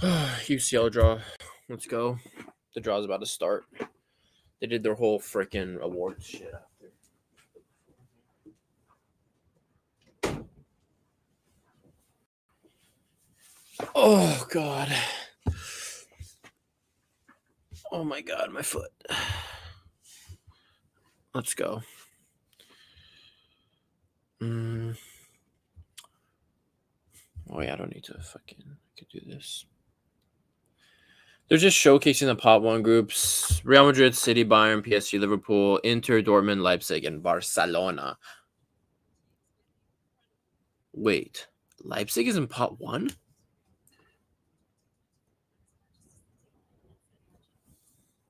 UCL draw. Let's go. The draw's about to start. They did their whole freaking awards shit after. Oh god. Oh my god, my foot. Let's go. Oh yeah, I don't need to fucking. I could do this. They're just showcasing the Pot 1 groups. Real Madrid, City, Bayern, PSG, Liverpool, Inter, Dortmund, Leipzig, and Barcelona. Wait. Leipzig is in Pot 1? The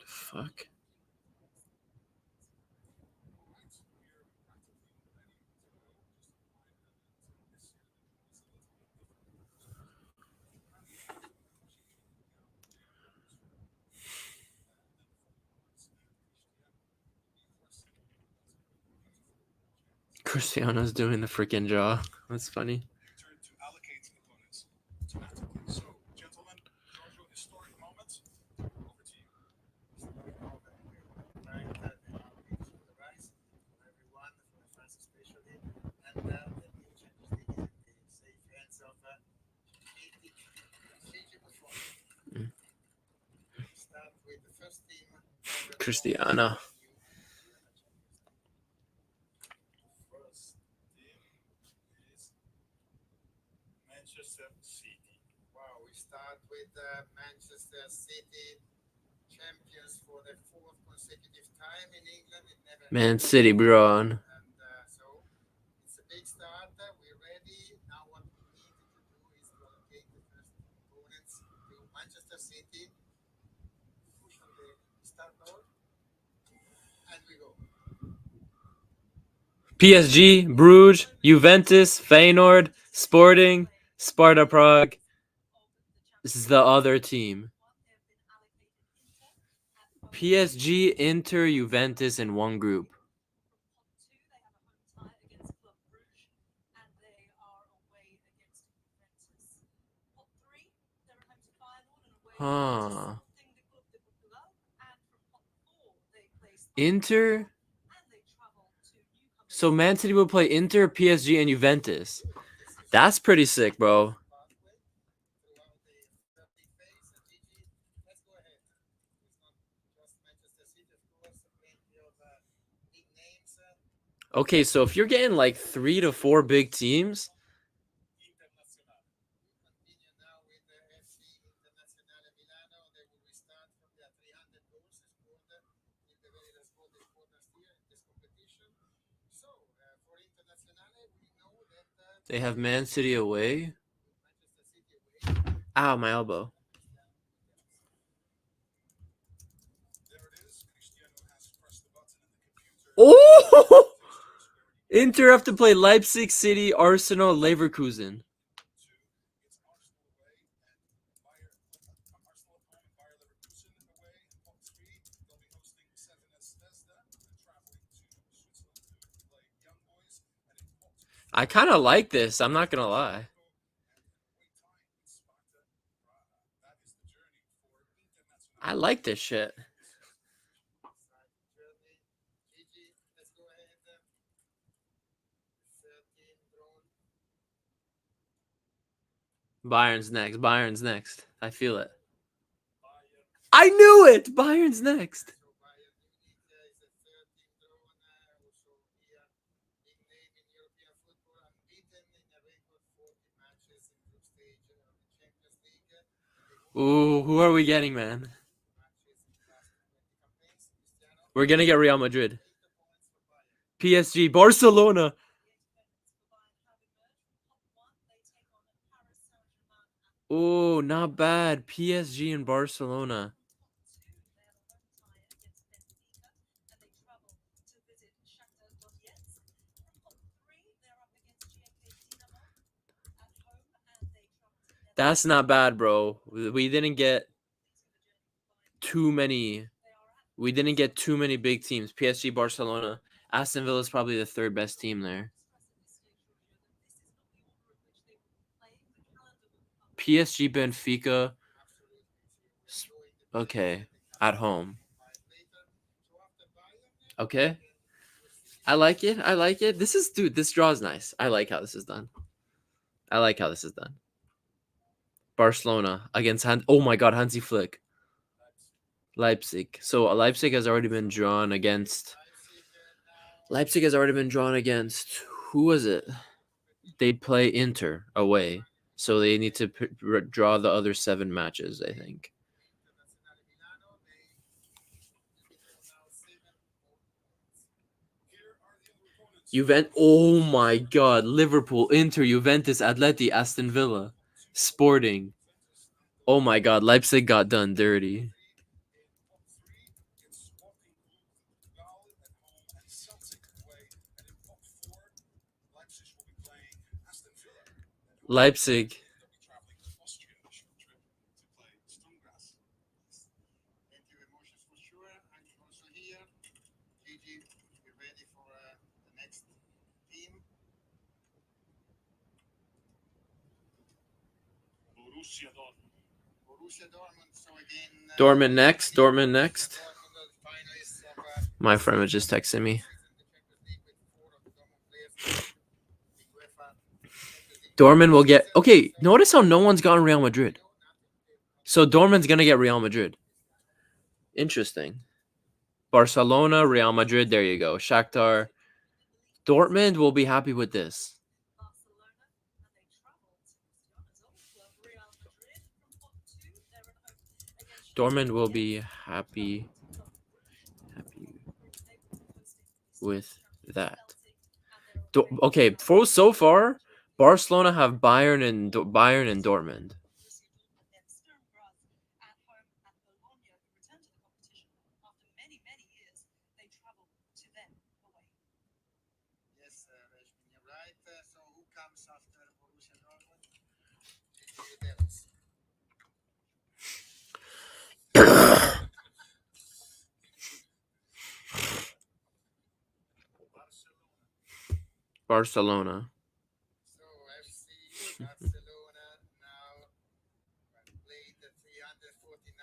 fuck? Cristiano's doing the freaking jaw. That's funny. Cristiano. Manchester City. Wow, we start with Manchester City, champions for the fourth consecutive time in England. It never Man City, bro. And so it's a big start. We're ready. Now what we need to do is to allocate the first opponents to Manchester City. Push on the start mode. And we go. PSG, Bruges, Juventus, Feyenoord, Sporting, Sparta Prague. This is the other team. PSG, Inter, Juventus in one group. Huh. Inter? So Man City will play Inter, PSG, and Juventus. That's pretty sick, bro. Okay, so if you're getting like 3 to 4 big teams, they have Man City away. Ow, my elbow. Oh! Inter have to play Leipzig, City, Arsenal, Leverkusen. I kind of like this. I'm not going to lie. I like this shit. Bayern's next. Bayern's next. I feel it. I knew it! Bayern's next. Ooh, who are we getting, man? We're going to get Real Madrid. PSG, Barcelona. Oh, not bad. PSG and Barcelona. That's not bad, bro. We didn't get too many. We didn't get too many big teams. PSG, Barcelona. Aston Villa is probably the third best team there. PSG, Benfica. Okay, at home. So after Bayern, Okay, we'll see. I like it. I like it. This is, dude. This draw is nice. I like how this is done. I like how this is done. Barcelona against Oh my God, Hansi Flick. Leipzig. So Leipzig has already been drawn against. Leipzig now. Leipzig has already been drawn against. Who was it? They play Inter away, so they need to draw the other 7 matches. I think. Internazionale Milano, they draw now 7 points. Juventus. Oh my God! Liverpool, Inter, Juventus, Atleti, Aston Villa, Sporting. Oh my God! Leipzig got done dirty. Leipzig. Plenty of emotions for sure. I'm also here. Gigi, we're ready for the next team. Borussia Dortmund. So again. Dortmund next. Dortmund next. Dortmund, the finalists of My friend was just texting me. the Champions League with 4 of the Dortmund players. The UEFA Champions League. Dortmund will get. Okay, notice how no one's gotten Real Madrid. So Dortmund's gonna get Real Madrid. Interesting. Barcelona, Real Madrid. There you go. Shakhtar. Dortmund will be happy with this. Dortmund will be happy with that. Okay, for so far, Barcelona have Bayern and Dortmund. Yes, Rashmin, you're right. So who comes after Borussia Dortmund? The Devils. Barcelona. So FC Barcelona now played the 349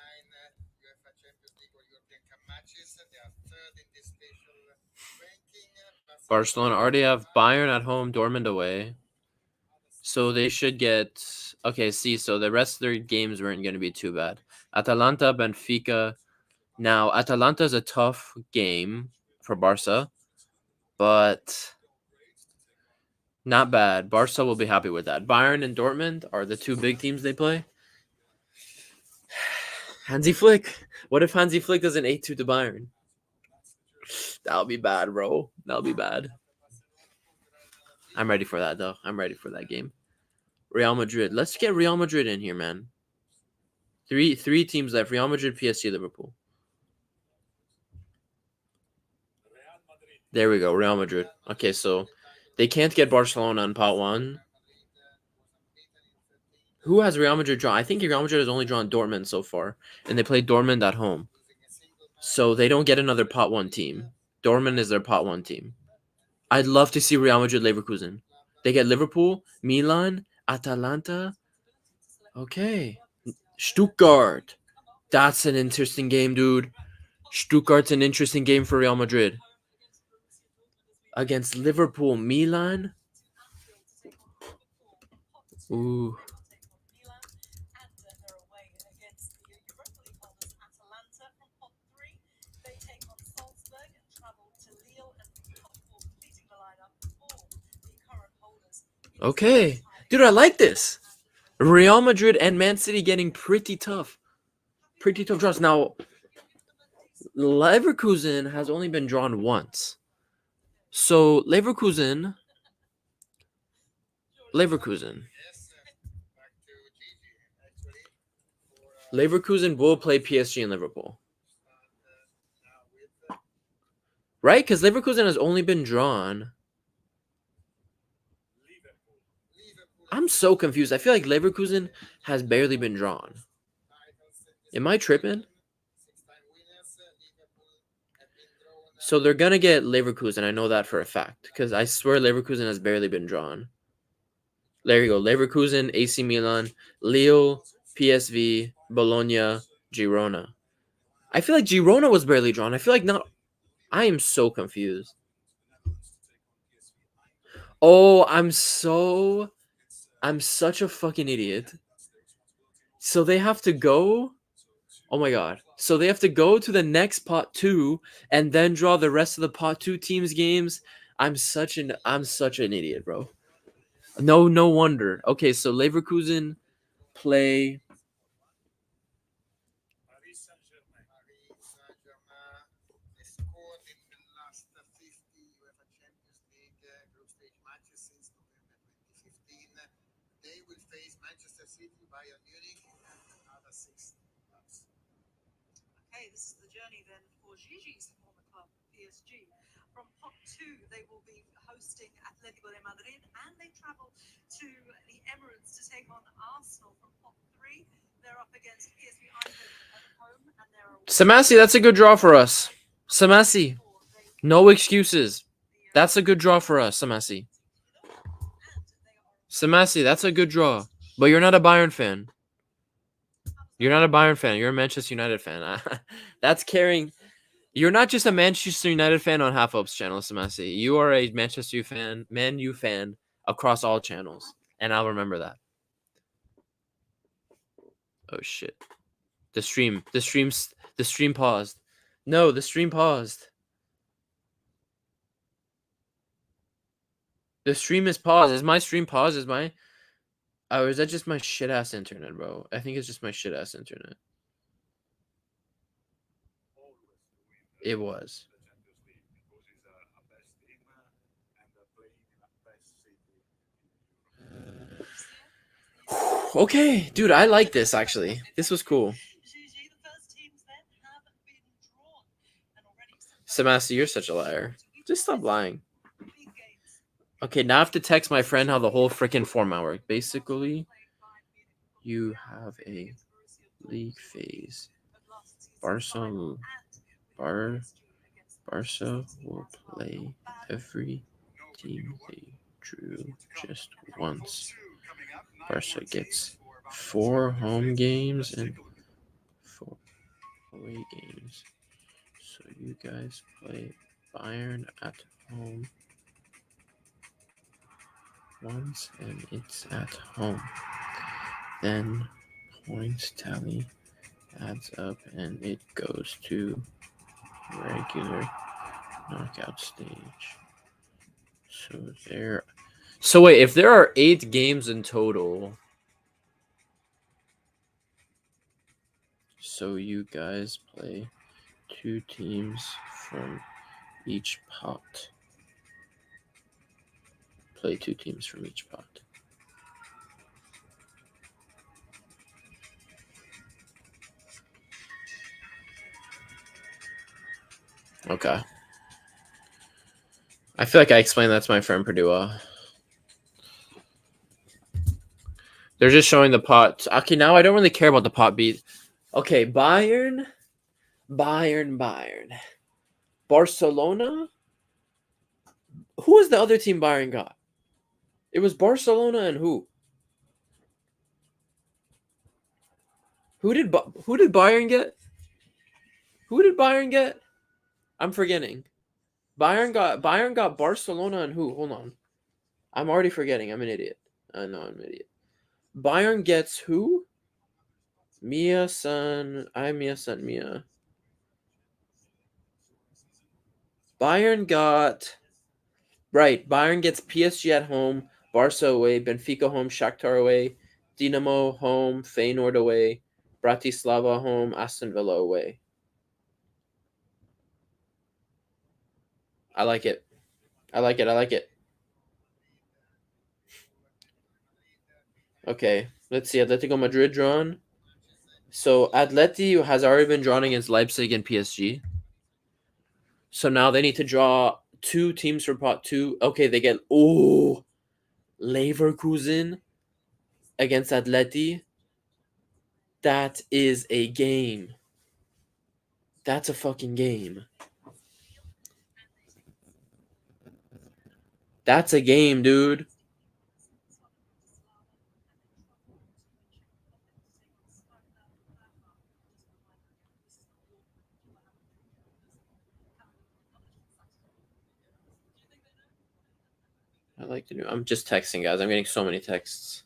UEFA Champions League or European Cup matches. They are third in this special ranking. Barcelona already have Bayern at home, Dortmund away. So they should get. Okay, see, so the rest of their games weren't going to be too bad. Atalanta, Benfica. Now, Atalanta is a tough game for Barca, but not bad. Barca will be happy with that. Bayern and Dortmund are the 2 big teams they play. Hansi Flick. What if Hansi Flick does an 8-2 to Bayern? That'll be bad, bro. That'll be bad. I'm ready for that, though. I'm ready for that game. Real Madrid. Let's get Real Madrid in here, man. Three teams left. Real Madrid, PSG, Liverpool. There we go. Real Madrid. Okay, so they can't get Barcelona in pot 1. Who has Real Madrid drawn? I think Real Madrid has only drawn Dortmund so far, and they play Dortmund at home. So they don't get another pot 1 team. Dortmund is their pot 1 team. I'd love to see Real Madrid Leverkusen. They get Liverpool, Milan, Atalanta. Okay. Stuttgart. That's an interesting game, dude. Stuttgart's an interesting game for Real Madrid. Against Liverpool, Milan. Ooh. Okay. Dude, I like this. Real Madrid and Man City getting pretty tough. Pretty tough draws. Now, Leverkusen has only been drawn once. So, Leverkusen. Yes, back to Gigi, actually. For, Leverkusen will play PSG and Liverpool. now with Right? Because Leverkusen has only been drawn. Liverpool. I'm so confused. I feel like Leverkusen has barely been drawn. Am I tripping? 6-time winners. Liverpool have been drawn. So they're going to get Leverkusen. I know that for a fact. Because I swear Leverkusen has barely been drawn. There you go. Leverkusen, AC Milan, Lille, PSV, Bologna, Girona. I feel like Girona was barely drawn. I feel like not. I am so confused. Oh, I'm such a fucking idiot. So they have to go. Oh my god. So they have to go to the next pot 2 and then draw the rest of the pot 2 teams games. I'm such an idiot, bro. No wonder. Okay, so Leverkusen play Paris Saint-Germain. They scored in the last 50 UEFA Champions League group stage matches since November 2015. They will face Manchester City, Bayern Munich, and other 6 clubs. Okay, this is the journey then for Gigi's former club, PSG. From pot 2, they will be hosting Atletico de Madrid, and they travel to the Emirates to take on Arsenal. From pot 3, they're up against PSV Eindhoven at home, and they're Samasi, that's a good draw for us. Samasi, no excuses. That's a good draw for us, Samasi. Samasi, that's a good draw. But you're not a Bayern fan. You're not a Bayern fan. You're a Manchester United fan. That's carrying. You're not just a Manchester United fan on Half Ups channel, Samasi. You are a Manchester U fan, Man U fan across all channels, and I'll remember that. Oh shit! The stream paused. No, the stream paused. The stream is paused. Is my stream paused? Is my or is that just my shit ass internet, bro? I think it's just my shit ass internet. It was. Okay, dude, I like this actually. This was cool. Samasi, you're such a liar. Just stop lying. Okay, now I have to text my friend how the whole freaking format worked. Basically, you have a league phase. Barca will play every team they drew just once. Barca gets 4 home games and 4 away games. So you guys play Bayern at home once, and it's at home. Then points tally adds up, and it goes to regular knockout stage. So wait, if there are 8 games in total, so you guys play 2 teams from each pot. Play 2 teams from each pot. Okay. I feel like I explained that to my friend Perdua. They're just showing the pot. Okay, now I don't really care about the pot beat. Okay, Bayern. Barcelona? Who was the other team Bayern got? It was Barcelona and who? Who did Bayern get? Who did Bayern get? I'm forgetting. Bayern got Barcelona and who? Hold on. I'm already forgetting. I'm an idiot. I know I'm an idiot. Bayern gets who? Mia. Bayern got right. Bayern gets PSG at home, Barca away, Benfica home, Shakhtar away, Dinamo home, Feyenoord away, Bratislava home, Aston Villa away. I like it. Okay, let's see. Atletico Madrid drawn. So Atleti has already been drawn against Leipzig and PSG. So now they need to draw 2 teams for pot 2. Okay, they get Leverkusen against Atleti. That is a game. That's a fucking game. That's a game, dude. like the new. I'm just texting, guys. I'm getting so many texts.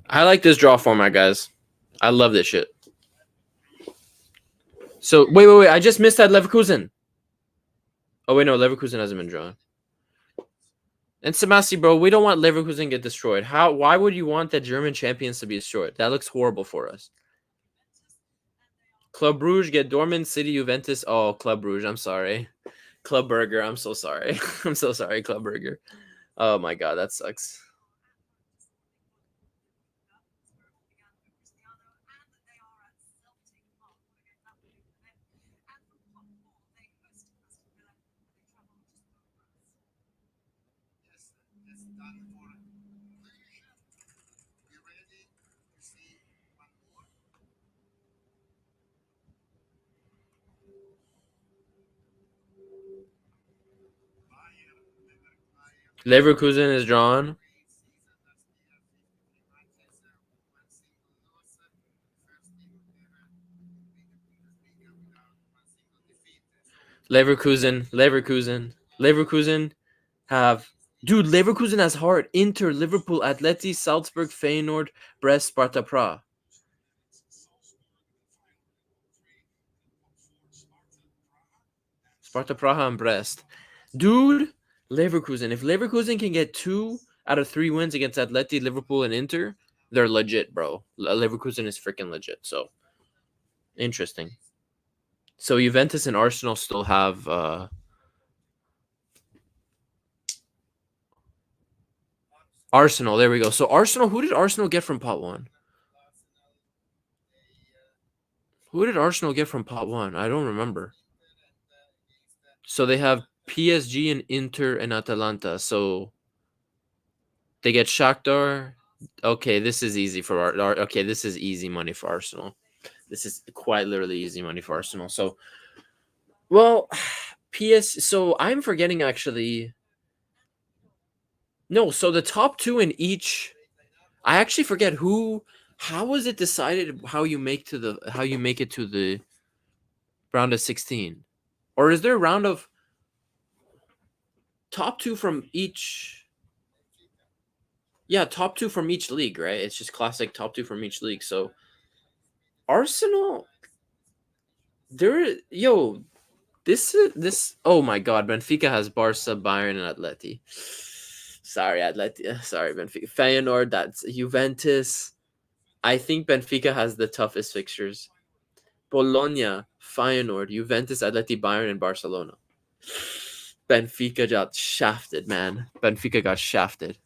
I like this draw format, guys. I love this shit. So wait. I just missed that Leverkusen. Oh wait, no, Leverkusen hasn't been drawn. And Samasi, bro, we don't want Leverkusen to get destroyed. How? Why would you want the German champions to be destroyed? That looks horrible for us. Club Brugge get Dortmund, City, Juventus. Oh, Club Brugge. I'm sorry. Club Burger. I'm so sorry. I'm so sorry, Club Burger. Oh my god, that sucks. Yes, that's done for conclusion. We ready to see one more? Leverkusen is drawn. Great season last year, 53 matches, one single loss, first team ever in the Bundesliga without one single defeat. Leverkusen have. Dude, Leverkusen has heart. Inter, Liverpool, Atleti, Salzburg, Feyenoord, Brest, Sparta Prague. Sparta Praha and Brest. Dude, Leverkusen. If Leverkusen can get 2 out of 3 wins against Atleti, Liverpool, and Inter, they're legit, bro. Leverkusen is freaking legit. So, interesting. So, Juventus and Arsenal still have... Arsenal, there we go. So, Arsenal, who did Arsenal get from pot 1? Who did Arsenal get from pot 1? I don't remember. So, they have PSG and Inter and Atalanta. So, they get Shakhtar. Okay, this is easy for okay, this is easy money for Arsenal. This is quite literally easy money for Arsenal. So, well, so I'm forgetting actually. No, so the top 2 in each. I actually forget who. How was it decided how you make it to the round of 16, or is there a round of top 2 from each? Yeah, top 2 from each league, right? It's just classic top 2 from each league. So Arsenal, this. Oh my God, Benfica has Barca, Bayern, and Atleti. Sorry, Atleti. Sorry, Benfica. Feyenoord. That's Juventus. I think Benfica has the toughest fixtures. Bologna, Feyenoord, Juventus, Atleti, Bayern, and Barcelona. Benfica got shafted, man. Benfica got shafted.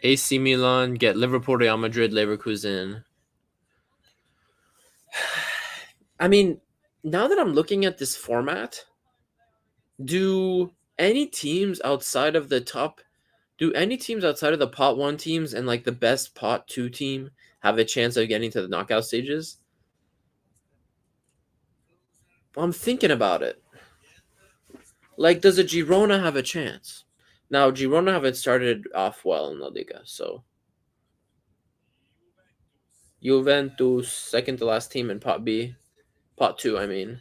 AC Milan get Liverpool, Real Madrid, Leverkusen. I mean, now that I'm looking at this format, do any teams outside of the pot 1 teams and like the best pot 2 team have a chance of getting to the knockout stages? Well, I'm thinking about it. Like, does a Girona have a chance? Now, Girona haven't started off well in La Liga, so Juventus, second to last team in Pot B. Pot 2, I mean.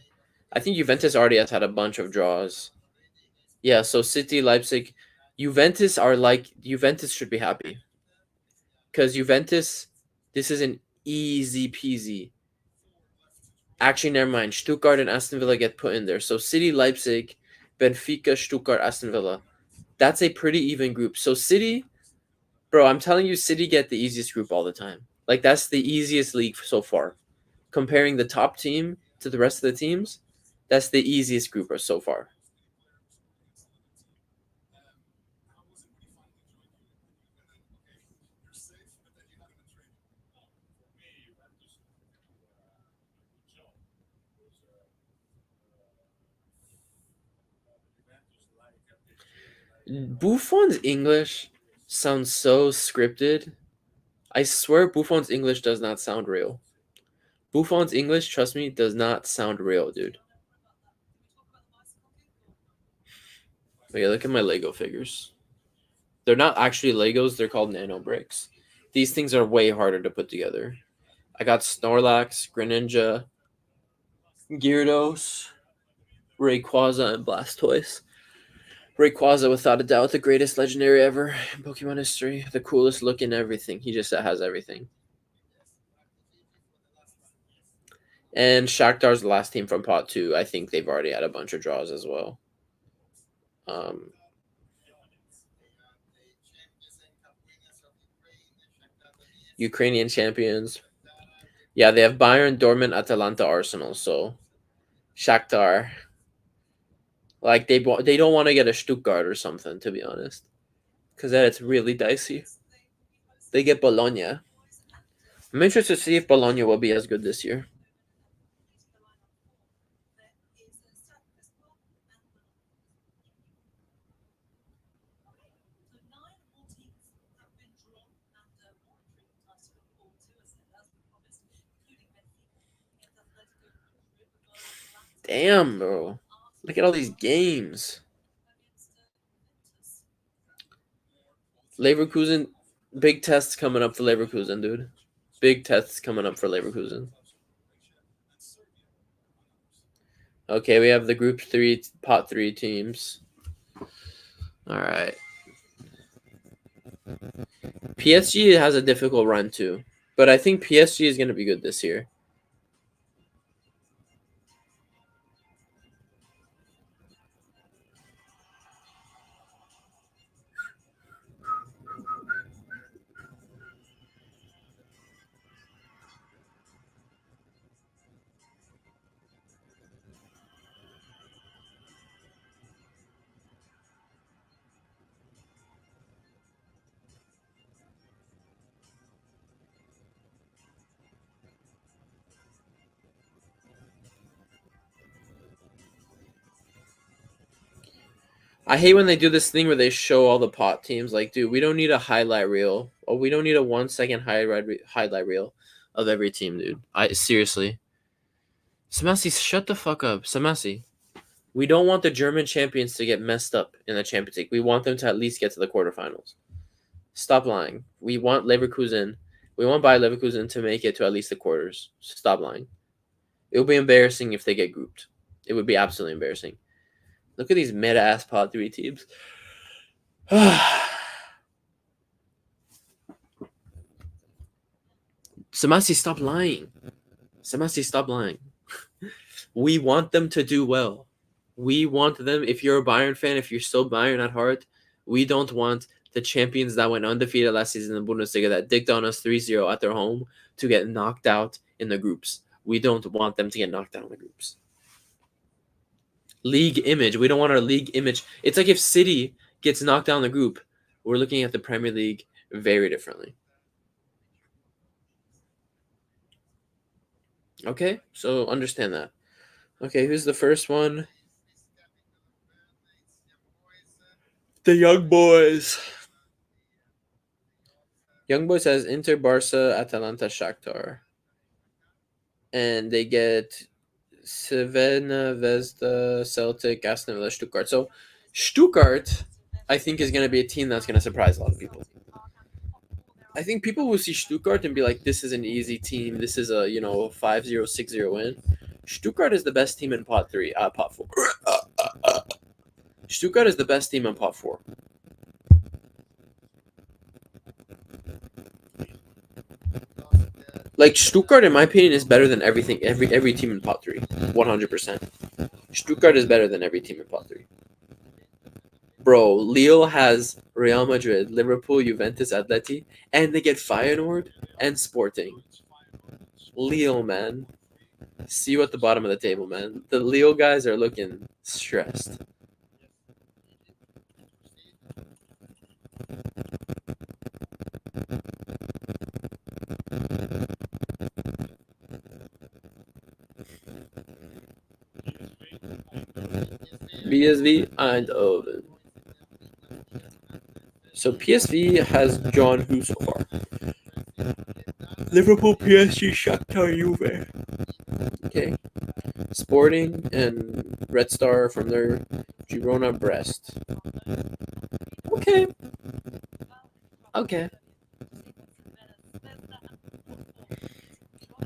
I think Juventus already has had a bunch of draws. Yeah, so City, Leipzig, Juventus should be happy. Because Juventus, this is an easy peasy. Actually, never mind. Stuttgart and Aston Villa get put in there. So City, Leipzig, Benfica, Stuttgart, Aston Villa. That's a pretty even group. So City, bro, I'm telling you, City get the easiest group all the time. Like, that's the easiest league so far. Comparing the top team to the rest of the teams, that's the easiest group so far. Buffon's English sounds so scripted. I swear Buffon's English does not sound real. Buffon's English, trust me, does not sound real, dude. Okay, look at my Lego figures. They're not actually Legos, they're called nano bricks. These things are way harder to put together. I got Snorlax, Greninja, Gyarados, Rayquaza, and Blastoise. Rayquaza, without a doubt, the greatest legendary ever in Pokemon history. The coolest look in everything. He just has everything. And Shakhtar's the last team from Pot 2. I think they've already had a bunch of draws as well. Ukrainian champions. Yeah, they have Bayern, Dortmund, Atalanta, Arsenal. So Shakhtar, like they don't want to get a Stuttgart or something, to be honest, because then it's really dicey. They get Bologna. I'm interested to see if Bologna will be as good this year. Damn, bro. Look at all these games. Leverkusen, big tests coming up for Leverkusen, dude. Big tests coming up for Leverkusen. Okay, we have the Group 3, Pot 3 teams. All right. PSG has a difficult run too, but I think PSG is going to be good this year. I hate when they do this thing where they show all the pot teams. Like, dude, we don't need a highlight reel. Or we don't need a 1 second highlight reel of every team, dude. Seriously. Samasi, shut the fuck up. Samasi. We don't want the German champions to get messed up in the Champions League. We want them to at least get to the quarterfinals. Stop lying. We want Leverkusen. We want Bayer Leverkusen to make it to at least the quarters. Stop lying. It would be embarrassing if they get grouped. It would be absolutely embarrassing. Look at these mid-ass Pod 3 teams. Samasi, stop lying. Samasi, stop lying. We want them to do well. We want them, if you're a Bayern fan, if you're still Bayern at heart, we don't want the champions that went undefeated last season in the Bundesliga that dicked on us 3-0 at their home to get knocked out in the groups. We don't want them to get knocked out in the groups. League image. We don't want our league image. It's like if City gets knocked down the group, we're looking at the Premier League very differently. Okay, so understand that. Okay, who's the first one? The Young Boys. Young Boys has Inter, Barca, Atalanta, Shakhtar. And they get Cervena, Vezda, Celtic, Aston Villa, Stuttgart. So Stuttgart, I think, is going to be a team that's going to surprise a lot of people. I think people will see Stuttgart and be like, "This is an easy team. This is a 5-0, 6-0 win." Stuttgart is the best team in pot three. Pot four. Stuttgart is the best team in pot four. Like Stuttgart, in my opinion, is better than everything. Every team in pot three, 100%. Stuttgart is better than every team in pot three. Bro, Lille has Real Madrid, Liverpool, Juventus, Atleti, and they get Feyenoord and Sporting. Lille, man. See you at the bottom of the table, man. The Lille guys are looking stressed. PSV Eindhoven. So PSV has drawn who so far? Liverpool, PSG, Shakhtar, Juve. Okay. Sporting and Red Star from their Girona, Brest. Okay. Okay.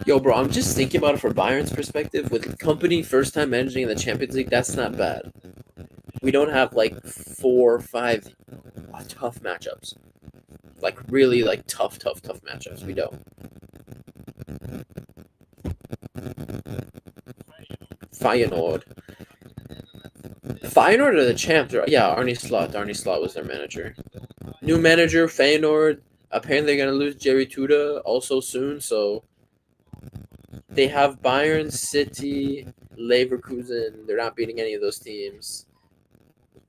Yo, bro, I'm just thinking about it from Bayern's perspective. With Company first time managing in the Champions League, that's not bad. We don't have like 4 or 5 tough matchups. Like really like tough matchups. We don't. Feyenoord. Feyenoord are the champs. Yeah, Arne Slot. Arne Slot was their manager. New manager, Feyenoord. Apparently they're going to lose Jerry Tuda also soon, so they have Bayern, City, Leverkusen. They're not beating any of those teams.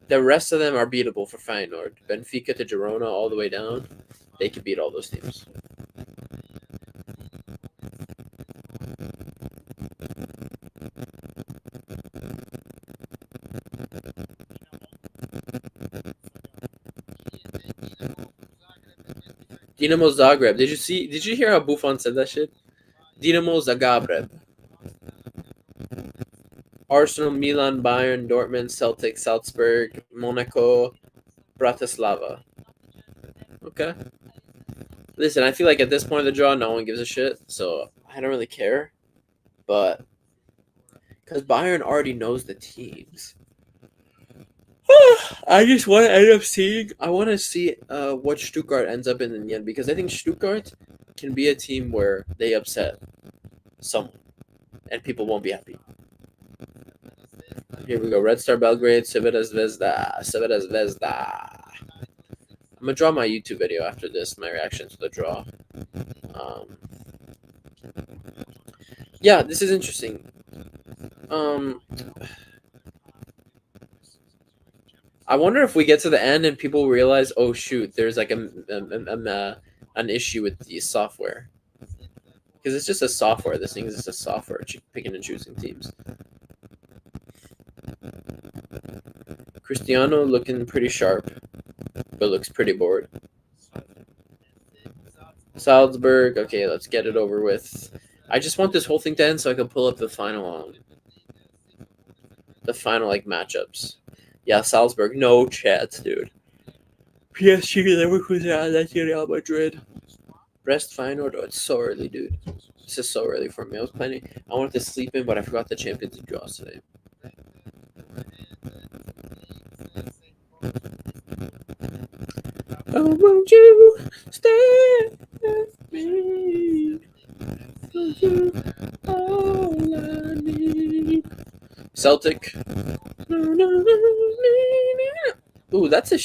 The rest of them are beatable for Feyenoord. Benfica to Girona all the way down. They can beat all those teams. Dinamo Zagreb. Did you hear how Buffon said that shit? Dinamo Zagreb. Arsenal, Milan, Bayern, Dortmund, Celtic, Salzburg, Monaco, Bratislava. Okay. Listen, I feel like at this point of the draw, no one gives a shit, so I don't really care. But because Bayern already knows the teams, I just want to end up seeing. I want to see what Stuttgart ends up in the end, because I think Stuttgart can be a team where they upset someone, and people won't be happy. Here we go. Red Star Belgrade, Crvena Zvezda. I'm gonna draw my YouTube video after this, my reaction to the draw. Yeah, this is interesting. I wonder if we get to the end and people realize, oh shoot, there's like an issue with the software, because it's just a software. This thing is just a software, picking and choosing teams. Cristiano looking pretty sharp, but looks pretty bored. Salzburg, okay, let's get it over with. I just want this whole thing to end so I can pull up the final like matchups. Yeah, Salzburg, no chance, dude. PSG, Leverkusen, Real Madrid. Brest, Feyenoord. Oh, it's so early, dude. This is so early for me. I wanted to sleep in, but I forgot the Champions League draws today. Oh, won't you stay with me? All I need. Celtic. Ooh, that's a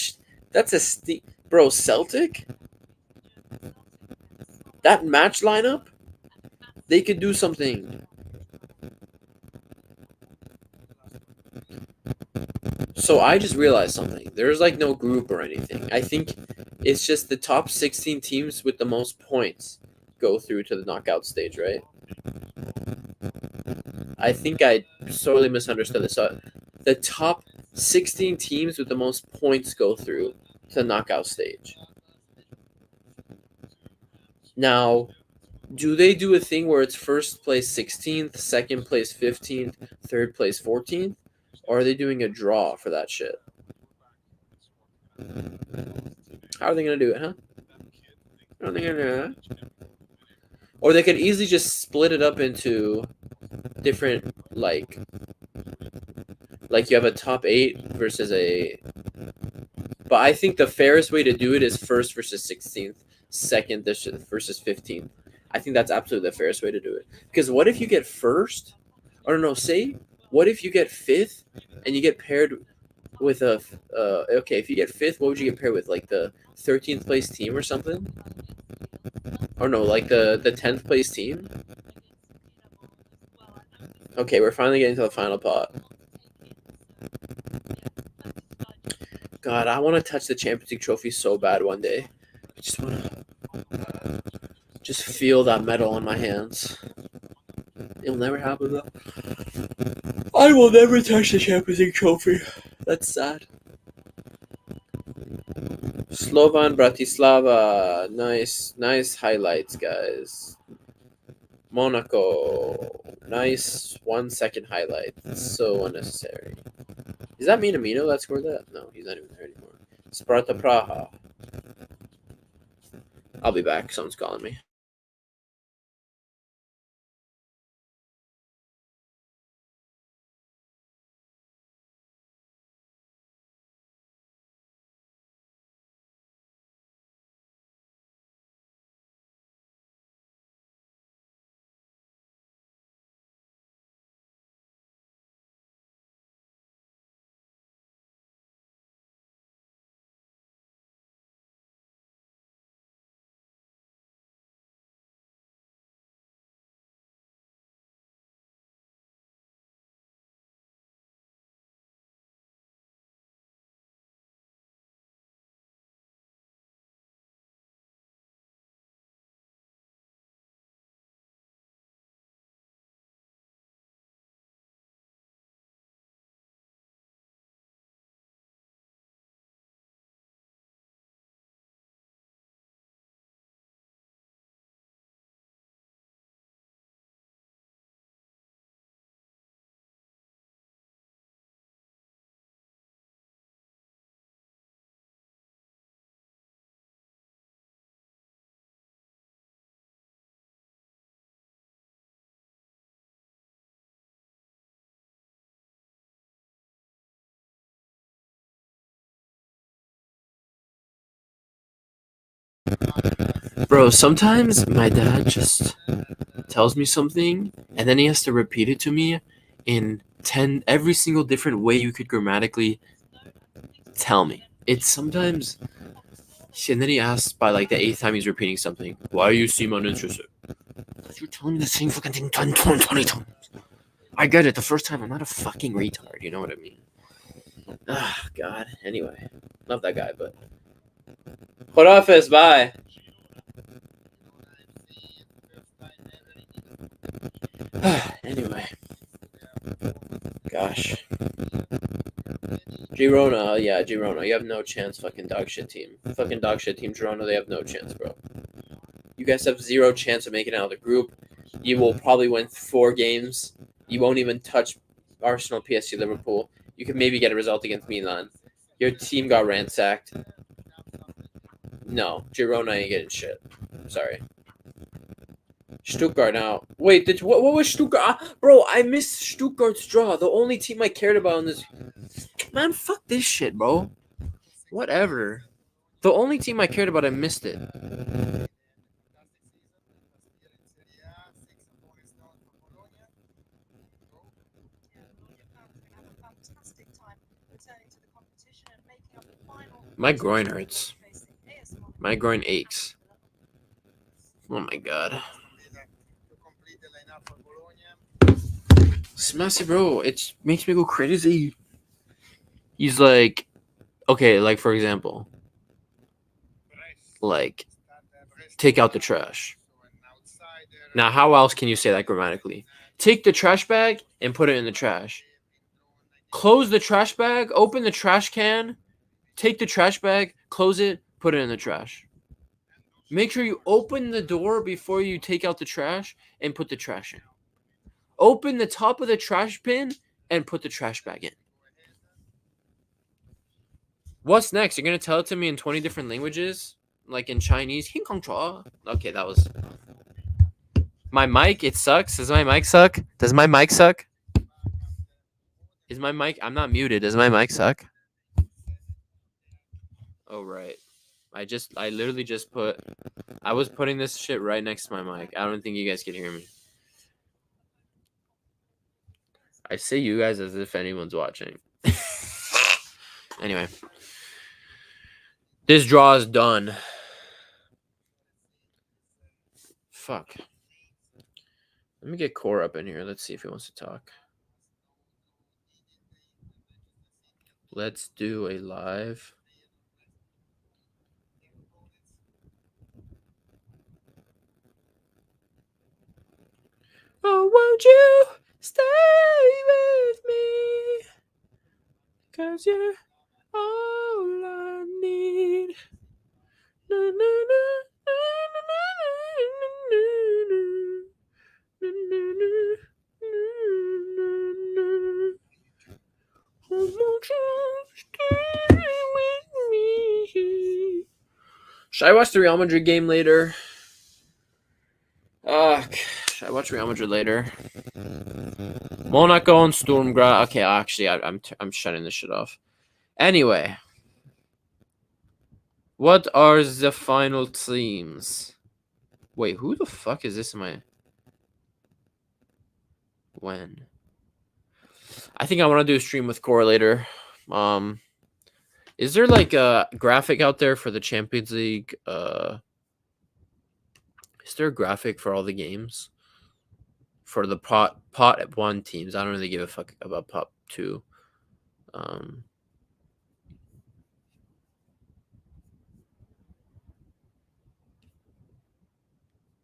bro. Celtic. That match lineup, they could do something. So I just realized something. There's like no group or anything. I think it's just the top 16 teams with the most points go through to the knockout stage, right? I think I sorely misunderstood this. So the top 16 teams with the most points go through to the knockout stage. Now, do they do a thing where it's first place 16th, second place 15th, third place 14th? Or are they doing a draw for that shit? How are they going to do it, huh? I don't think I know that. Or they could easily just split it up into different like you have a top 8 versus a. But I think the fairest way to do it is first versus 16th, second versus 15th. I think that's absolutely the fairest way to do it. Because what if you get first? Or no, say what if you get 5th and you get paired with a okay, if you get 5th, what would you get paired with? Like the 13th place team or something? Or no, like the 10th place team? Okay, we're finally getting to the final pot. God, I want to touch the Champions League trophy so bad one day. I just want to just feel that medal in my hands. It'll never happen though. I will never touch the Champions League trophy. That's sad. Slovan Bratislava. Nice highlights, guys. Monaco. Nice 1 second highlight. So unnecessary. Is that Minamino that scored that? No, he's not even there anymore. Sparta Praha. I'll be back. Someone's calling me. Bro, sometimes my dad just tells me something and then he has to repeat it to me in 10 every single different way you could grammatically tell me. It's sometimes and then he asks by like the 8th time he's repeating something, why you seem uninterested? Because you're telling me the same fucking thing 20 times. I get it the first time. I'm not a fucking retard. You know what I mean? Ah, God. Anyway, love that guy, but. Horafes, bye. Anyway. Gosh. Girona, yeah, Girona. You have no chance, fucking dog shit team. Fucking dog shit team, Girona, they have no chance, bro. You guys have 0 chance of making it out of the group. You will probably win 4 games. You won't even touch Arsenal, PSG, Liverpool. You can maybe get a result against Milan. Your team got ransacked. No, Girona ain't getting shit. Sorry. Stuttgart now. Wait, what was Stuttgart? Bro, I missed Stuttgart's draw. The only team I cared about in this. Man, fuck this shit, bro. Whatever. The only team I cared about, I missed it. My groin hurts. My groin aches. Oh my god. Smashy, bro, it makes me go crazy. He's like, okay, like for example, like, take out the trash. Now, how else can you say that grammatically? Take the trash bag and put it in the trash. Close the trash bag, open the trash can, take the trash bag, close it, put it in the trash. Make sure you open the door before you take out the trash and put the trash in. Open the top of the trash bin and put the trash bag in. What's next? You're going to tell it to me in 20 different languages? like in Chinese. Okay, that was my mic. It sucks. Does my mic suck? Does my mic suck? Is my mic? I'm not muted. Does my mic suck? Oh right. I literally just put. I was putting this shit right next to my mic. I don't think you guys can hear me. I say you guys as if anyone's watching. Anyway. This draw is done. Fuck. Let me get Core up in here. Let's see if he wants to talk. Let's do a live. Oh, won't you stay with me? 'Cause you're all I need. Na, na, na, na, na, na, na, na, na, na, oh, won't you stay with me? Should I watch the Real Madrid game later? Should I watch Real Madrid later? Monaco and Sturm Graz. Okay, actually, I'm shutting this shit off. Anyway, what are the final teams? Wait, who the fuck is this? When? I think I want to do a stream with Core later. Is there like a graphic out there for the Champions League? Is there a graphic for all the games? For the pot 1 teams. I don't really give a fuck about pot 2.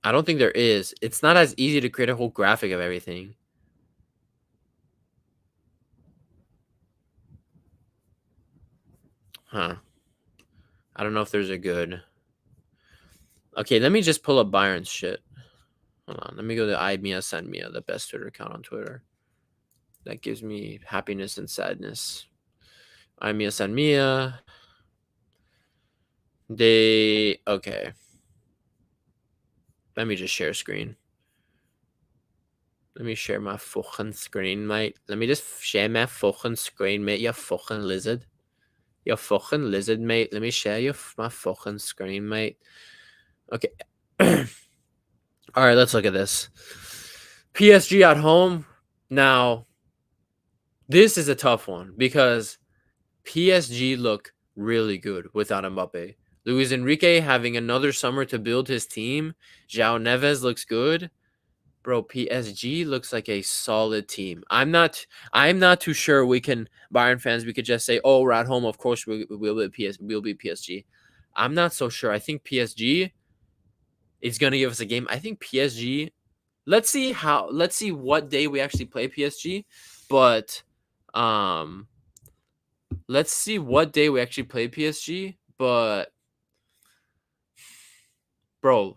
I don't think there is. It's not as easy to create a whole graphic of everything. Huh. I don't know if there's a good. Okay, let me just pull up Byron's shit. Hold on. Let me go to iMia Send Mia, the best Twitter account on Twitter. That gives me happiness and sadness. iMia Send Mia. Okay. Let me just share screen. Let me share my fucking screen, mate. Let me just share my fucking screen, mate. You fucking lizard. You fucking lizard, mate. Let me share my fucking screen, mate. Okay. All right, let's look at this. PSG at home. Now, this is a tough one because PSG look really good without Mbappe. Luis Enrique having another summer to build his team. João Neves looks good. Bro, PSG looks like a solid team. I'm not too sure Bayern fans, we could just say, oh, we're at home. Of course we'll be PSG. I'm not so sure. I think PSG is going to give us a game. I think PSG, let's see what day we actually play PSG. But let's see what day we actually play PSG. But bro,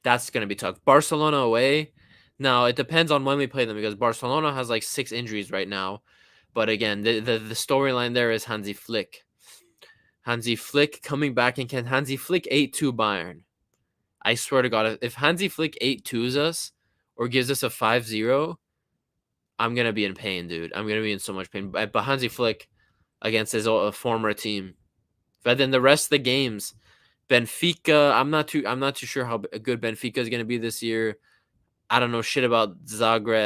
that's going to be tough. Barcelona away. Now, it depends on when we play them because Barcelona has like 6 injuries right now. But again, the storyline there is Hansi Flick. Hansi Flick coming back, and can Hansi Flick 8-2 Bayern? I swear to God, if Hansi Flick 8-2s us or gives us a 5-0, I'm going to be in pain, dude. I'm going to be in so much pain. But Hansi Flick against his former team. But then the rest of the games, Benfica, I'm not too sure how good Benfica is going to be this year. I don't know shit about Zagreb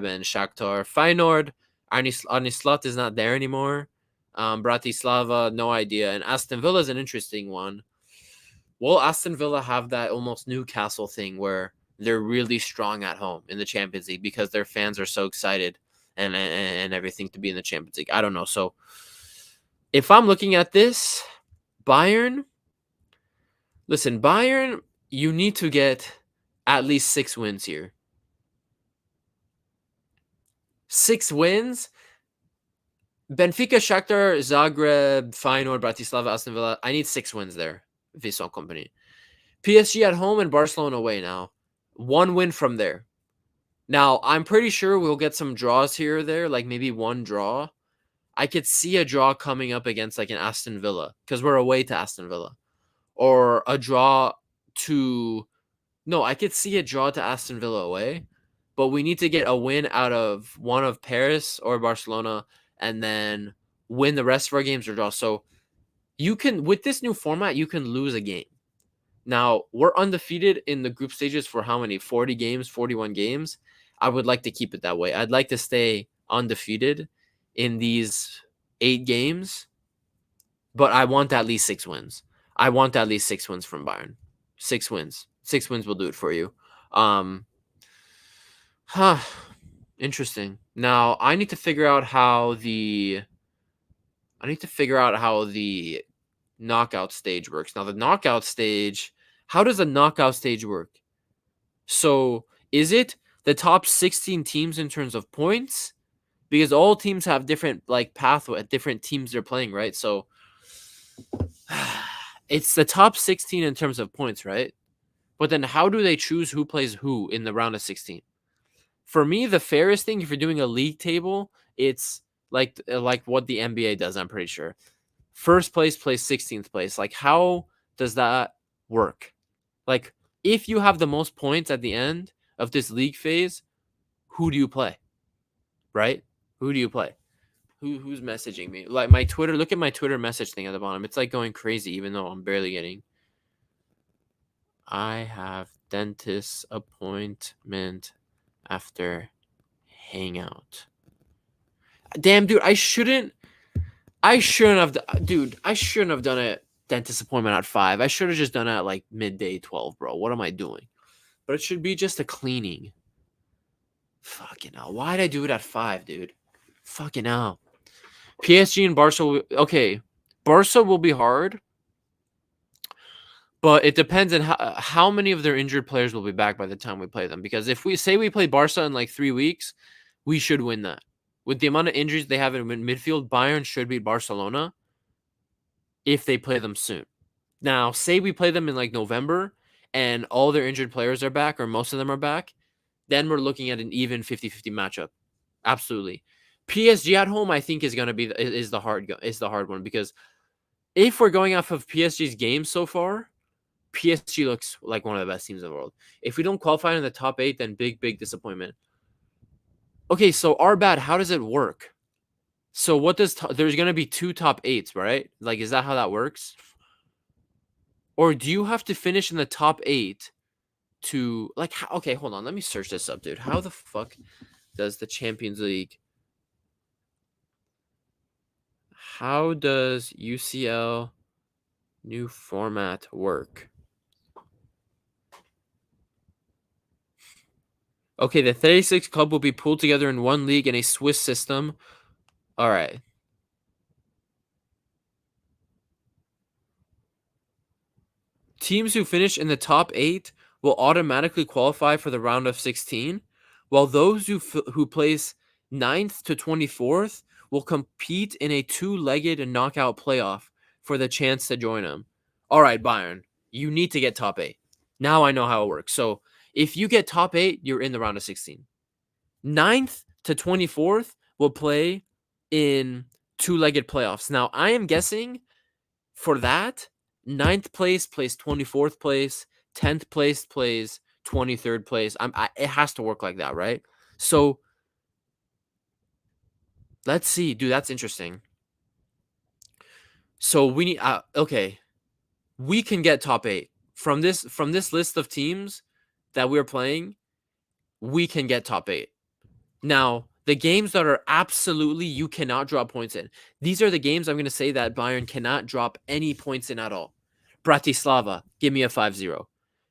and Shakhtar. Feyenoord, Arne Slot is not there anymore. Bratislava, no idea. And Aston Villa is an interesting one. Will Aston Villa have that almost Newcastle thing where they're really strong at home in the Champions League because their fans are so excited and everything to be in the Champions League? I don't know. So if I'm looking at this, Bayern, you need to get at least 6 wins here. 6 wins. Benfica, Shakhtar, Zagreb, Feyenoord, Bratislava, Aston Villa. I need 6 wins there. Vincent Kompany. PSG at home and Barcelona away now. 1 win from there. Now, I'm pretty sure we'll get some draws here or there, like maybe 1 draw. I could see a draw coming up against like an Aston Villa because we're away to Aston Villa. or a draw to. No, I could see a draw to Aston Villa away, but we need to get a win out of one of Paris or Barcelona, and then win the rest of our games or draw. So you can, with this new format, you can lose a game. Now, we're undefeated in the group stages for how many? 40 games, 41 games. I would like to keep it that way. I'd like to stay undefeated in these 8 games, but I want at least 6 wins. I want at least 6 wins from Bayern. 6 wins. 6 wins will do it for you. Huh. Interesting. Now, I need to figure out how the knockout stage works. Now, the knockout stage, how does a knockout stage work? So, is it the top 16 teams in terms of points? Because all teams have different pathway, different teams they're playing, right? So, it's the top 16 in terms of points, right? But then how do they choose who plays who in the round of 16? For me, the fairest thing, if you're doing a league table, it's like what the NBA does, I'm pretty sure. First place plays 16th place. Like, how does that work? Like, if you have the most points at the end of this league phase, who do you play? Right? Who do you play? Who's messaging me? Like my Twitter, look at my Twitter message thing at the bottom. It's like going crazy, even though I'm barely getting. I have dentist appointment after hangout. Damn, dude, I shouldn't have done a dentist appointment at 5. I should have just done it at like midday 12, bro. What am I doing? But it should be just a cleaning. Fucking hell. Why'd I do it at 5, dude? Fucking hell. PSG and Barca. Okay, Barca will be hard, but it depends on how many of their injured players will be back by the time we play them. Because if we say we play Barca in like 3 weeks, we should win that. With the amount of injuries they have in midfield, Bayern should beat Barcelona if they play them soon. Now, say we play them in like November and all their injured players are back, or most of them are back, then we're looking at an even 50-50 matchup. Absolutely. PSG at home, I think, is going to be the hard one, because if we're going off of PSG's games so far, PSG looks like one of the best teams in the world. If we don't qualify in the top 8, then big disappointment. Okay, so our bad, how does it work? So what does there's going to be 2 top 8s, right? Like, is that how that works? Or do you have to finish in the top 8 to like okay, hold on, let me search this up, dude. How the fuck does the Champions League, how does UCL new format work? Okay, the 36 club will be pulled together in one league in a Swiss system. All right. Teams who finish in the top 8 will automatically qualify for the round of 16, while those who place 9th to 24th will compete in a 2-legged knockout playoff for the chance to join them. All right, Bayern, you need to get top 8. Now I know how it works. So if you get top 8, you're in the round of 16. 9th to 24th will play in 2-legged playoffs. Now, I am guessing for that, 9th place plays 24th place, 10th place plays 23rd place. It has to work like that, right? So let's see. Dude, that's interesting. So we need okay. We can get top 8. From this list of teams that we're playing, we can get top 8. Now, the games that are absolutely you cannot drop points in. These are the games I'm going to say that Bayern cannot drop any points in at all. Bratislava, give me a 5-0.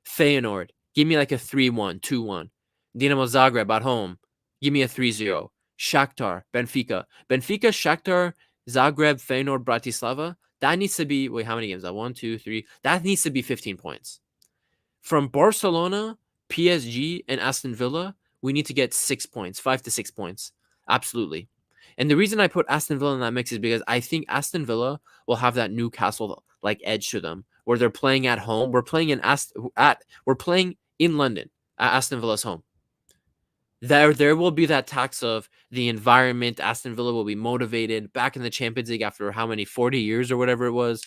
Feyenoord, give me like a 3-1, 2-1. Dinamo Zagreb at home, give me a 3-0. Shakhtar, Benfica. Benfica, Shakhtar, Zagreb, Feyenoord, Bratislava. That needs to be, wait, how many games? 1, 2, 3. That needs to be 15 points. From Barcelona, PSG, and Aston Villa, we need to get 6 points, 5 to 6 points. Absolutely. And the reason I put Aston Villa in that mix is because I think Aston Villa will have that Newcastle like edge to them, where they're playing at home. We're playing in London at Aston Villa's home. There will be that tax of the environment. Aston Villa will be motivated back in the Champions League after how many 40 years or whatever it was.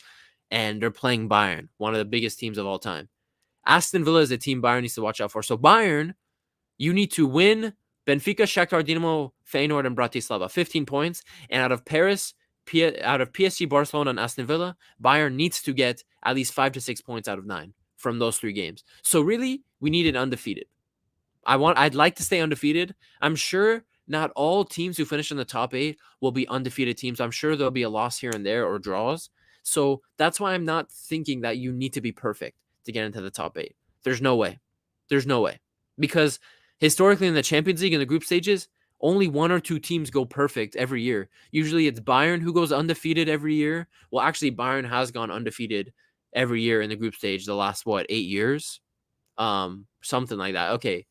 and they're playing Bayern, one of the biggest teams of all time. Aston Villa is a team Bayern needs to watch out for. So Bayern, you need to win Benfica, Shakhtar, Dinamo, Feyenoord, and Bratislava, 15 points. And out of PSG, Barcelona, and Aston Villa, Bayern needs to get at least 5 to 6 points out of 9 from those 3 games. So really, we need it undefeated. I'd like to stay undefeated. I'm sure not all teams who finish in the top 8 will be undefeated teams. I'm sure there'll be a loss here and there or draws. So that's why I'm not thinking that you need to be perfect to get into the top 8. There's no way. There's no way. Because historically in the Champions League in the group stages, only 1 or 2 teams go perfect every year. Usually it's Bayern who goes undefeated every year. Well, actually Bayern has gone undefeated every year in the group stage the last 8 years? Something like that. Okay.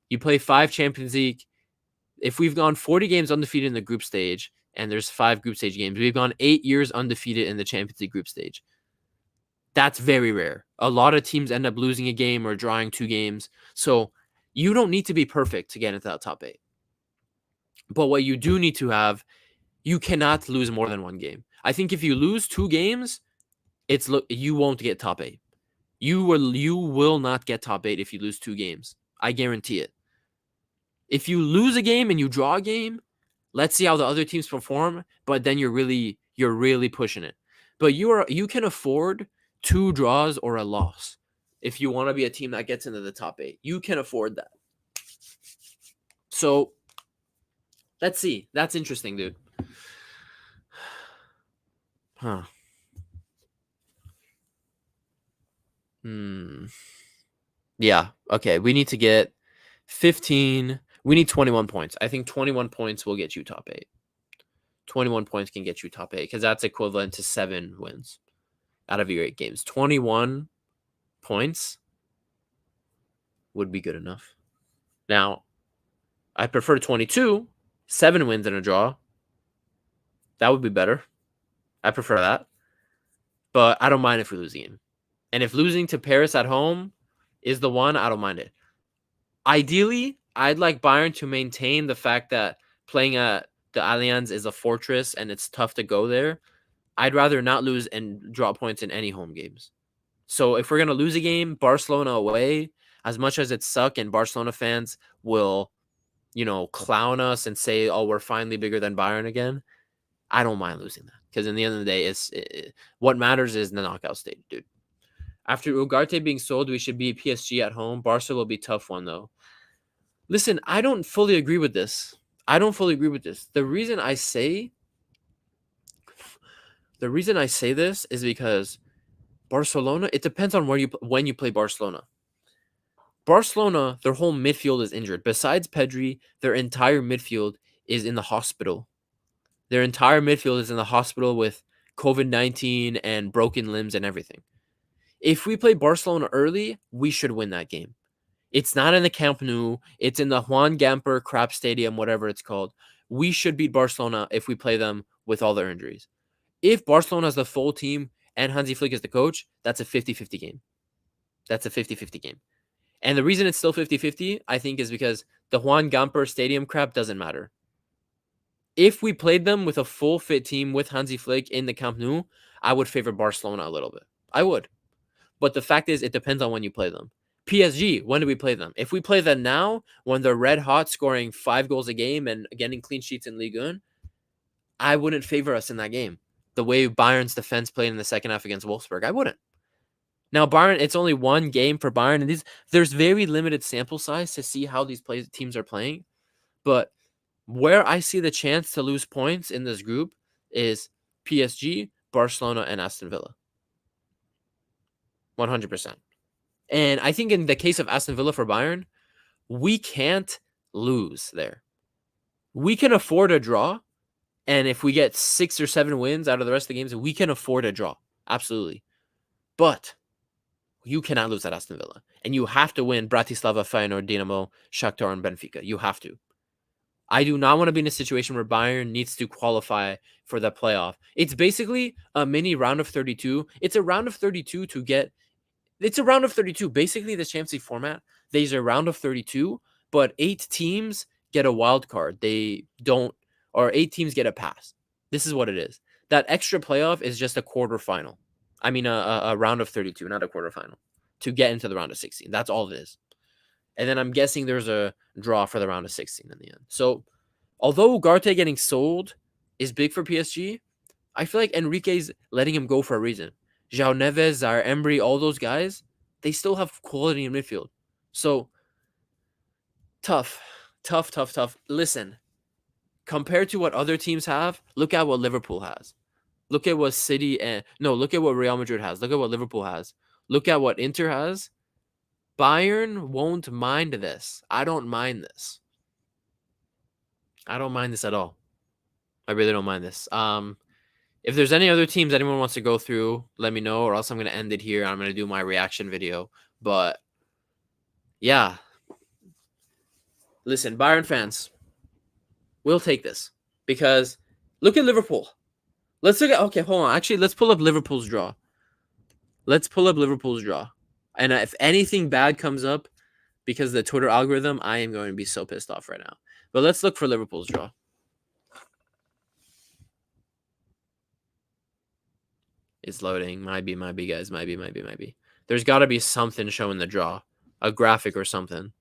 You play 5 Champions League. If we've gone 40 games undefeated in the group stage and there's 5 group stage games, we've gone 8 years undefeated in the Champions League group stage. That's very rare. A lot of teams end up losing a game or drawing 2 games. So you don't need to be perfect to get into that top 8. But what you do need to have, you cannot lose more than 1 game. I think if you lose 2 games, you won't get top 8. You will not get top 8 if you lose 2 games. I guarantee it. If you lose a game and you draw a game, let's see how the other teams perform, but then you're really pushing it. But you can afford 2 draws or a loss if you want to be a team that gets into the top 8. You can afford that. So let's see. That's interesting, dude. Huh. Yeah. Okay. We need to get 15. We need 21 points. I think 21 points will get you top 8. 21 points can get you top 8 because that's equivalent to 7 wins out of your 8 games. 21 points would be good enough. Now, I prefer 22, 7 wins and a draw. That would be better. I prefer that. But I don't mind if we lose the game. And if losing to Paris at home is the one, I don't mind it. Ideally, I'd like Bayern to maintain the fact that playing at the Allianz is a fortress and it's tough to go there. I'd rather not lose and draw points in any home games. So if we're going to lose a game, Barcelona away, as much as it sucks and Barcelona fans will, clown us and say, oh, we're finally bigger than Bayern again, I don't mind losing that. Because in the end of the day, what matters is the knockout stage, dude. After Ugarte being sold, we should beat PSG at home. Barca will be a tough one, though. Listen, I don't fully agree with this. The reason I say this is because Barcelona, it depends on when you play Barcelona. Barcelona, their whole midfield is injured. Besides Pedri, their entire midfield is in the hospital. Their entire midfield is in the hospital with COVID-19 and broken limbs and everything. If we play Barcelona early, we should win that game. It's not in the Camp Nou. It's in the Juan Gamper crap stadium, whatever it's called. We should beat Barcelona if we play them with all their injuries. If Barcelona is the full team and Hansi Flick is the coach, that's a 50-50 game. That's a 50-50 game. And the reason it's still 50-50, I think, is because the Juan Gamper stadium crap doesn't matter. If we played them with a full fit team with Hansi Flick in the Camp Nou, I would favor Barcelona a little bit. I would. But the fact is, it depends on when you play them. PSG, when do we play them? If we play them now, when they're red hot, scoring 5 goals a game and getting clean sheets in Ligue 1, I wouldn't favor us in that game. The way Bayern's defense played in the second half against Wolfsburg, I wouldn't. Now, Bayern, it's only 1 game for Bayern, and there's very limited sample size to see how these teams are playing. But where I see the chance to lose points in this group is PSG, Barcelona, and Aston Villa. 100%. And I think in the case of Aston Villa for Bayern, we can't lose there. We can afford a draw. And if we get 6 or 7 wins out of the rest of the games, we can afford a draw. Absolutely. But you cannot lose at Aston Villa. And you have to win Bratislava, Feyenoord, Dinamo, Shakhtar, and Benfica. You have to. I do not want to be in a situation where Bayern needs to qualify for the playoff. It's basically a mini round of 32. It's a round of 32 to get... It's a round of 32. Basically, the Champions League format, there's a round of 32, but 8 teams get a wild card. 8 teams get a pass. This is what it is. That extra playoff is just a quarterfinal. I mean, a round of 32, not a quarterfinal, to get into the round of 16. That's all it is. And then I'm guessing there's a draw for the round of 16 in the end. So, although Ugarte getting sold is big for PSG, I feel like Enrique's letting him go for a reason. João Neves, Zaire Emery, all those guys, they still have quality in midfield. So, tough. Listen, compared to what other teams have, look at what Liverpool has. Look at what look at what Real Madrid has. Look at what Liverpool has. Look at what Inter has. Bayern won't mind this. I don't mind this. I don't mind this at all. I really don't mind this. If there's any other teams anyone wants to go through, let me know, or else I'm going to end it here. I'm going to do my reaction video. But yeah. Listen, Bayern fans, we'll take this because look at Liverpool. Let's look at, okay, hold on. Actually, let's pull up Liverpool's draw. And if anything bad comes up because of the Twitter algorithm, I am going to be so pissed off right now. But let's look for Liverpool's draw. It's loading. Might be, guys. Might be. There's got to be something showing the draw. A graphic or something.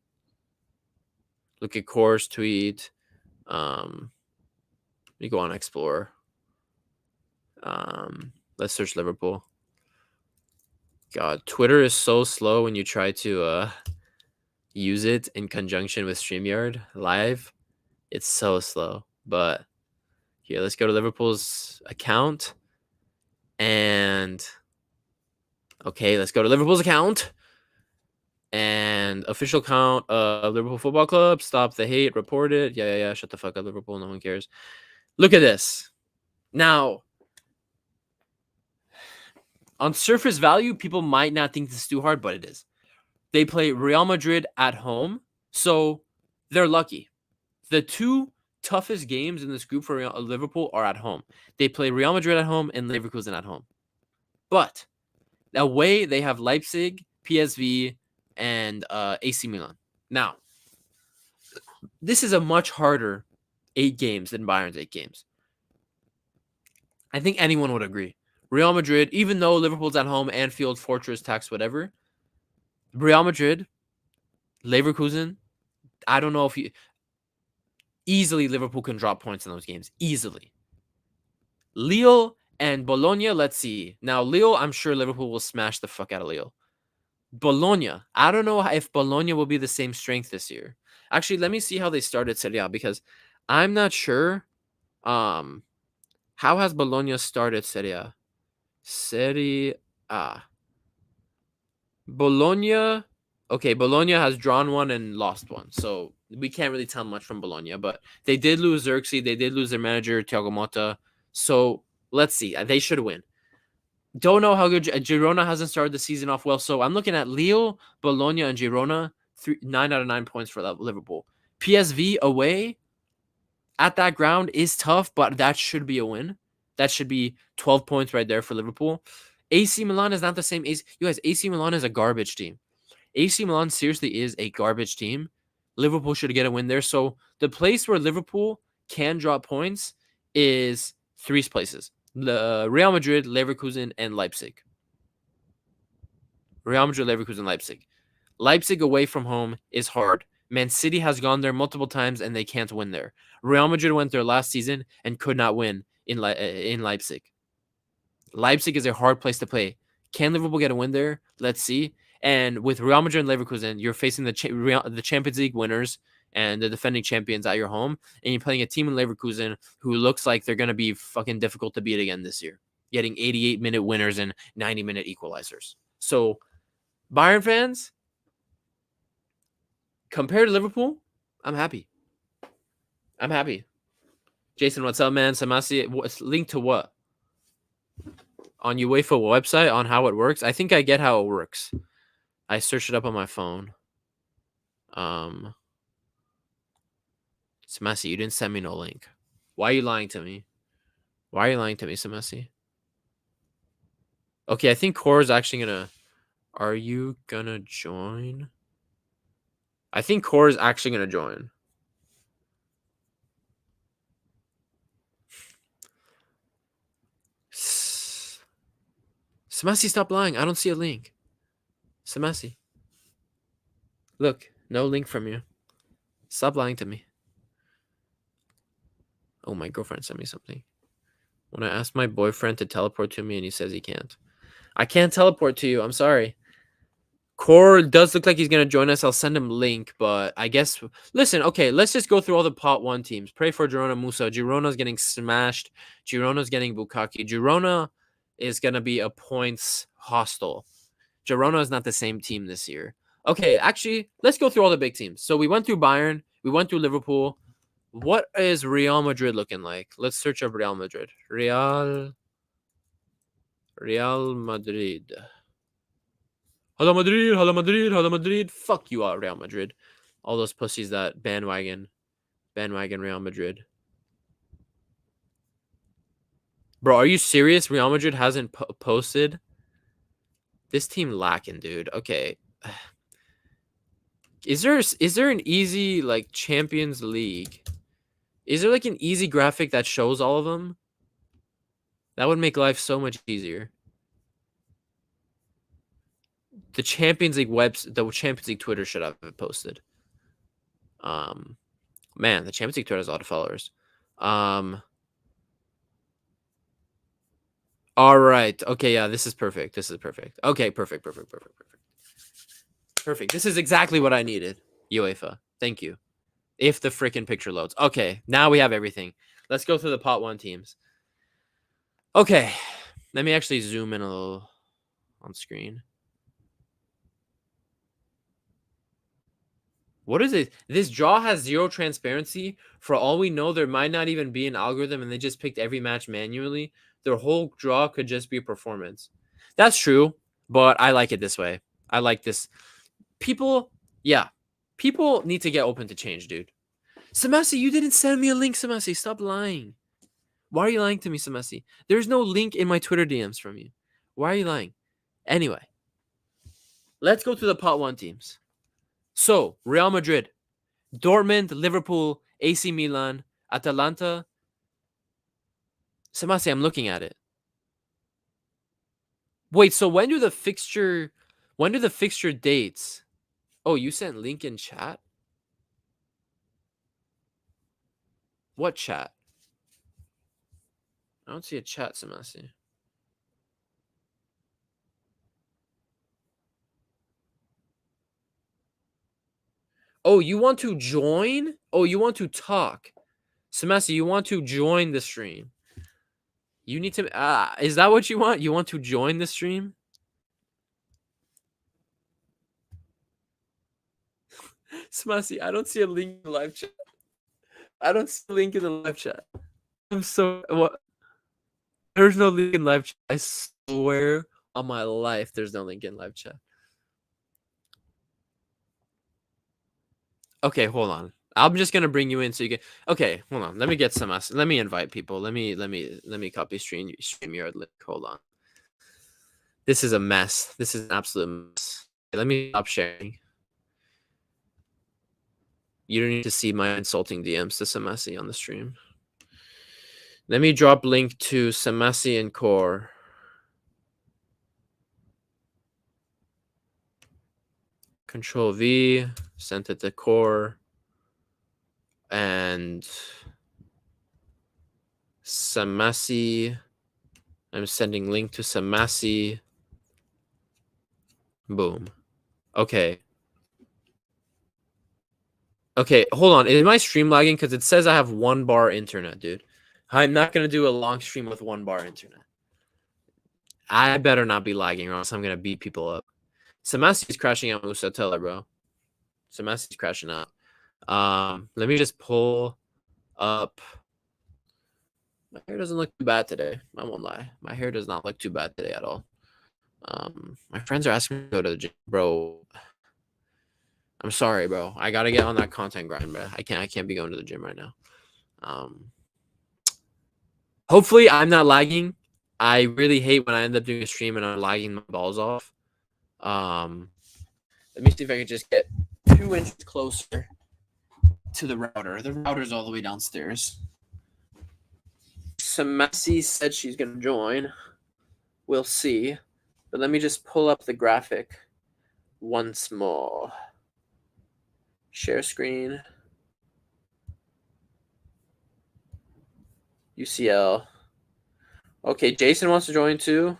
Look at Core's tweet. Let me go on Explorer. Let's search Liverpool. God, Twitter is so slow when you try to use it in conjunction with StreamYard Live. It's so slow. But here, let's go to Liverpool's account. And okay, let's go to Liverpool's account. And official account of Liverpool Football Club. Stop the hate. Report it. Yeah. Shut the fuck up, Liverpool. No one cares. Look at this. Now, on surface value, people might not think this is too hard, but it is. They play Real Madrid at home, so they're lucky. The two toughest games in this group for Liverpool are at home. They play Real Madrid at home and Leverkusen at home. But away, they have Leipzig, PSV, and AC Milan. Now, this is a much harder 8 games than Bayern's 8 games. I think anyone would agree. Real Madrid, even though Liverpool's at home, Anfield, Fortress, tax, whatever, Real Madrid, Leverkusen, I don't know if you... Easily, Liverpool can drop points in those games. Easily. Lille and Bologna, let's see. Now, Lille, I'm sure Liverpool will smash the fuck out of Lille. Bologna, I don't know if Bologna will be the same strength this year. Actually, let me see how they started Serie A because I'm not sure. How has Bologna started Serie A? Serie A. Bologna. Okay, Bologna has drawn one and lost one. So we can't really tell much from Bologna. But they did lose Xerxes. They did lose their manager, Thiago Motta. So let's see. They should win. Don't know how good Girona hasn't started the season off well. So I'm looking at Lille, Bologna, and Girona. 9 out of 9 points for Liverpool. PSV away at that ground is tough, but that should be a win. That should be 12 points right there for Liverpool. AC Milan is not the same. You guys, AC Milan is a garbage team. AC Milan seriously is a garbage team. Liverpool should get a win there. So the place where Liverpool can drop points is 3 places. Real Madrid, Leverkusen, and Leipzig. Real Madrid, Leverkusen, Leipzig. Leipzig away from home is hard. Man City has gone there multiple times and they can't win there. Real Madrid went there last season and could not win in Leipzig. Leipzig is a hard place to play. Can Liverpool get a win there? Let's see. And with Real Madrid and Leverkusen, you're facing the Champions League winners and the defending champions at your home, and you're playing a team in Leverkusen who looks like they're going to be fucking difficult to beat again this year, getting 88-minute winners and 90-minute equalizers. So, Bayern fans, compared to Liverpool, I'm happy. Jason, what's up, man? Samasi, linked to what? On UEFA website, on how it works? I think I get how it works. I searched it up on my phone. Samasi, you didn't send me no link. Why are you lying to me? Samasi? Okay, I think Core is actually gonna... Are you gonna join? I think Core is actually gonna join. Samasi, stop lying. I don't see a link. Samasi. Look, no link from you. Stop lying to me. Oh, my girlfriend sent me something. When I asked my boyfriend to teleport to me and he says he can't. I can't teleport to you. I'm sorry. Core does look like he's going to join us. I'll send him link, but I guess... Listen, okay, let's just go through all the pot 1 teams. Pray for Girona Musa. Girona's getting smashed. Girona's getting Bukaki. Girona is going to be a points hostile. Girona is not the same team this year. Okay, actually, let's go through all the big teams. So we went through Bayern. We went through Liverpool. What is Real Madrid looking like? Let's search up Real Madrid. Real Madrid. Hala Madrid, Hala Madrid, Hala Madrid. Fuck you out, Real Madrid. All those pussies that bandwagon Real Madrid. Bro, are you serious? Real Madrid hasn't posted? This team lacking, dude. Okay. Is there an easy like Champions League? Is there like an easy graphic that shows all of them? That would make life so much easier. The Champions League the Champions League Twitter should have it posted. Man, the Champions League Twitter has a lot of followers. All right. Okay, yeah, this is perfect. This is perfect. Okay, perfect. Perfect. This is exactly what I needed. UEFA. Thank you. If the freaking picture loads. Okay, now we have everything. Let's go through the pot 1 teams. Okay. Let me actually zoom in a little on screen. What is it? This draw has 0 transparency. For all we know, there might not even be an algorithm and they just picked every match manually. Their whole draw could just be performance. That's true, but I like it this way. I like this. People need to get open to change, dude. Samasi, you didn't send me a link, Samasi. Stop lying. Why are you lying to me, Samasi? There's no link in my Twitter DMs from you. Why are you lying? Anyway, let's go to the pot 1 teams. So, Real Madrid, Dortmund, Liverpool, AC Milan, Atalanta. Samasi, I'm looking at it. Wait, so when do the fixture dates? Oh, you sent link in chat? What chat? I don't see a chat, Samasi. Oh, you want to join? Oh, you want to talk. Samasi, you want to join the stream. You need to... is that what you want? You want to join the stream? Samasi, I don't see a link in the live chat. I don't see a link in the live chat. I'm so... What? There's no link in live chat. I swear on my life there's no link in live chat. Okay, hold on. I'm just gonna bring you in so you get... Okay, hold on. Let me get some... Let me invite people. Let me copy StreamYard link. Hold on. This is a mess. This is an absolute mess. Let me stop sharing. You don't need to see my insulting DMs to Samasi on the stream. Let me drop link to Samasi and Core. Control V, sent it to Core. And Samasi. I'm sending link to Samasi. Boom. Okay. Okay, hold on. Is my stream lagging? Because it says I have 1 bar internet, dude. I'm not going to do a long stream with 1 bar internet. I better not be lagging or else I'm going to beat people up. Samasi's crashing out, Musa. Tell her, bro. Samasi's crashing out. Let me just pull up. My hair doesn't look too bad today. I won't lie. My hair does not look too bad today at all. My friends are asking me to go to the gym, bro. I'm sorry, bro. I gotta get on that content grind, bro. I can't be going to the gym right now. Hopefully I'm not lagging. I really hate when I end up doing a stream and I'm lagging my balls off. Let me see if I can just get 2 inches closer to the router. The router's all the way downstairs. Samasi said she's gonna join. We'll see. But let me just pull up the graphic once more. Share screen. UCL. Okay, Jason wants to join too.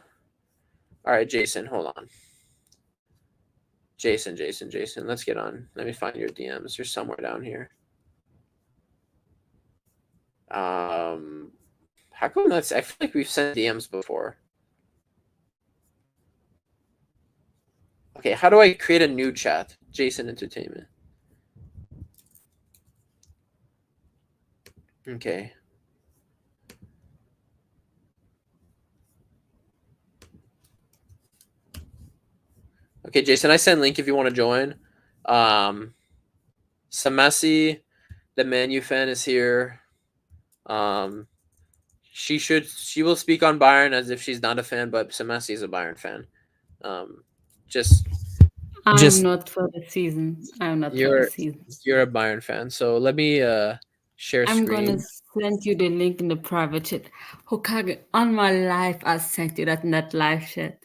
All right, Jason, hold on. Jason, let's get on. Let me find your DMs. You're somewhere down here. How come that's? I feel like we've sent DMs before. Okay, how do I create a new chat? Jason Entertainment. Okay. Okay, Jason, I sent link if you want to join. Samasi, the Man U fan, is here. She will speak on Bayern as if she's not a fan, but Samasi is a Bayern fan. I'm Just not for the season. I'm not for the season. You're a Bayern fan, so let me share I'm screen. gonna send you the link in the private chat. Hokage, on my live, I sent you that in that live chat.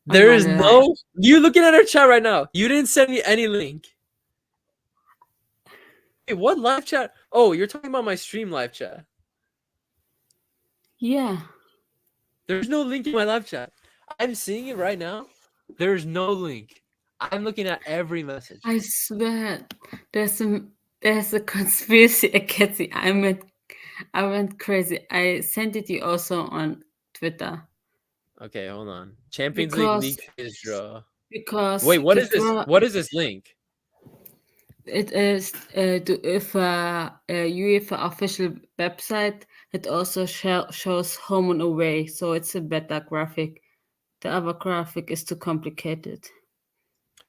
There is no. You looking at our chat right now. You didn't send me any link. Hey, what live chat? Oh, you're talking about my stream live chat. Yeah. There's no link in my live chat. I'm seeing it right now. There's no link. I'm looking at every message. I swear, there's a conspiracy against it. I went crazy. I sent it to you also on Twitter. Okay, hold on. Champions League phase draw. Because wait, what is this? What is this link? It is the UEFA official website. It also shows home and away, so it's a better graphic. The other graphic is too complicated.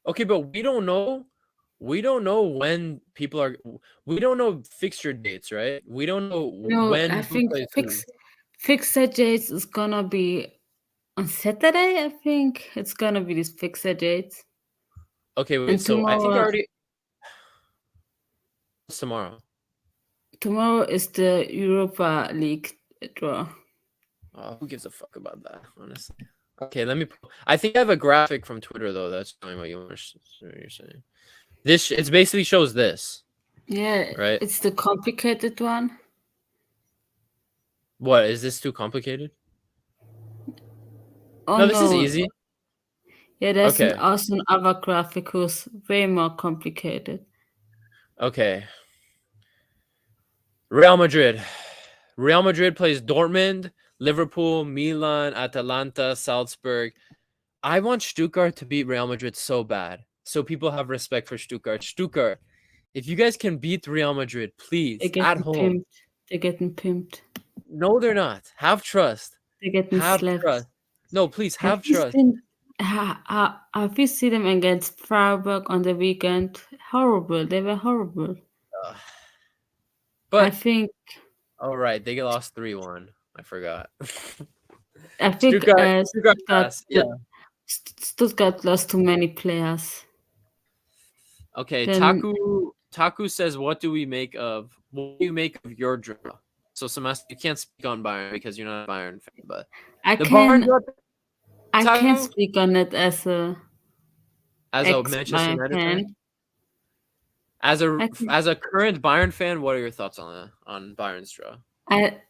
Okay, but we don't know. We don't know when people are. We don't know fixture dates, right? We don't know when. I think fixture dates is gonna be on Saturday. I think it's gonna be this fixture dates. Okay, wait. So I think already. Tomorrow. Tomorrow is the Europa League draw. Oh, who gives a fuck about that, honestly? Okay, let me. I think I have a graphic from Twitter though. That's showing what you're saying. This it basically shows this. Yeah, right. It's the complicated one. What is this too complicated? Oh, no, this is easy. Yeah, there's also another graphic who's way more complicated. Okay. Real Madrid. Real Madrid plays Dortmund, Liverpool, Milan, Atalanta, Salzburg. I want Stuttgart to beat Real Madrid so bad, so people have respect for Stuttgart. Stuttgart, if you guys can beat Real Madrid, please, at home. They're getting pimped. No, they're not. Have trust. They're getting slapped. Trust. No, please, have trust. Have you seen them against Freiburg on the weekend? Horrible. They were horrible. But I think. All right, they lost 3-1. I forgot. I think Stuttgart lost too many players. Okay, Taku says, "What do you make of your draw?" So, Sebastian, you can't speak on Bayern because you're not a Bayern fan, but I can speak on it as a Manchester United fan. As a current Bayern fan, what are your thoughts on Bayern's draw?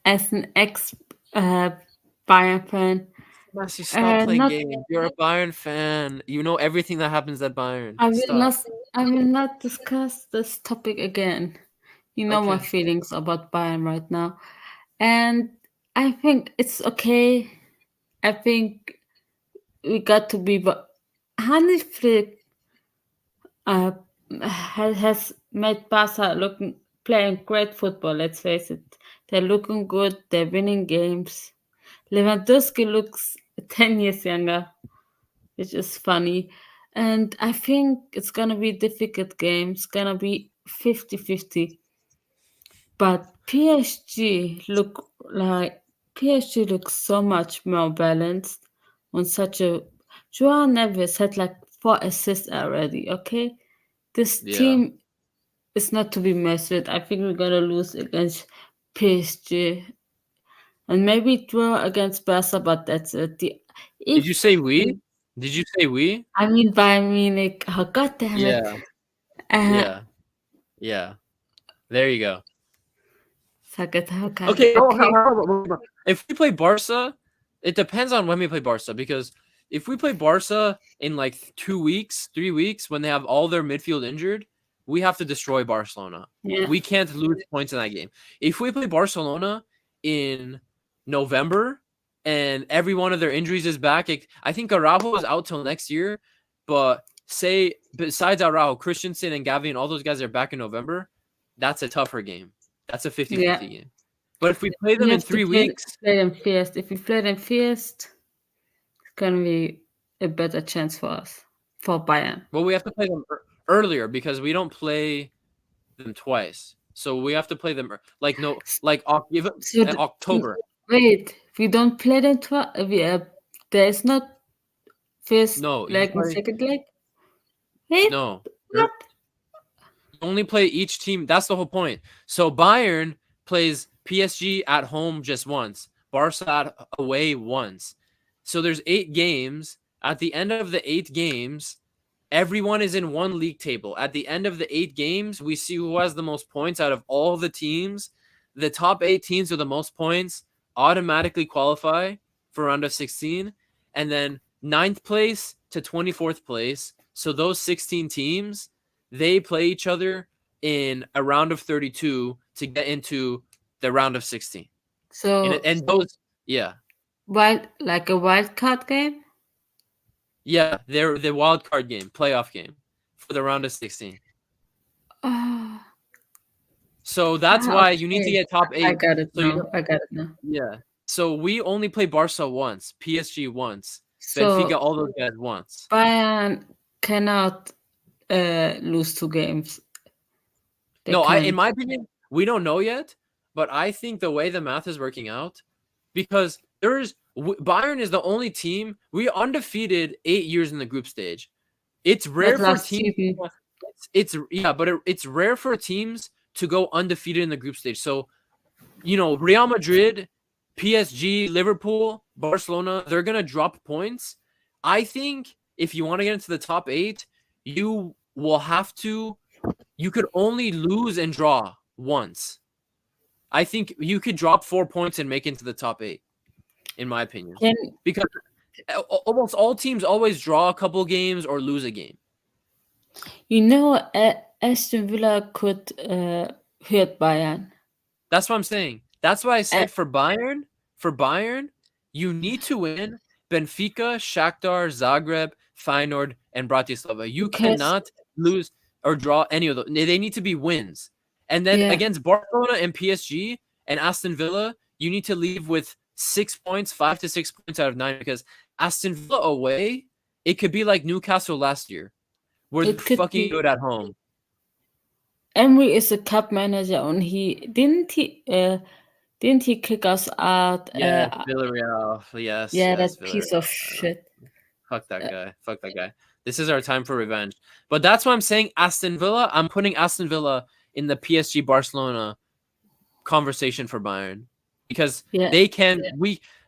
As an ex Bayern fan, Messi, stop playing games. You're a Bayern fan. You know everything that happens at Bayern. I will not discuss this topic again. You know my feelings about Bayern right now, and I think it's okay. I think we got to be, but Hansi Flick has made Barca playing great football. Let's face it, they're looking good. They're winning games. Lewandowski looks 10 years younger, which is funny. And I think it's going to be a difficult game. It's going to be 50-50. But PSG looks so much more balanced on such a... Joao Neves had like 4 assists already, okay? This team is not to be messed with. I think we're going to lose against PSG. And maybe draw against Barca, but that's it. Did you say we? Did you say we? I mean Bayern Munich. Oh, God damn it. Yeah. Yeah. There you go. Sag it, okay. Okay. If we play Barca, it depends on when we play Barca, because if we play Barca in like 2 weeks, 3 weeks, when they have all their midfield injured, we have to destroy Barcelona. Yeah. We can't lose points in that game. If we play Barcelona in November and every one of their injuries is back, I think Araujo is out till next year, but say besides Araujo, Christensen and Gavi and all those guys are back in November, that's a tougher game. That's a 50-50 game. But if we play them in 3 weeks, play them first. If we play them first, it's gonna be a better chance for us, for Bayern. well, we have to play them earlier because we don't play them twice. So we have to play them October. Wait, we don't play them twice. There is not first leg and second leg. Wait, No, what? you only play each team. That's the whole point. So Bayern plays PSG at home just once, Barca away once. So there's 8 games. At the end of the 8 games, everyone is in one league table. At the end of the 8 games, we see who has the most points out of all the teams. The top 8 teams with the most points automatically qualify for round of 16, and then 9th place to 24th place. So those 16 teams, they play each other in a round of 32 to get into the round of 16. So and those, yeah, like a wild card game. Yeah, they're the wild card game, playoff game for the round of 16. So that's why you need to get top 8. I got it now. Yeah. So we only play Barca once, PSG once, So Benfica, all those guys once. Bayern cannot lose 2 games. In my opinion, we don't know yet, but I think the way the math is working out, because Bayern is the only team we undefeated 8 years in the group stage. It's rare for teams. It's rare for teams to go undefeated in the group stage. So, Real Madrid, PSG, Liverpool, Barcelona, they're gonna drop points. I think if you want to get into the top 8, you will have to. You could only lose and draw once. I think you could drop 4 points and make it into the top 8, in my opinion. Because almost all teams always draw a couple games or lose a game. Aston Villa could hurt Bayern. That's what I'm saying. That's why I said for Bayern, you need to win Benfica, Shakhtar, Zagreb, Feyenoord, and Bratislava. You cannot lose or draw any of those. They need to be wins. And then against Barcelona and PSG and Aston Villa, you need to leave with 6 points, 5 to 6 points out of 9, because Aston Villa away, it could be like Newcastle last year, where they're fucking good at home. Emery is a cup manager, and didn't he kick us out? Yeah, Villarreal. Yes. Yeah, yes, that piece of shit. Fuck that guy. This is our time for revenge. But that's why I'm saying Aston Villa. I'm putting Aston Villa in the PSG Barcelona conversation for Bayern, because they can.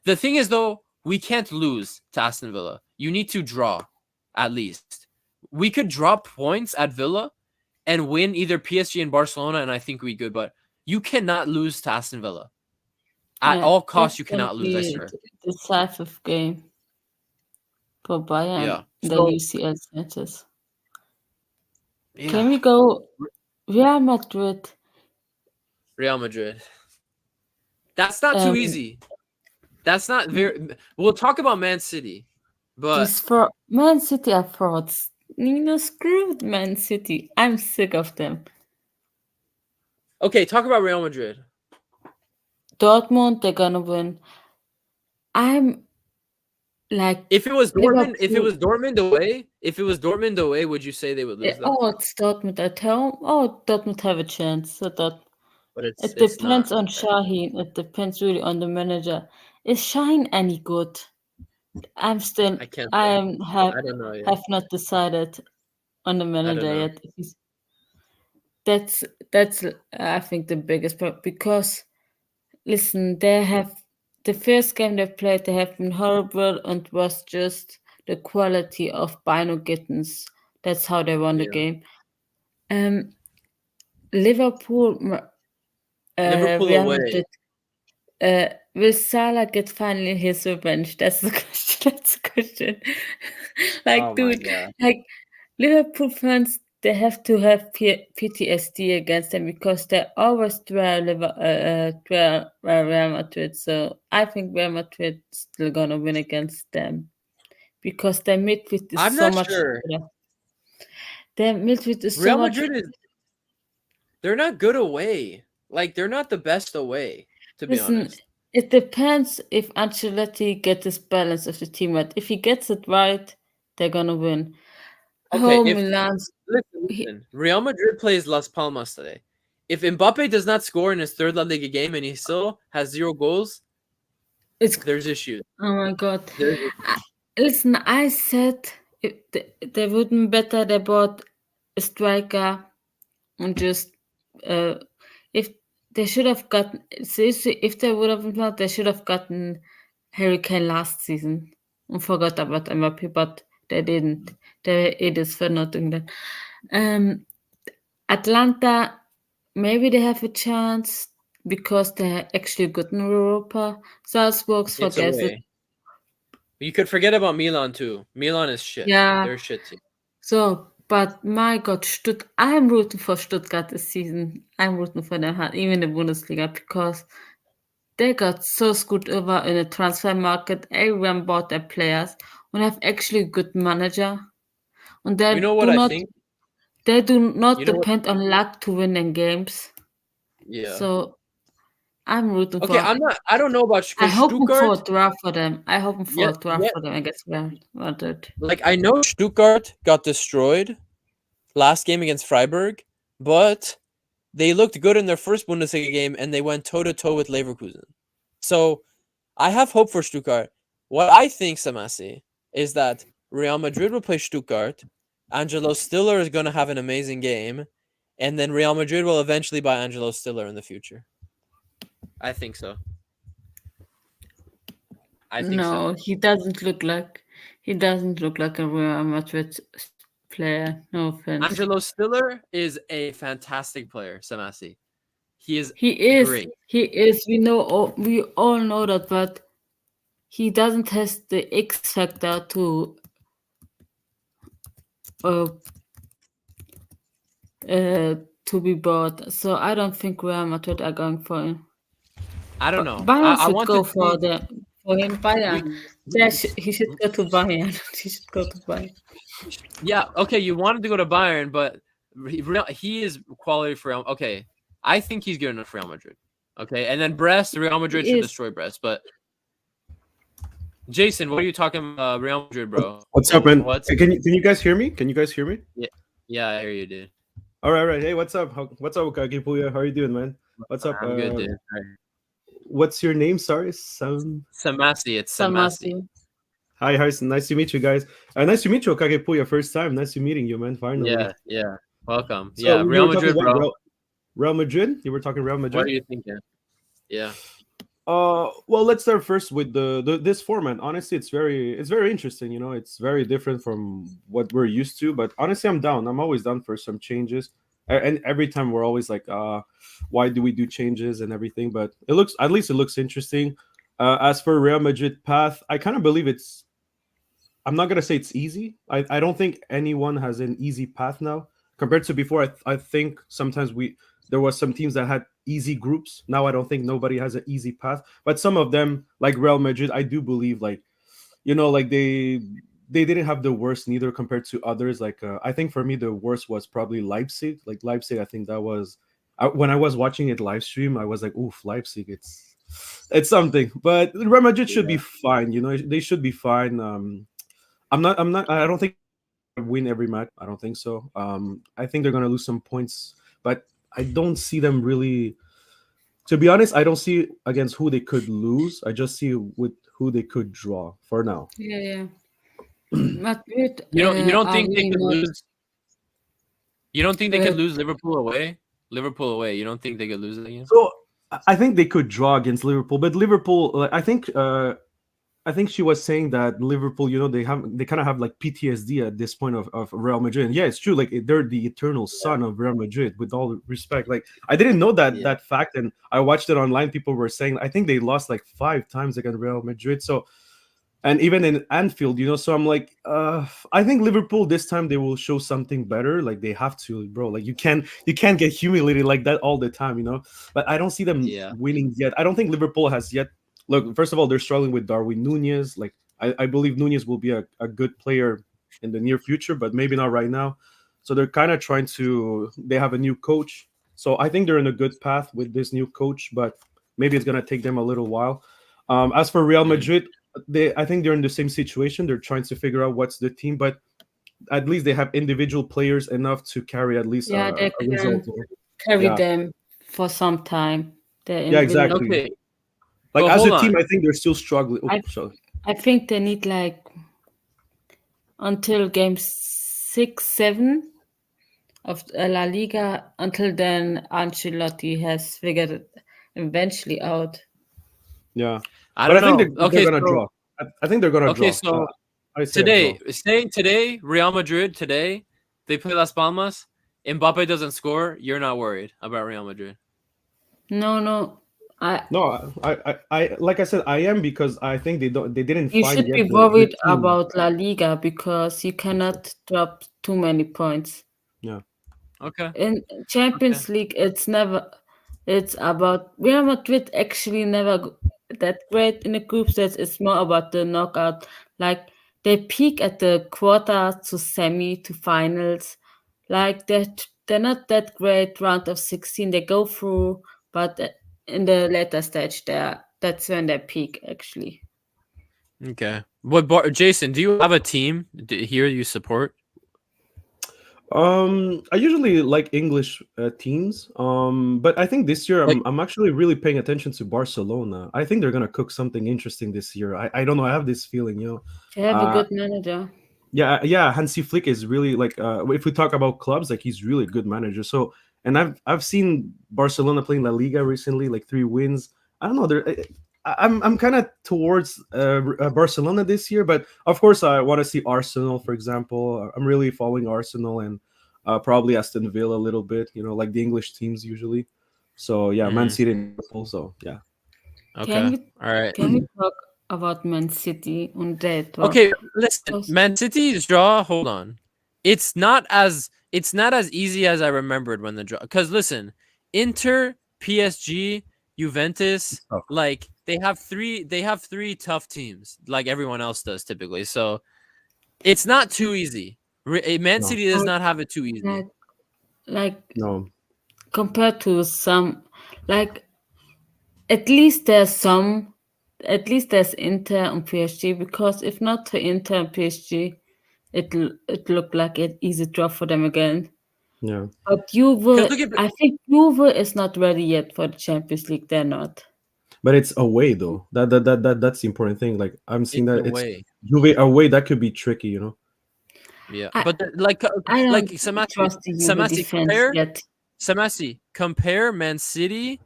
The thing is, though, we can't lose to Aston Villa. You need to draw, at least. We could drop points at Villa and win either PSG and Barcelona, and I think we could. But you cannot lose to Aston Villa. At all costs, you cannot lose, I swear. Decisive game for Bayern in the UCL matches. Yeah. Can we go Real Madrid? Real Madrid. That's not too easy. That's not very. We'll talk about Man City, but Man City are frauds. Screw Man City. I'm sick of them. Okay, talk about Real Madrid. Dortmund, they're gonna win. I'm like, if it was Dortmund away, would you say they would lose? It's Dortmund at home. Dortmund have a chance. So but it depends on Şahin. It depends really on the manager. Is Şahin any good? I don't know yet. Have not decided on the manager yet. That's I think the biggest problem, because listen, they have the first game they played, they have been horrible and was just the quality of Bino Gittens. That's how they won the Yeah. game. Liverpool, Liverpool Real away. Madrid. Will Salah get finally his revenge? That's the question. That's the question. Like, Oh my dude, God. like Liverpool fans, they have to have PTSD against them because they always dwell Real Madrid. So I think Real Madrid still gonna win against them because their midfield is I'm so not much sure. better. Their midfield is so Real much. Madrid they're not good away. Like they're not the best away, to be Listen, honest. it depends if Ancelotti gets this balance of the team right. If he gets it right, they're gonna win. Okay, Oh, if Milan's listen, Real Madrid plays Las Palmas today. If Mbappe does not score in his third La Liga game and he still has 0 goals, it's there's issues. oh my god. There's Listen, I said they wouldn't better they bought a striker and just if they should have gotten seriously, if they would have not, they should have gotten Harry Kane last season and forgot about Mbappe, but they didn't. It is for not doing that. Atlanta, maybe they have a chance because they're actually good in Europa. Salzburg's it's forget it. away. You could forget about Milan too. Milan is shit. Yeah. They're a shit team. So, but my God, I'm rooting for Stuttgart this season. I'm rooting for them hard, even in the Bundesliga, because they got so screwed over in the transfer market. Everyone bought their players and have actually a good manager. And they You know what I think? They do not You know what? depend on luck to win in games. Yeah. So I'm rooting Okay, for. I don't know about I hope for a Stuttgart. draw for them. I hope for Yeah, a draw yeah. for them against Real Madrid. Like I know Stuttgart got destroyed last game against Freiburg, but they looked good in their first Bundesliga game and they went toe to toe with Leverkusen. So I have hope for Stuttgart. What I think, Samasi, is that Real Madrid will play Stuttgart. Angelo Stiller is going to have an amazing game, and then Real Madrid will eventually buy Angelo Stiller in the future. I think so. I think so. No, he doesn't look like a Real Madrid player. No offense. Angelo Stiller is a fantastic player, Samasi. He is great. He is. We all know that, but he doesn't have the X factor to be bought. So I don't think Real Madrid are going for him. I don't know. Bayern I should want go to for see- him. Bayern. He should go to Bayern. He should go to Bayern. Yeah, okay, you wanted to go to Bayern, but he is quality for Real. Okay, I think he's good enough for Real Madrid. Okay, and then Brest, Real Madrid should destroy Brest. But Jason, what are you talking about Real Madrid, bro? What's up, man? What's Hey, can you guys hear me? Can you guys hear me? Yeah, I hear you, dude. All right. Hey, what's up? What's up, Kage Puya? How are you doing, man? What's up? I'm good, dude. What's your name? Sorry, Samasi. It's Samasi. Hi, nice to meet you guys. Nice to meet you, Kage Puya. First time. Nice to meeting you, man. Finally. Yeah. Welcome. So yeah, we Real were talking Madrid, about bro. Real Madrid. You were talking Real Madrid. What are you thinking? Yeah. Well, let's start first with this format. Honestly, it's very interesting. You know, it's very different from what we're used to. But honestly, I'm down. I'm always down for some changes. And every time we're always like, why do we do changes and everything? But it looks interesting. As for Real Madrid path, I kind of believe it's. I'm not gonna say it's easy. I don't think anyone has an easy path now compared to before. I think sometimes there was some teams that had easy groups. Now I don't think nobody has an easy path, but some of them, like Real Madrid, I do believe, like, you know, like they didn't have the worst neither compared to others. Like I think for me the worst was probably Leipzig. Like Leipzig, I think that was when I was watching it live stream, I was like, oof, Leipzig, it's something. But Real Madrid should be fine. You know, they should be fine. I don't think they'll win every match. I don't think so. I think they're gonna lose some points, but I don't see them really. To be honest, I don't see against who they could lose. I just see with who they could draw for now. Yeah. Madrid. You don't think they really could not- lose? You don't think they could lose Liverpool away? Liverpool away. You don't think they could lose it again? So I think they could draw against Liverpool, but Liverpool, I think I think she was saying that Liverpool, they kind of have like PTSD at this point of Real Madrid. And yeah, it's true. Like they're the eternal son of Real Madrid. With all respect, like I didn't know that fact, and I watched it online. People were saying I think they lost like 5 times against Real Madrid. So, and even in Anfield, so I'm like, I think Liverpool this time they will show something better. Like they have to, bro. Like you can't get humiliated like that all the time, But I don't see them winning yet. I don't think Liverpool has yet. Look, first of all, they're struggling with Darwin Nunez. Like I believe Nunez will be a good player in the near future, but maybe not right now. So they're kind of trying to. They have a new coach, so I think they're in a good path with this new coach, but maybe it's gonna take them a little while. As for Real Madrid, I think they're in the same situation. They're trying to figure out what's the team, but at least they have individual players enough to carry at least they a can result. carry Yeah. them for some time. Yeah, exactly. Okay. Like Well, as a hold team, on. I think they're still struggling. Oh, I- sorry. I think they need like until game 6, 7 of La Liga. Until then, Ancelotti has figured it eventually out. Yeah, I but don't I think know. they're Okay, gonna so draw. I think they're gonna okay, draw. so I say a draw. today, Real Madrid today, they play Las Palmas. Mbappe doesn't score. You're not worried about Real Madrid. No. No, I like I said, I am because I think they didn't You find should yet be the worried team. about La Liga because you cannot drop too many points. Yeah, Okay. In Champions League, it's about Real Madrid actually never that great in the group stage. It's more about the knockout. Like they peak at the quarter to semi to finals. Like they're not that great round of 16. They go through, but in the later stage, that's when they peak actually. Okay. Jason, do you have a team here you support? I usually like English teams. But I think this year Like- I'm actually really paying attention to Barcelona. I think they're gonna cook something interesting this year. I don't know. I have this feeling. They have a Uh, good manager. Yeah, Hansi Flick is really like if we talk about clubs, like he's really a good manager. So, and I've seen Barcelona playing La Liga recently, like 3 wins. I don't know. I'm kind of towards Barcelona this year, but of course I want to see Arsenal, for example. I'm really following Arsenal and probably Aston Villa a little bit. Like the English teams usually. So yeah, Man City and Liverpool. So yeah. Okay. All right. Can we talk about Man City on that? Okay, listen. Because- Man City's draw. Hold on. It's not as easy as I remembered when the draw. Because listen, Inter, PSG, Juventus, tough. like they have three tough teams, like everyone else does typically. So it's not too easy. Man No. City does not have it too easy. like No. compared to some, like at least there's Inter and PSG, because if not for Inter and PSG, it looked like an easy draw for them again. Yeah. But Juve, look at- I think Juve is not ready yet for the Champions League. They're not. But it's away though. That's the important thing. Like I'm seeing that away. it's Juve away. That could be tricky. Yeah, I- but I don't like Samasi, trust the Juve Samasi, defense yet. compare Man City.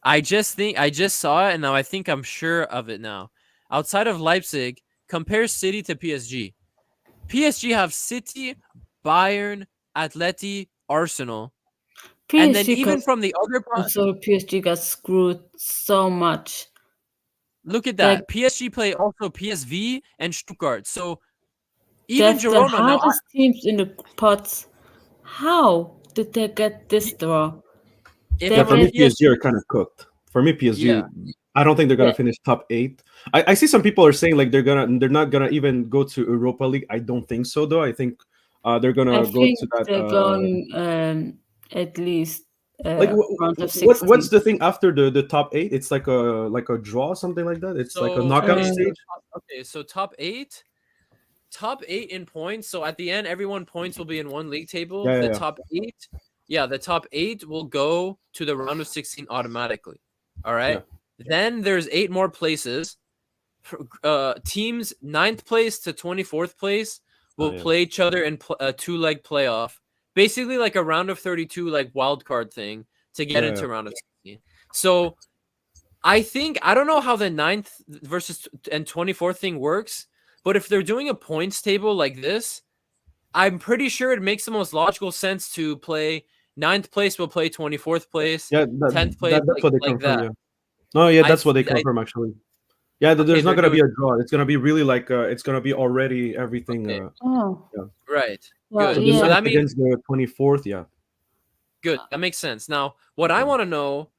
I just saw it, and now I think I'm sure of it now. Outside of Leipzig, compare City to PSG. PSG have City, Bayern, Atleti, Arsenal, and then PSG even got, from the other part, so PSG got screwed so much. look at that. like- PSG play also PSV and Stuttgart. So even That's the Girona now. hardest teams in the pots. How did they get this draw? If Yeah, Yeah, for I'm me, PSG, PSG are kind of cooked. For me, PSG, Yeah. I don't think they're gonna Yeah. finish top 8. I see some people are saying like they're not gonna even go to Europa League. I don't think so though. I think they're gonna I go think to that. they're going at least Like round of 16. what's the thing after the top 8? It's like a draw, something like that. It's like a So, knockout okay. stage. Okay, so top eight in points. So at the end, everyone points will be in one league table. Yeah, the yeah. top eight will go to the round of 16 automatically. All right. Then there's 8 more places. Teams 9th place to 24th place will yeah. play each other in a 2-leg playoff, basically like a round of 32 like wild card thing to get Yeah, into yeah. round of 16. So I think I don't know how the 9th versus and 24th thing works, but if they're doing a points table like this, I'm pretty sure it makes the most logical sense to play 9th place will play 24th place, Yeah, 10th place that's what they like confirm. that. Yeah. No, yeah, that's what they I confirm actually. Yeah, Okay, there's not they're gonna be doing a draw. It's gonna be really like it's gonna be already everything. okay, Oh, right. well, So Good. the So yeah. 9th that means against the 24th. Yeah. good. That makes sense. Now, what I Okay. want to know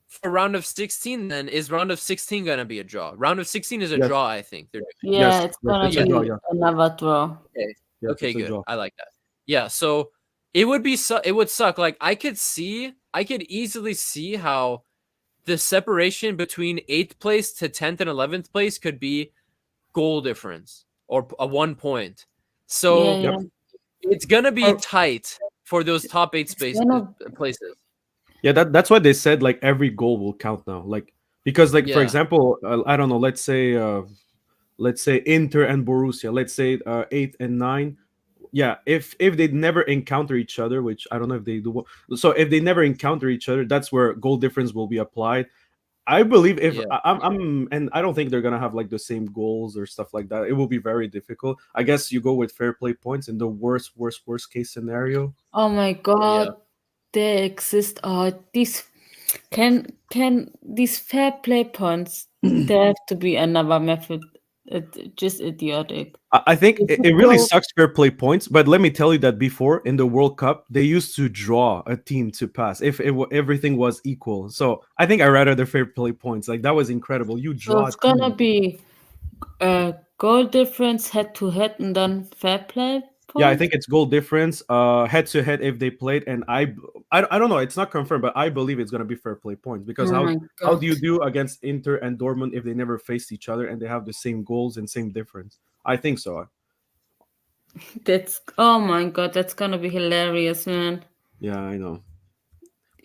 for round of 16 then is round of 16 gonna be a draw? Round of 16 is a Yes. draw, I think. They're doing. Yeah, Yes. it's Yes. gonna It's a Yeah. draw. be Yeah. another draw. Okay. Yes. Okay, It's a good. draw. I like that. Yeah, so it would be it would suck. Like I could easily see how the separation between 8th place to 10th and 11th place could be goal difference or a 1 point. So Yeah, Yep. yeah. it's gonna be Oh, tight for those top 8 it's gonna. places. Yeah. That's why they said like every goal will count now. Like because like for Yeah. example, I don't know. Let's say Inter and Borussia. Let's say 8 and 9. Yeah, if they never encounter each other, which I don't know if they do. So if they never encounter each other, that's where goal difference will be applied. I believe if Yeah. I'm and I don't think they're gonna have like the same goals or stuff like that. It will be very difficult. I guess you go with fair play points in the worst case scenario. Oh my God, they exist. Oh, these can these fair play points? There have to be another method. It's just idiotic. I think If it you really go, sucks fair play points, but let me tell you that before in the World Cup they used to draw a team to pass if everything was equal. So I think I rather the fair play points. Like that was incredible. You so draw a it's gonna team. be goal difference head to head and then fair play Yeah, I points. think it's goal difference, head to head if they played, and I don't know, it's not confirmed, but I believe it's gonna be fair play points because Oh my how do you God, do against Inter and Dortmund if they never faced each other and they have the same goals and same difference? I think so. that's oh my God, that's gonna be hilarious, man. Yeah, I know.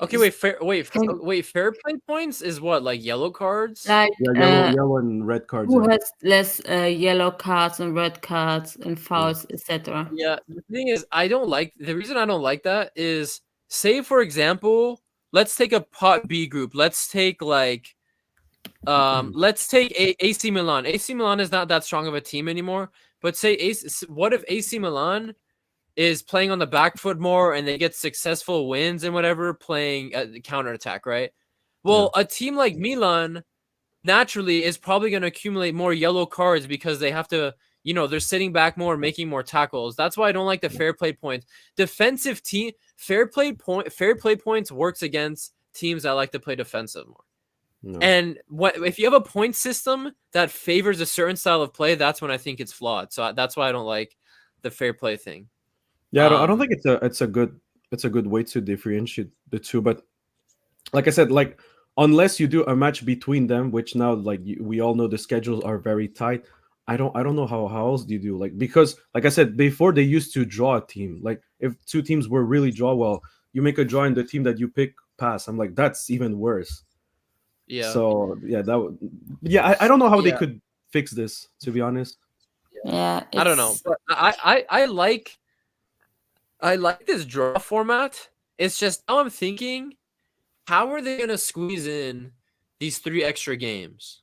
Okay, It's wait, fair play points is what, like yellow cards? like Yeah, yellow and red cards. who Yeah. has less yellow cards and red cards and fouls, etc. Yeah, the thing is, the reason I don't like that is, say for example, let's take a pot B group. Let's take like, let's take AC Milan. AC Milan is not that strong of a team anymore. But say what if AC Milan is playing on the back foot more and they get successful wins and whatever, playing counterattack, right? Well, a team like Milan naturally is probably going to accumulate more yellow cards because they have to, they're sitting back more, making more tackles. That's why I don't like the fair play points. Defensive team fair play points works against teams that like to play defensive more. No. And if you have a point system that favors a certain style of play, that's when I think it's flawed. So that's why I don't like the fair play thing. Yeah, I don't think it's a good way to differentiate the two. But like I said, like unless you do a match between them, which now like we all know the schedules are very tight. I don't know how else do you do, like, because like I said before, they used to draw a team. Like if two teams were really draw well, you make a draw and the team that you pick pass. I'm like, that's even worse. Yeah. So yeah, I don't know how they Yeah. could fix this, to be honest. Yeah, I don't know, but I like this draw format. It's just now I'm thinking, how are they gonna squeeze in these 3 extra games?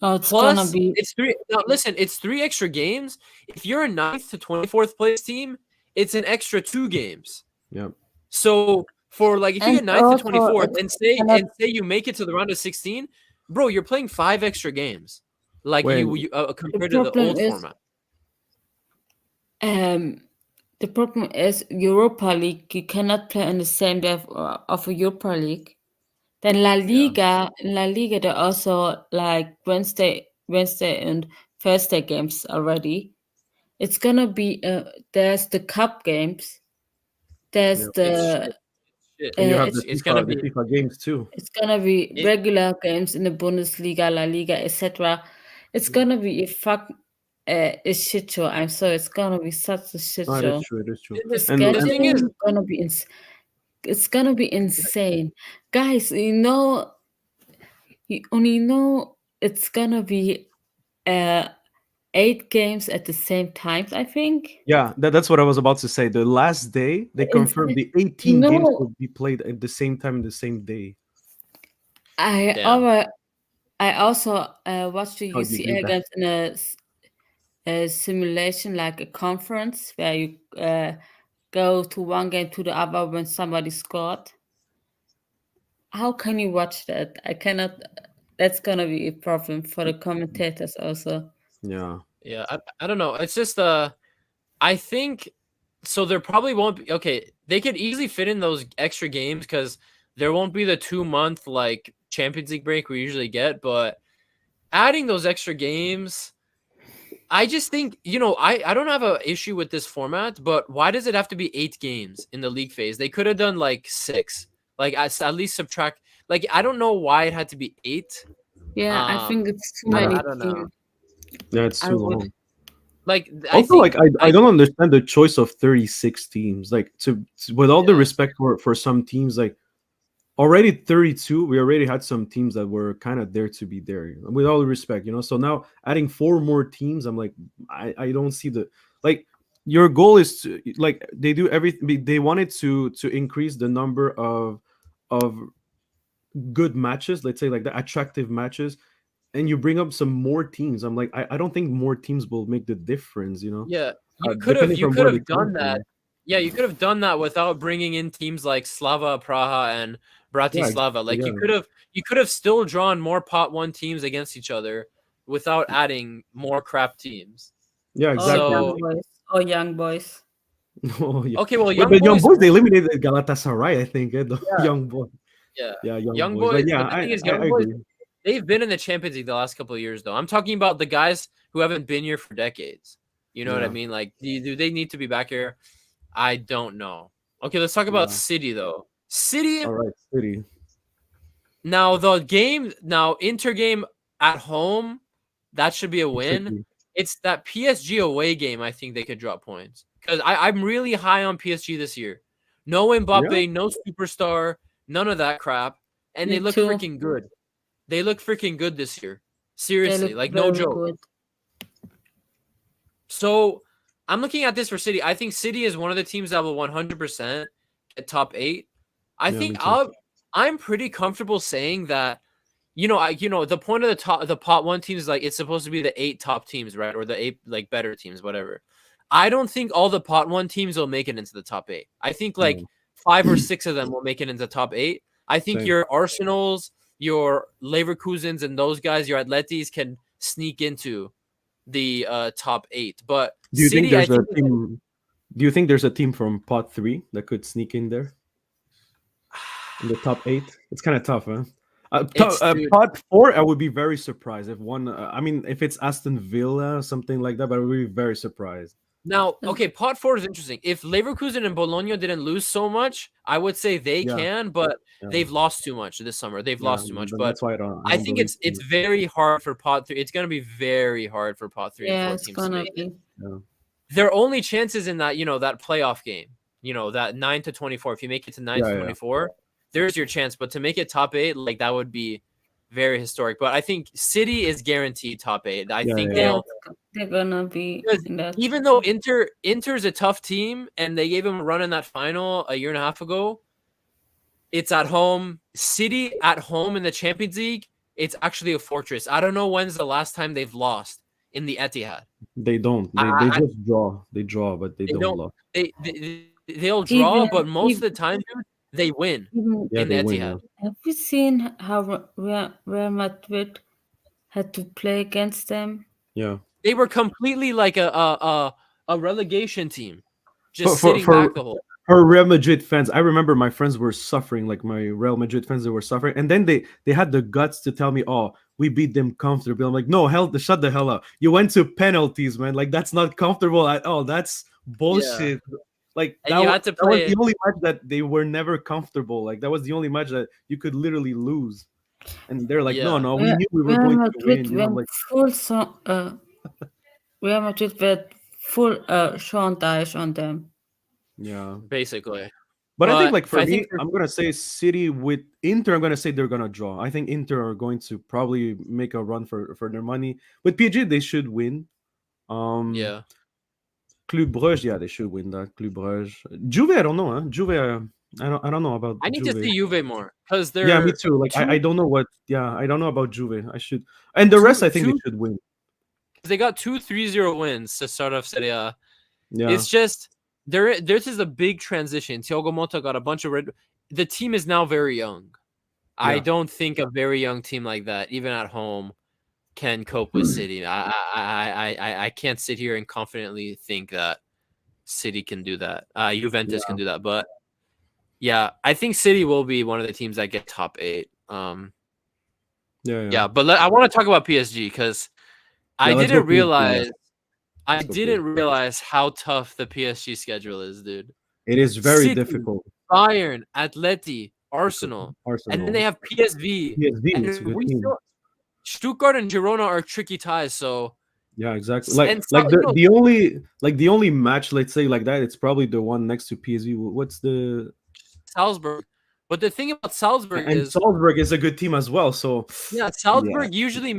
Oh, it's Plus, gonna be it's 3. Now listen, it's 3 extra games. If you're a 9th to 24th place team, it's an extra 2 games. Yeah. So for like, if you And get 9th to also 24th it's and say gonna- you make it to the round of 16, bro, you're playing 5 extra games. Like Wait. you compared to the problem old is- format. The problem is Europa League. You cannot play on the same day of a Europa League. Then La Liga, they're also like Wednesday and Thursday games already. It's gonna be there's the cup games. There's Yeah. the Shit. And you have it's- the it's gonna the be- FIFA games too. it's gonna be It- regular games in the Bundesliga, La Liga, etc. It's gonna be a shit show. I'm sorry, it's gonna be such a shit No, it show. is true. It is true. The And- the thing is- scheduling gonna be it's gonna be insane, guys. It's gonna be 8 games at the same time. I think. Yeah, that's what I was about to say. The last day they confirmed the 18 games know- will be played at the same time in the same day. I Damn. I also watched the How do you do UCL that? games in a simulation, like a conference, where you go to one game to the other when somebody scored. How can you watch that? I cannot. That's gonna be a problem for the commentators also. Yeah. Yeah, I don't know. It's just I think so. There probably won't be. Okay, they could easily fit in those extra games because there won't be the 2 month like Champions League break we usually get. But adding those extra games, I just think I don't have an issue with this format. But why does it have to be 8 games in the league phase? They could have done like 6. Like at least subtract. Like I don't know why it had to be 8. Yeah, I think it's too Yeah. many I don't know. teams. Yeah, it's I too would. long. Like I Also, think like I don't understand the choice of 36 teams. Like with all the Yeah. respect for some teams, like already 32, we already had some teams that were kind of there to be there. With all the respect, so now adding 4 more teams, I'm like, I don't see the like your goal is to like they do everything they wanted to increase the number of good matches, let's say like the attractive matches, and you bring up some more teams. I'm like, I don't think more teams will make the difference, Yeah, depending you from could where they have come done from. that. Yeah, you could have done that without bringing in teams like Slava Praha and Yeah, Bratislava. Like yeah, you could have still drawn more pot 1 teams against each other without adding more crap teams. yeah, Or exactly. So, young boys. Oh, yeah. okay, well, But Young Young Boys, they Boys, eliminated Galatasaray, I think. The yeah, Young Boys. yeah, Yeah, Young Young Boys. But Boys. yeah, But the thing is, I Young Boys, agree. they've been in the Champions League the last couple of years, though. I'm talking about the guys who haven't been here for decades. You know what I Yeah. mean? Like, do they need to be back here? I don't know. Okay, let's talk about Yeah. City though. City. All right, City. Now Inter game at home, that should be a win. Tricky. It's that PSG away game I think they could drop points. Because I'm really high on PSG this year. No Mbappe, Yeah. no superstar, none of that crap. And they Me look too. freaking good. They look freaking good this year. They Seriously, look like no very joke. good. So I'm looking at this for City. I think City is one of the teams that will 100% get top 8. I Yeah, think me too. I'm pretty comfortable saying that. The point of the pot 1 teams is like it's supposed to be the 8 top teams, right? Or the 8 like better teams, whatever. I don't think all the pot 1 teams will make it into the top 8. I think like No. 5 or 6 of them will make it into the top 8. I think Same. your Arsenals, your Leverkusens, and those guys, your Atletis can sneak into the top 8. But Do you think City, I there's a think team? Do you think there's a team from Pot 3 that could sneak in there in the top 8? It's kind of tough, huh? Dude, Pot 4, I would be very surprised if one. I mean, if it's Aston Villa, something like that, but I would be very surprised. now, Yeah. okay, pot 4 is interesting. If Leverkusen and Bologna didn't lose so much, I would say they Yeah. can, but Yeah. they've lost too much this summer. They've lost too much. then But that's why I don't. I think it's believe very hard for pot 3. It's going to be very hard for pot 3 and Yeah, 4 it's teams to gonna make it. be. Their only chances in that, that playoff game, that 9 to 24. If you make it to 9 Yeah, to yeah. 24, there's your chance. But to make it top 8, like that would be very historic. But I think City is guaranteed top 8. I think Yeah, they're gonna be because in that. even though Inter's a tough team and they gave him a run in that final a year and a half ago, it's at home. City at home in the Champions League, it's actually a fortress. I don't know when's the last time they've lost in the Etihad. They don't. They just draw. They draw, but they don't lose. They'll draw, Even- but most of even- the time, dude, they win Even, Yeah, in the they win. Etihad. Yeah. have you seen how Real Madrid had to play against them? Yeah. They were completely like a relegation team, just For- sitting for- back the whole. For Real Madrid fans, I remember my friends were suffering, like my Real Madrid fans, they were suffering, and then they had the guts to tell me, "Oh, we beat them comfortably." I'm like, "No, shut the hell up! You went to penalties, man. Like that's not comfortable at all. That's bullshit." Like And you had to that was play the only match that they were never comfortable. Like that was the only match that you could literally lose, and they're like, Yeah. "No, we knew we were Real going to Madrid win." You know, went like full Real Madrid went full Sean Dyche on them. yeah. Basically. But I think, But like for I me, think for- I'm gonna say City with Inter. I'm gonna say they're gonna draw. I think Inter are going to probably make a run for their money. With PSG, they should win. Yeah. Club Brugge, yeah, they should win that. Club Brugge, Juve, I don't know. Huh? Juve, I don't know about I need to Juve. see Juve more because they're Yeah, me too. Like I don't know what. Yeah, I don't know about Juve. I should, and the rest I think they should win. they got 2-3-0 wins to start off Serie A. Yeah, It's just this is a big transition. Thiago Motta got a bunch of red. The team is now very young. I Yeah. don't think a very young team like that, even at home, can cope with City. I can't sit here and confidently think that City can do that. Juventus can do that, but yeah, I think City will be one of the teams that get top 8. yeah. But I want to talk about PSG because I let's go didn't PSG, realize. I Let's go didn't PSG. realize how tough the PSG schedule is, dude. It is very City, difficult. Bayern, Atleti, Arsenal, Arsenal. and then they have PSV. PSV, And it's a good we team. still, Stuttgart and Girona are tricky ties. So Yeah, exactly. And Like you know- the only match, let's say like that, it's probably the one next to PSV. What's the Salzburg. But the thing about Salzburg and is, Salzburg is a good team as well. So yeah, Salzburg usually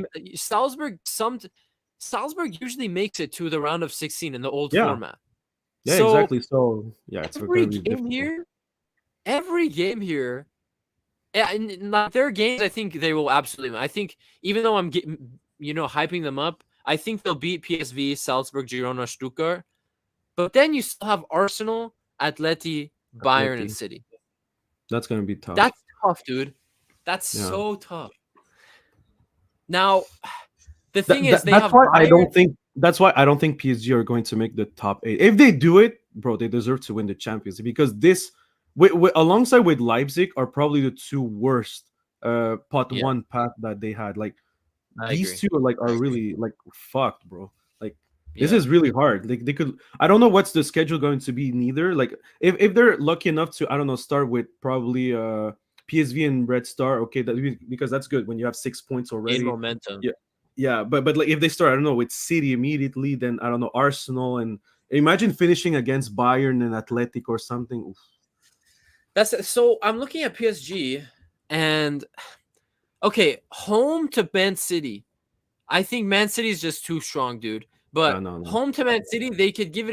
makes it to the round of 16 in the old Yeah. format. yeah, So exactly. So yeah, it's every going to be difficult. every game here, and like their games, I think they will absolutely. I think even though I'm getting, hyping them up, I think they'll beat PSV, Salzburg, Girona, Stuttgart. But then you still have Arsenal, Atleti, Bayern, and Atleti. City. That's going to be tough. That's tough, dude. That's Yeah. so tough. Now, the thing is, they that's have why Bayern. that's why I don't think PSG are going to make the top 8. If they do it, bro, they deserve to win the Champions League because this, alongside with Leipzig, are probably the two worst pot Yeah. one path that they had. Like I these agree. two are really like fucked, bro. Like this Yeah. is really hard. Like they could. I don't know what's the schedule going to be. Neither. Like if they're lucky enough to, I don't know, start with probably PSV and Red Star. Okay, because that's good when you have 6 points already. Gain momentum. Yeah. Yeah, but like if they start, I don't know, with City immediately, then I don't know, Arsenal, and imagine finishing against Bayern and Athletic or something. Oof. That's so. I'm looking at PSG, and okay, home to Man City. I think Man City is just too strong, dude. But No. home to Man City, they could give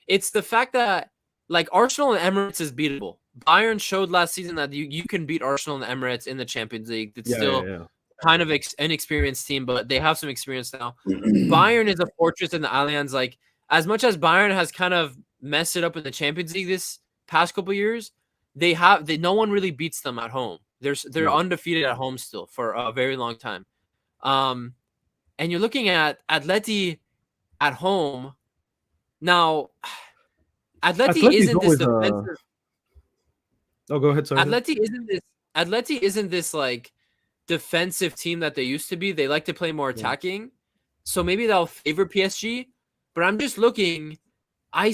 it's the fact that like Arsenal and Emirates is beatable. Bayern showed last season that you can beat Arsenal and Emirates in the Champions League. It's still kind of inexperienced team, but they have some experience now. Bayern is a fortress in the Allianz. Like as much as Bayern has kind of messed it up in the Champions League this past couple years, no one really beats them at home. They're undefeated at home still for a very long time. And you're looking at Atleti at home. Now, Atleti isn't this defensive. Oh, go ahead. Sorry. Atleti isn't this like defensive team that they used to be. They like to play more attacking. So maybe that'll favor PSG. But I'm just looking. I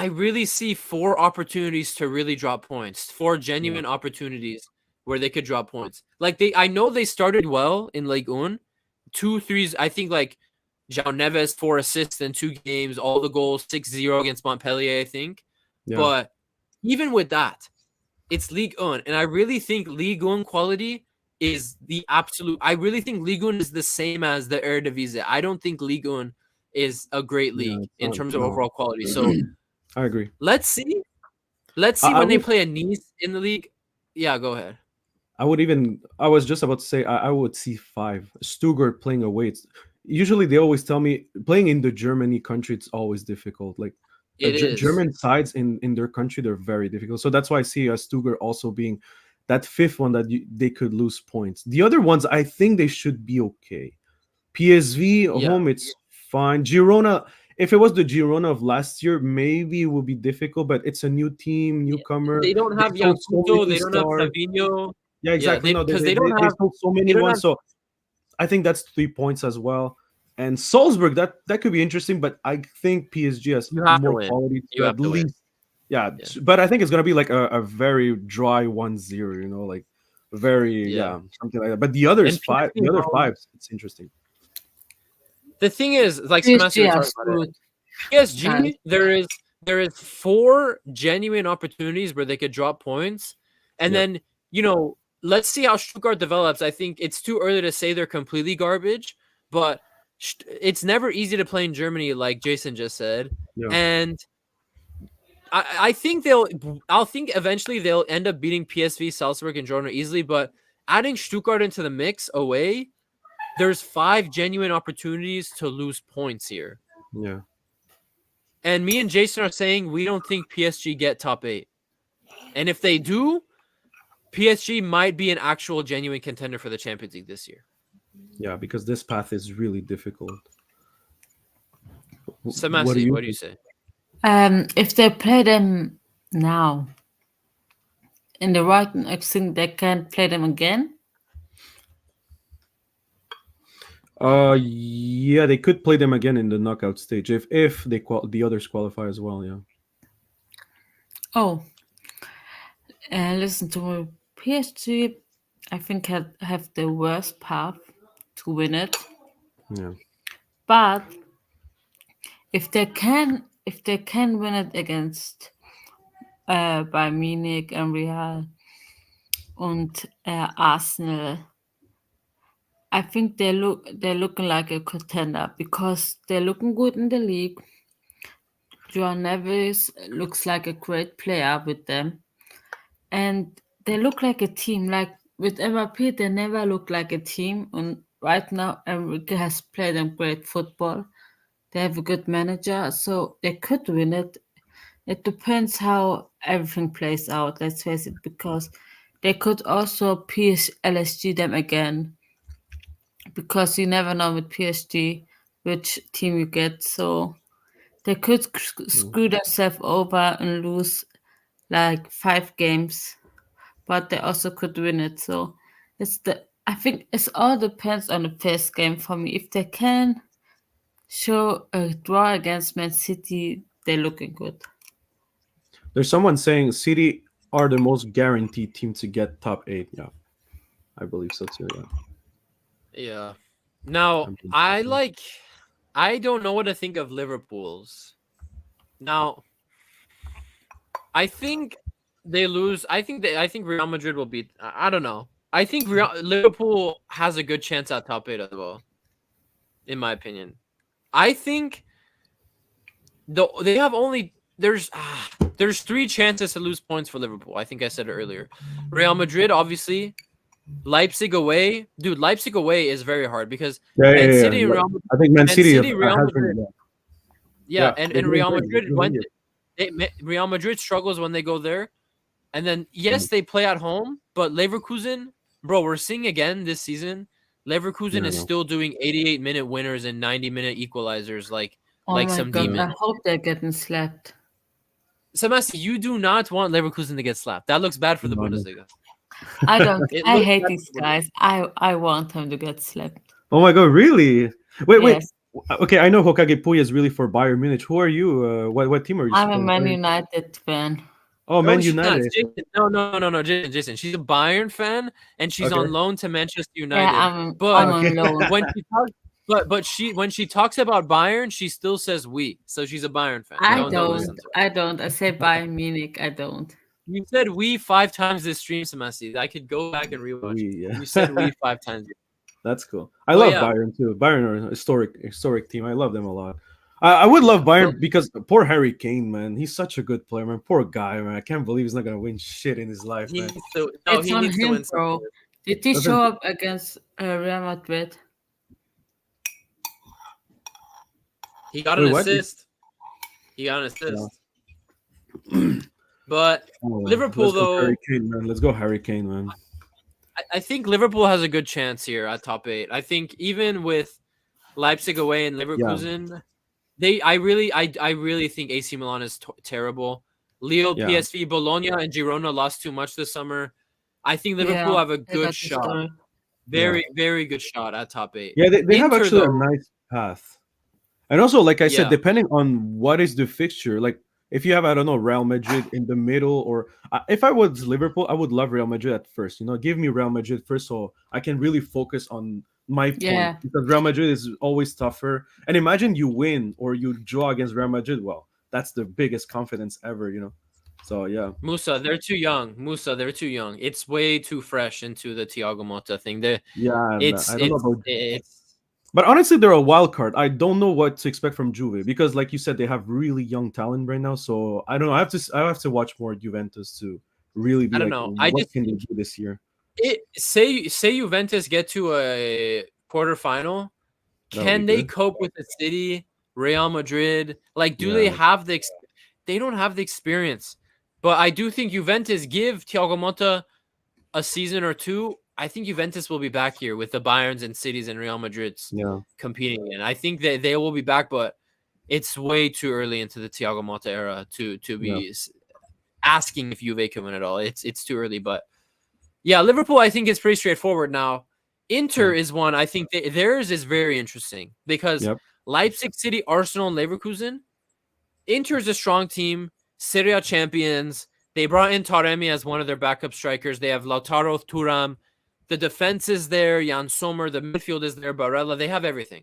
really see 4 opportunities to really drop points. 4 genuine opportunities where they could drop points. Like I know they started well in Ligue 1. 2 threes. I think like João Neves 4 assists in 2 games, all the goals, 6-0 against Montpellier, I think. Yeah. But even with that, it's Ligue 1. And I really think Ligue 1 quality is the absolute. I really think Ligue 1 is the same as the Eredivisie. I don't think Ligue 1 is a great league in terms of overall quality. So I agree. let's see. When they play a Nice in the league. Yeah, go ahead. I was just about to say I would see 5. Stuttgart playing away. Usually they always tell me playing in the Germany country, it's always difficult. Like German sides in their country, they're very difficult. So that's why I see Stuttgart also being that 5th one that they could lose points. The other ones, I think they should be okay. PSV home, it's fine. Girona, if it was the Girona of last year, maybe it would be difficult, but it's a new team, newcomer. They don't have Yakuto, they don't have Fabinho. Yeah, exactly. Because they sold so many ones. So I think that's 3 points as well. And Salzburg, that could be interesting, but I think PSG has more quality to at least. Yeah, but I think it's gonna be like a very dry 1-0, like very something like that. But the other 5, it's interesting. The thing is, like PSG, there is 4 genuine opportunities where they could drop points, and then let's see how Stuttgart develops. I think it's too early to say they're completely garbage, but it's never easy to play in Germany, like Jason just said. Yeah. And I think I'll think eventually they'll end up beating PSV, Salzburg, and Girona easily. But adding Stuttgart into the mix away, there's 5 genuine opportunities to lose points here. Yeah. And me and Jason are saying we don't think PSG get top 8. And if they do, PSG might be an actual genuine contender for the Champions League this year. Yeah, because this path is really difficult. Samasi, what do you say? If they play them now in the right, I think they can play them again. Yeah, they could play them again in the knockout stage if the others qualify as well. Yeah. Oh, listen to me. PSG, I think have the worst path to win it. Yeah. But if they can win it against Bayern Munich and Real and Arsenal, I think they're looking like a contender because they're looking good in the league. Joao Neves looks like a great player with them, and they look like a team. Like with Mbappé, they never look like a team. And right now, Enrique has played them great football. They have a good manager, so they could win it. It depends how everything plays out, let's face it, because they could also LSG them again, because you never know with PSG which team you get. So they could screw themselves over and lose like 5 games, but they also could win it. So I think it all depends on the first game for me. If they can show a draw against Man City, they're looking good. There's someone saying City are the most guaranteed team to get top 8. Yeah, I believe so too. Yeah. Yeah. Now, I don't know what to think of Liverpool's. Now, I think they lose. I think Real Madrid will beat. I don't know. I think Liverpool has a good chance at top 8 as well, in my opinion. I think they have only there's 3 chances to lose points for Liverpool. I think I said it earlier. Real Madrid, obviously. Leipzig away, dude. Leipzig away is very hard because Man City and Real Madrid. I think Man City Real has Madrid. been, Yeah, and Real Madrid Real Madrid struggles when they go there, and then yes, they play at home, but Leverkusen, bro, we're seeing again this season. Leverkusen is still doing 88-minute winners and 90-minute equalizers, like some demons. I hope they're getting slapped. Samasi, you do not want Leverkusen to get slapped. That looks bad for the Bundesliga. I don't. I hate these guys. I want them to get slapped. Oh my god, really? Wait. Yes. Okay, I know Hokage Puya is really for Bayern Munich. Who are you? What team are you? I'm a Man United fan. Oh, Man United. No, Jason. She's a Bayern fan, and she's on loan to Manchester United. Yeah, I'm on loan. When she talks about Bayern, she still says we. So she's a Bayern fan. I don't. I say Bayern Munich. I don't. You said we 5 times this stream, Samasi. I could go back and rewatch. Yeah. You said we 5 times. That's cool. I love Bayern too. Bayern are a historic team. I love them a lot. I would love Bayern because poor Harry Kane, man. He's such a good player, man. Poor guy, man. I can't believe he's not gonna win shit in his life, man. It's on him, bro. Did he show up against Real Madrid? He got an assist. But Liverpool, though, Harry Kane, man. Let's go, Harry Kane, man. I think Liverpool has a good chance here at top 8. I think even with Leipzig away and Leverkusen, I really think AC Milan is terrible. Lille, PSV, Bologna, and Girona lost too much this summer. I think Liverpool have a good shot. Very, very good shot at top 8. Yeah, they have actually a nice path. And also, like I said, depending on what is the fixture, like if you have, I don't know, Real Madrid in the middle, or if I was Liverpool, I would love Real Madrid at first. Give me Real Madrid first so I can really focus on my point. Because Real Madrid is always tougher. And imagine you win or you draw against Real Madrid. Well, that's the biggest confidence ever, So, yeah. Musa, they're too young. It's way too fresh into the Thiago Motta thing. I don't know about... But honestly, they're a wild card. I don't know what to expect from Juve because, like you said, they have really young talent right now. So I don't know. I have to watch more Juventus to really I be don't like, know. I what just can they think do this year? say Juventus get to a quarterfinal. That would be Can they good. cope with the City, Real Madrid? Like, do Yeah. they have they don't have the experience. But I do think Juventus give Thiago Motta a season or two. I think Juventus will be back here with the Bayerns and Cities and Real Madrids Yeah. competing. And I think that they will be back, but it's way too early into the Thiago Motta era to be asking if Juve can win it all. It's too early. But yeah, Liverpool, I think, is pretty straightforward now. Inter is one I think theirs is very interesting because Yep. Leipzig City, Arsenal, and Leverkusen. Inter is a strong team, Serie A champions. They brought in Taremi as one of their backup strikers. They have Lautaro Thuram. The defense is there. Jan Sommer. The midfield is there. Barella. They have everything.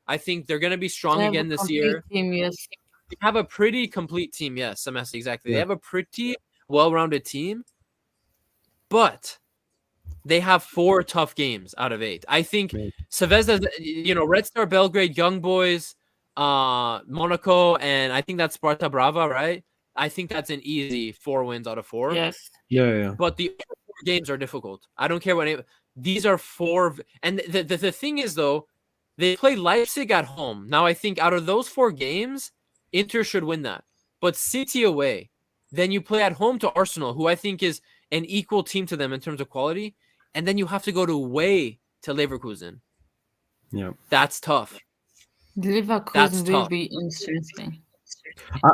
I think they're going to be strong They have a again this complete year. team, yes. They have a pretty complete team. Yes, Semesi, exactly. They Yeah. have a pretty well-rounded team, but they have 4 tough games out of 8. I think Right. Savezda, Red Star Belgrade, Young Boys, Monaco, and I think that's Sparta Brava, right? I think that's an easy 4 wins out of 4. Yes. Yeah. But the other 4 games are difficult. I don't care what these are 4, and the thing is though, they play Leipzig at home. Now I think out of those 4 games, Inter should win that. But City away, then you play at home to Arsenal, who I think is an equal team to them in terms of quality, and then you have to go to away to Leverkusen. Yeah. That's tough. Leverkusen will tough. be interesting.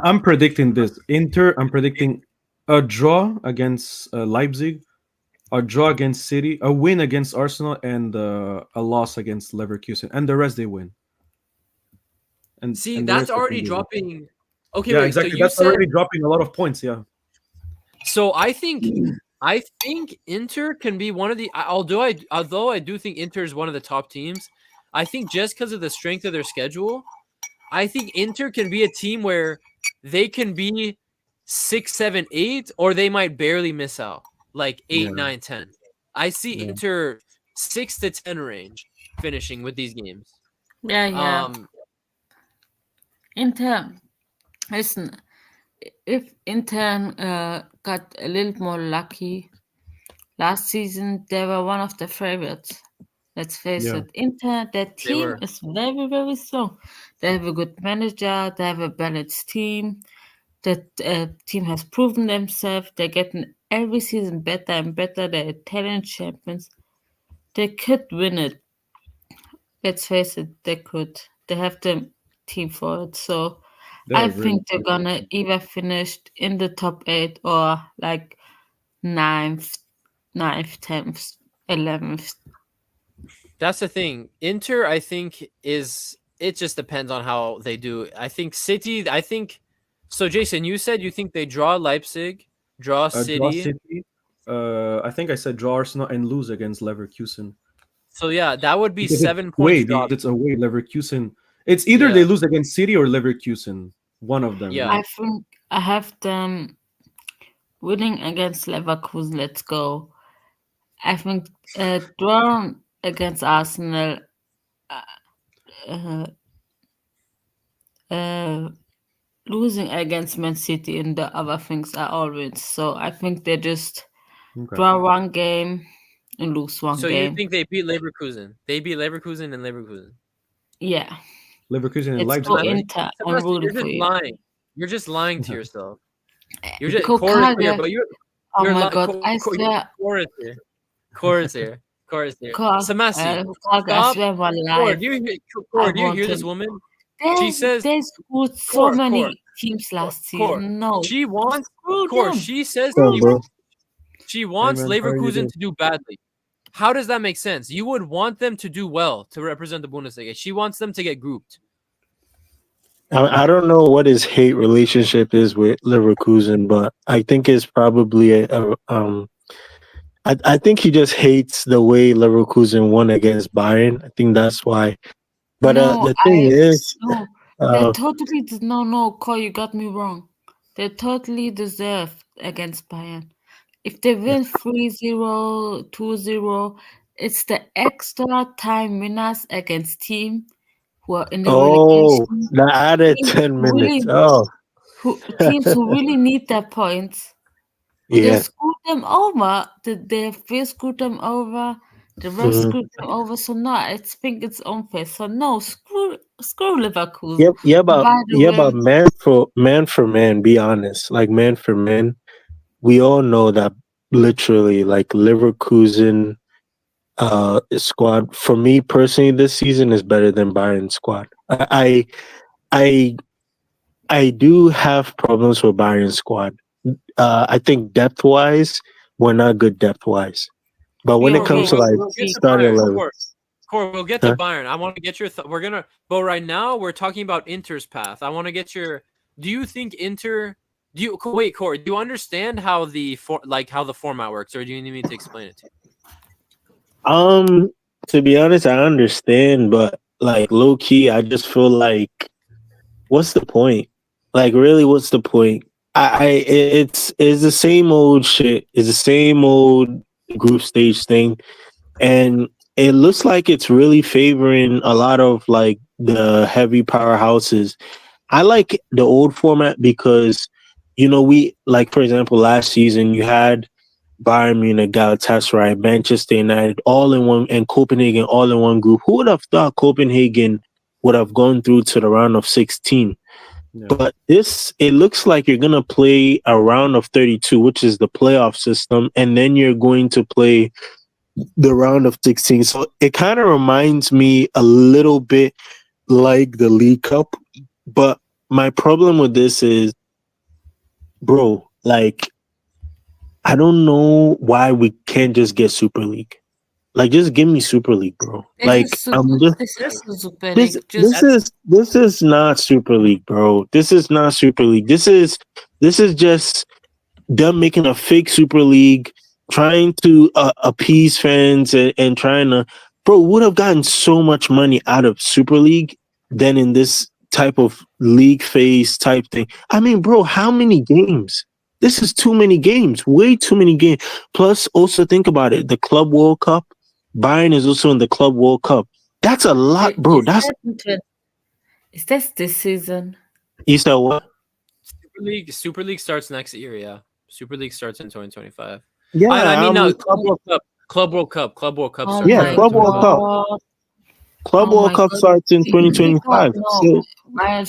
I'm predicting this. Inter, I'm predicting a draw against Leipzig, a draw against City, a win against Arsenal, and a loss against Leverkusen, and the rest they win. And See, and the that's rest I think already they win. dropping. Okay, Yeah, wait. exactly. So you That's said already dropping a lot of points. Yeah. so. I think Inter can be one of the. Although I do think Inter is one of the top teams. I think just because of the strength of their schedule, I think Inter can be a team where they can be 6, 7, 8, or they might barely miss out, like 8, Yeah. 9, 10. I see Yeah. Inter 6 to 10 range finishing with these games. Yeah. Inter, listen, if Inter got a little more lucky last season, they were one of the favorites. Let's face Yeah. it. Inter, their team were. is very, very strong. They have a good manager. They have a balanced team. The team has proven themselves. They're getting every season better and better. They're Italian champions. They could win it. Let's face it, they could. They have the team for it. So They I are very think they're good. gonna either finish in the top 8 or like 9th, 10th, 11th. That's the thing. Inter, I think, it just depends on how they do. I think City, so Jason, you said you think they draw Leipzig, draw City. Draw City. I think I said draw Arsenal and lose against Leverkusen. So yeah, that would be Because 7 it's points away. drop. It's away. Leverkusen. It's either they lose against City or Leverkusen. One of them. Yeah. I think I have them winning against Leverkusen. Let's go. I think draw against Arsenal. Losing against Man City and the other things are all wins. So I think they just Okay. draw one game and lose one So game. you think they beat Leverkusen? They beat Leverkusen and Leverkusen. Yeah. Leverkusen and Let's Leipzig. go Right? Inter. I'm Sebastian, rooting you're for just you. lying. You're just lying to yourself. You're just Kokage. chorus here, but you're Oh you're my li- god, cho- I cho- swear. chorus here. Chorus here. Chorus here. Samasi, Kokage, I stop. swear my Core, life. do you hear, I do you want hear this him. woman? They says- screwed so Core, many Core, teams last Core. season. No. She wants Screw Core. them. She says What's up, bro? she wants man, how are you Leverkusen doing? to do badly. How does that make sense? You would want them to do well to represent the Bundesliga. She wants them to get grouped. I don't know what his hate relationship is with Leverkusen, but I think it's probably I think he just hates the way Leverkusen won against Bayern. I think that's why. But the thing is, No, they totally did no, Cole, you got me wrong. They totally deserved against Bayern. If they win 3-0, 2-0, It's the extra time winners against team who are in the Oh, relegation. the added Teams 10 who really, minutes. Oh, teams who really need their points. Will they yeah. screw them over? Did they feel screw them over? The ref Mhm. screwed them over. So no, I think it's unfair. So no, screw Leverkusen. Yep. Yeah, but By the way, man, be honest. Like man for man, we all know that literally, like Leverkusen squad for me personally this season is better than Bayern squad. I I do have problems with Bayern squad. I think depth wise, we're not good depth wise. But when we it are comes to very like We'll get weak. to starting Bayern. 11, Core, we'll get to huh? Bayern. I want to get your. We're gonna. But right now, we're talking about Inter's path. I want to get your. Do you think Inter? Do you wait, Core? Do you understand how the how the format works, or do you need me to explain it to you? To be honest, I understand, but like low key, I just feel like, what's the point? Like, really, what's the point? It's the same old shit. It's the same old group stage thing, and it looks like it's really favoring a lot of like the heavy powerhouses. I like the old format because, we like, for example, last season you had Bayern Munich, Galatasaray, Manchester United, all in one, and Copenhagen all in one group. Who would have thought Copenhagen would have gone through to the round of 16? Yeah. But it looks like you're gonna play a round of 32, which is the playoff system, and then you're going to play the round of 16. So it kind of reminds me a little bit like the League Cup. But my problem with this is, bro, like, I don't know why we can't just get Super League. Like, just give me Super League, bro. Like, I'm just This is a Super this League. Just this is not Super League, bro. This is not Super League. This is just them making a fake Super League, trying to appease fans and trying to, bro, would have gotten so much money out of Super League than in this type of league phase type thing. I mean, bro, how many games? This is too many games, way too many games. Plus, also think about it, the Club World Cup. Bayern is also in the Club World Cup. That's a lot, bro. is that this season? You said what? Super League starts next year. Yeah, Super League starts in 2025. Yeah, I mean, no, Club World Cup. Club World Cup. Club World Cup. Oh starts Yeah, in my Club World 2025. Cup. God. Club Oh World my Cup God. starts in You don't 2025. know. So Bayern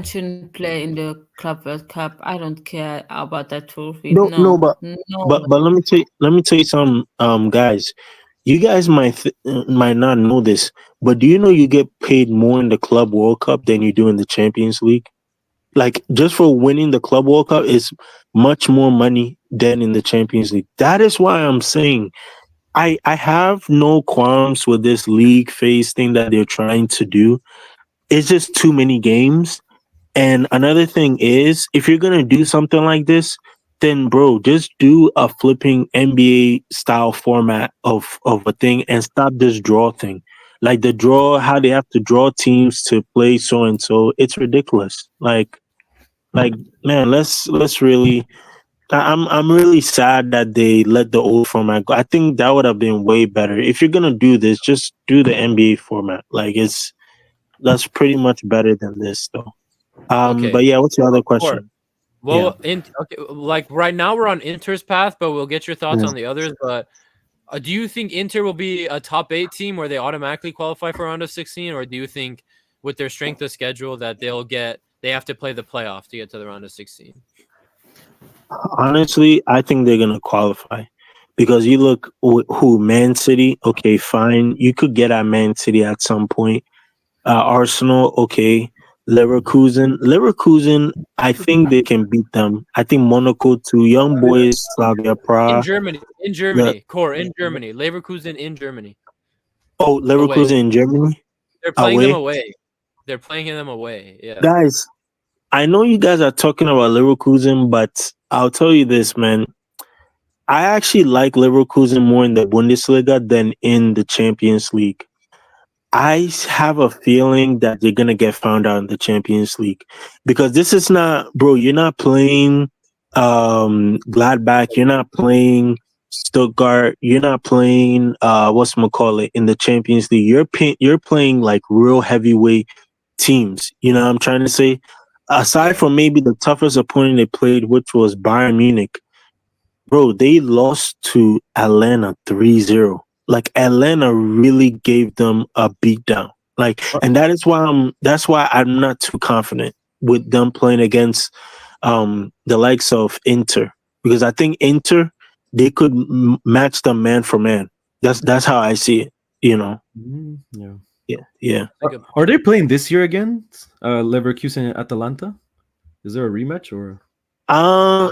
shouldn't play in the Club World Cup. I don't care about that trophy. no, No. but let me tell you something, guys. You guys might not know this, but do you know you get paid more in the Club World Cup than you do in the Champions League? Like, just for winning the Club World Cup is much more money than in the Champions League. That is why I'm saying I have no qualms with this league phase thing that they're trying to do. It's just too many games. And another thing is, if you're gonna do something like this, then bro, just do a flipping NBA style format of a thing and stop this draw thing. Like the draw, how they have to draw teams to play so and so. It's ridiculous. Like man, let's really. I'm really sad that they let the old format go. I think that would have been way better. If you're gonna do this, just do the NBA format. Like that's pretty much better than this though. Okay. But yeah, what's your other question? Well, okay, like right now we're on Inter's path, but we'll get your thoughts Yeah. on the others. But do you think Inter will be a top 8 team where they automatically qualify for round of 16, or do you think with their strength of schedule that they have to play the playoff to get to the round of 16? Honestly, I think they're gonna qualify because you look who Man City. Okay, fine, you could get at Man City at some point. Arsenal, okay. Leverkusen, I think they can beat them. I think Monaco too. Young boys, Slavia In Prague. Germany, Core in Germany, Leverkusen in Germany. Oh, Leverkusen Away. in Germany. They're playing them Away. away. They're playing them away. Yeah. Guys, I know you guys are talking about Leverkusen, but I'll tell you this, man. I actually like Leverkusen more in the Bundesliga than in the Champions League. I have a feeling that they're gonna get found out in the Champions League because this is not, bro. You're not playing Gladbach. You're not playing Stuttgart. You're not playing whatchamacallit in the Champions League. You're playing like real heavyweight teams. You know what I'm trying to say? Aside from maybe the toughest opponent they played, which was Bayern Munich, bro, they lost to Atlanta 3-0. Like Atlanta really gave them a beatdown. Like, and that's why I'm not too confident with them playing against the likes of Inter, because I think Inter, they could match them man for man. That's how I see it. You know. Yeah. Yeah. Are they playing this year again? Leverkusen and Atalanta? Is there a rematch or?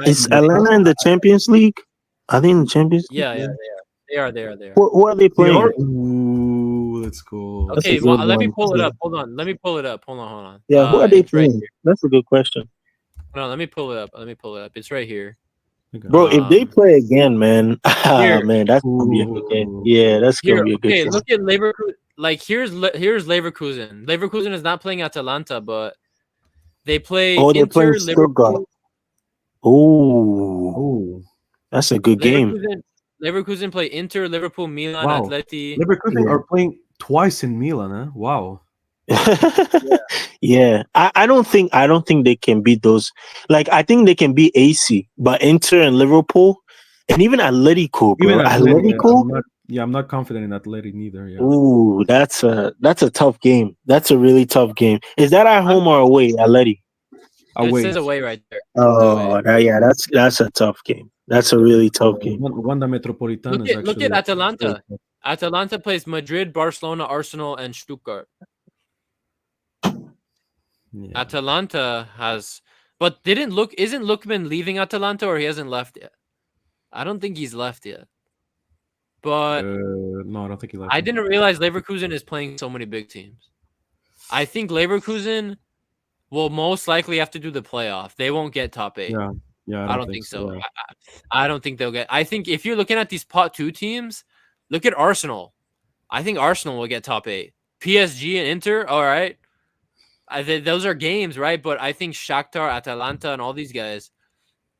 Is Atlanta in the Champions League? Are they in the Champions League? Yeah, they are. Who are they playing? Ooh, let's go. That's Okay, a good let me one. pull it up. Hold on. Let me pull it up. Hold on. Yeah, who are they it's right playing? here. That's a good question. No, let me pull it up. It's right here. Bro, if they play again, man, Here. man, that's gonna be a good game. Yeah, that's gonna be a good Okay, game. look at Leverkusen. Like here's Leverkusen. Leverkusen is not playing Atalanta, but they play Oh, they're Inter, playing Stuttgart. Liverpool. Oh, that's a good game. Leverkusen play Inter, Liverpool, Milan, Wow. Atleti. Leverkusen Yeah. are playing twice in Milan, huh? Wow. Yeah. I don't think they can beat those. Like, I think they can beat AC, but Inter and Liverpool, and even Atletico, bro. Even Atletico. I'm not confident in Atleti neither. Yeah. Ooh, that's a tough game. That's a really tough game. Is that at home or away, Atleti? It Away. says away right there. Oh, that's a tough game. That's a really tough game. Wanda Metropolitano is Look actually. at Atalanta. Atalanta plays Madrid, Barcelona, Arsenal, and Stuttgart. Yeah. Atalanta has, but isn't Lookman leaving Atalanta, or he hasn't left yet? I don't think he's left yet. But No, I don't think he left. I didn't realize Leverkusen is playing so many big teams. I think Leverkusen will most likely have to do the playoff. They won't get top 8. Yeah. I don't think so. Yeah. I don't think they'll get. I think if you're looking at these pot 2 teams, look at Arsenal. I think Arsenal will get top 8. PSG and Inter, all right. Those are games, right? But I think Shakhtar, Atalanta, and all these guys,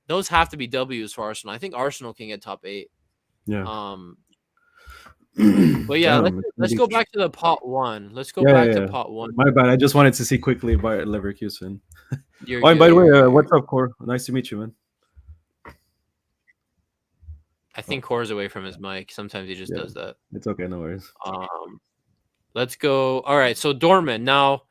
those have to be W's for Arsenal. I think Arsenal can get top 8. Yeah. But yeah, Damn, let's go back to the pot 1. Let's go Yeah, back yeah, to yeah. pot 1. My bad. I just wanted to see quickly about Leverkusen. You're Oh, and good, by the way, you're good. what's up, Core? Nice to meet you, man. I think Core's away from his mic. Sometimes he just Yeah. does that. It's okay, no worries. Let's go. All right, so Dortmund. Now,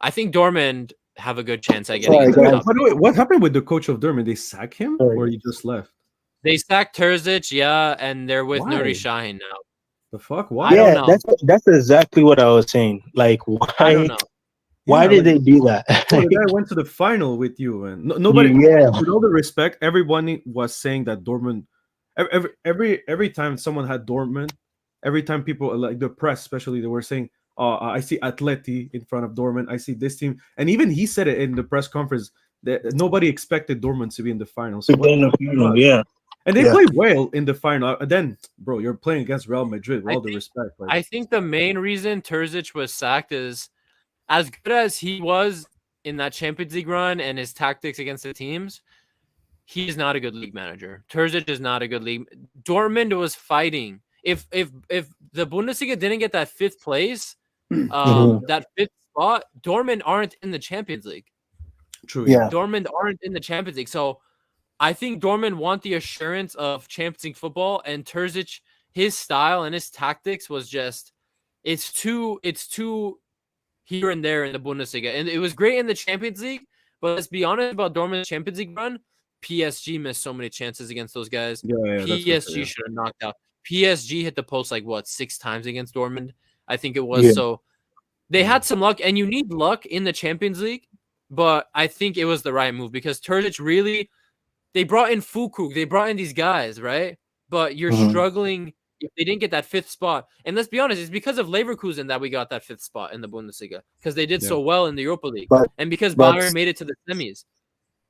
I think Dortmund have a good chance at getting into the guys. top. By the way, what happened with the coach of Dortmund? They sack him, Sorry. or he just left? They sacked Terzic, yeah, and they're with Why? Nuri Sahin now. The fuck? I Why? don't Yeah, know. that's exactly what I was saying. Like, I don't know. why Yeah, did like, they do that? bro, the guy went to the final with you, and nobody. Yeah. With all the respect, everyone was saying that Dortmund. Every time someone had Dortmund, every time people like the press, especially, they were saying, "Oh, I see Atleti in front of Dortmund. I see this team," and even he said it in the press conference that nobody expected Dortmund to be in the final. So Yeah. and they Yeah. played well in the final. And then, bro, you're playing against Real Madrid. With I all the think- respect, like, I think the main reason Terzic was sacked is as good as he was in that Champions League run and his tactics against the teams, he's not a good league manager. Terzic is not a good league. Dortmund was fighting. If the Bundesliga didn't get that 5th place, that 5th spot, Dortmund aren't in the Champions League. true. Yeah. Dortmund aren't in the Champions League. So I think Dortmund want the assurance of Champions League football, and Terzic, his style and his tactics was just it's too here and there in the Bundesliga. And it was great in the Champions League, but let's be honest about Dortmund's Champions League run. PSG missed so many chances against those guys. Yeah, that's for PSG sure, yeah. should have knocked out. PSG hit the post like 6 times against Dortmund, I think it was. Yeah. So they had some luck, and you need luck in the Champions League. But I think it was the right move because Terzic really, they brought in Füllkrug, they brought in these guys, right? But you're Mhm. struggling if they didn't get that 5th spot. And let's be honest, it's because of Leverkusen that we got that 5th spot in the Bundesliga because they did so well in the Europa League, But- and because but- Bayern made it to the semis.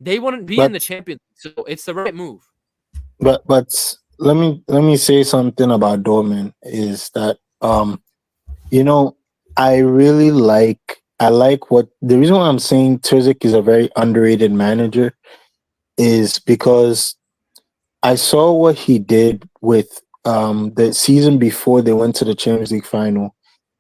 They wouldn't be but- in the Champions League, so it's the right move. But let me say something about Dortmund is that I like what the reason why I'm saying Terzic is a very underrated manager is because I saw what he did with the season before they went to the Champions League final.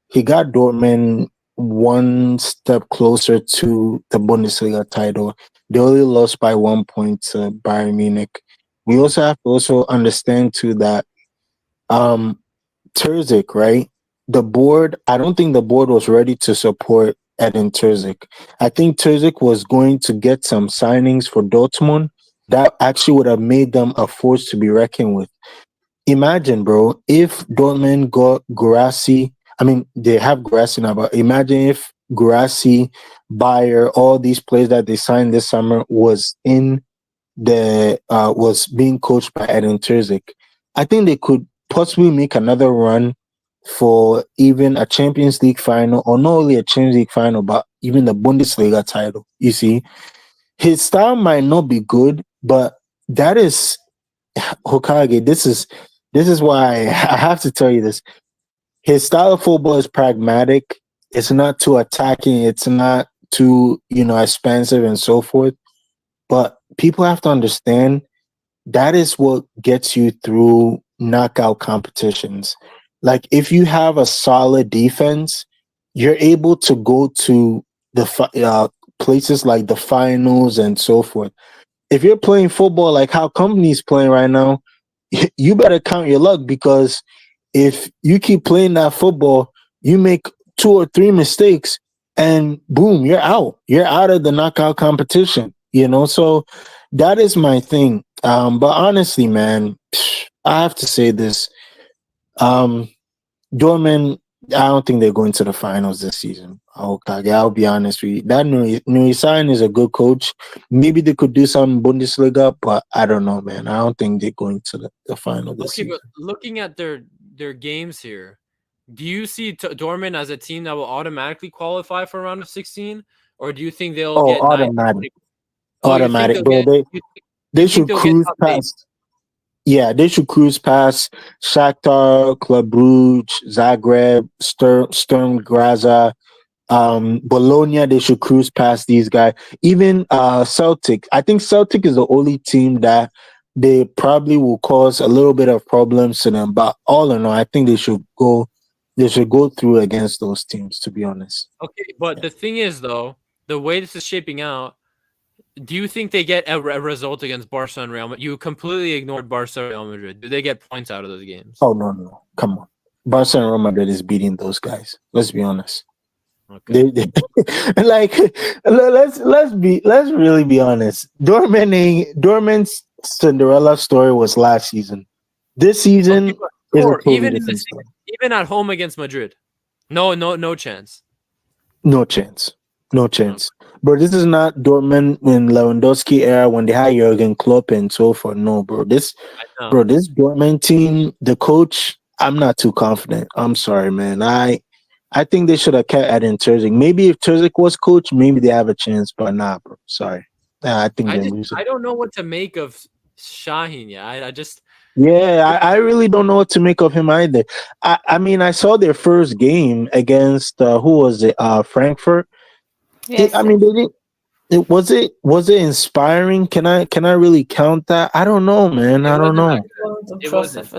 He got Dortmund one step closer to the Bundesliga title. They only lost by 1 point to Bayern Munich. We also have to also understand too that Terzic, right? The board, I don't think the board was ready to support Edin Terzic. I think Terzic was going to get some signings for Dortmund that actually would have made them a force to be reckoned with. Imagine, bro, if Dortmund got Guirassy. I mean, they have Guirassy now, but imagine if Guirassy, Bayer, all these players that they signed this summer was being coached by Edin Terzic. I think they could possibly make another run for even a Champions League final, or not only a Champions League final, but even the Bundesliga title. You see, his style might not be good, but that is Hokage. This is why I have to tell you this. His style of football is pragmatic. It's not too attacking. It's not too expensive and so forth. But people have to understand that is what gets you through knockout competitions. Like if you have a solid defense, you're able to go to the places like the finals and so forth. If you're playing football like how Company's playing right now, you better count your luck, because if you keep playing that football, you make 2 or 3 mistakes and boom, you're out. You're out of the knockout competition, So that is my thing. But honestly, man, I have to say this. Dortmund, I don't think they're going to the finals this season. Okay, I'll be honest with you. That Nuri Sahin is a good coach. Maybe they could do some Bundesliga, but I don't know, man. I don't think they're going to the final this Okay, season. but looking at their games here, do you see Dortmund as a team that will automatically qualify for round of 16, or do you think they'll get 9 automatic. Oh, you think Automatic, they'll bro. get- They you should think they'll get cruise top 8? past. Yeah, they should cruise past Shakhtar, Club Brugge, Zagreb, Sturm Graz, Bologna. They should cruise past these guys. Even Celtic. I think Celtic is the only team that they probably will cause a little bit of problems to them. But all in all, I think they should go. They should go through against those teams. To be honest. Okay, but the thing is, though, the way this is shaping out, do you think they get a result against Barca and Real Madrid? You completely ignored Barca and Real Madrid. Do they get points out of those games? Oh no! Come on, Barca and Real Madrid is beating those guys. Let's be honest. Okay. Like let's really be honest. Dortmund's Cinderella story was last season. This season is a totally different story. Even at home against Madrid, no chance. No chance. Bro, this is not Dortmund in Lewandowski era when they had Jurgen Klopp and so forth. No, bro. This Dortmund team, the coach, I'm not too confident. I'm sorry, man. I think they should have kept Edin Terzic. Maybe if Terzic was coach, maybe they have a chance, but nah, bro. Sorry. Nah, I think they're losing. I don't know what to make of Sahin. Yeah, I just. Yeah, I really don't know what to make of him either. I mean, I saw their first game against who was it? Frankfurt. Yes. I mean, they didn't. Was it inspiring? Can I really count that? I don't know, man. I don't know. It wasn't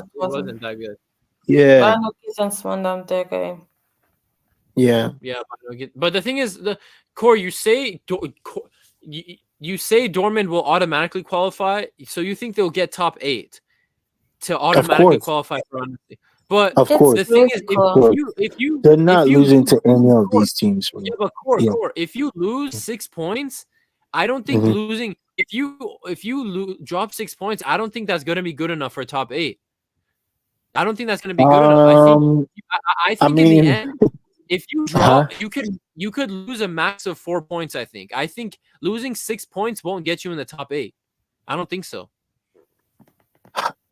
that good. Yeah. Yeah. But the thing is, Core, you say Dortmund will automatically qualify, so you think they'll get top 8 to automatically qualify for round of 16. But of course, the thing is, if you they're not losing to any of these teams. Bro. Yeah, but Core, if you lose 6 points, I don't think losing. If you drop 6 points, I don't think that's going to be good enough for top 8. I don't think that's going to be good enough. I think in the end, if you drop, you could lose a max of 4 points. I think losing 6 points won't get you in the top 8. I don't think so.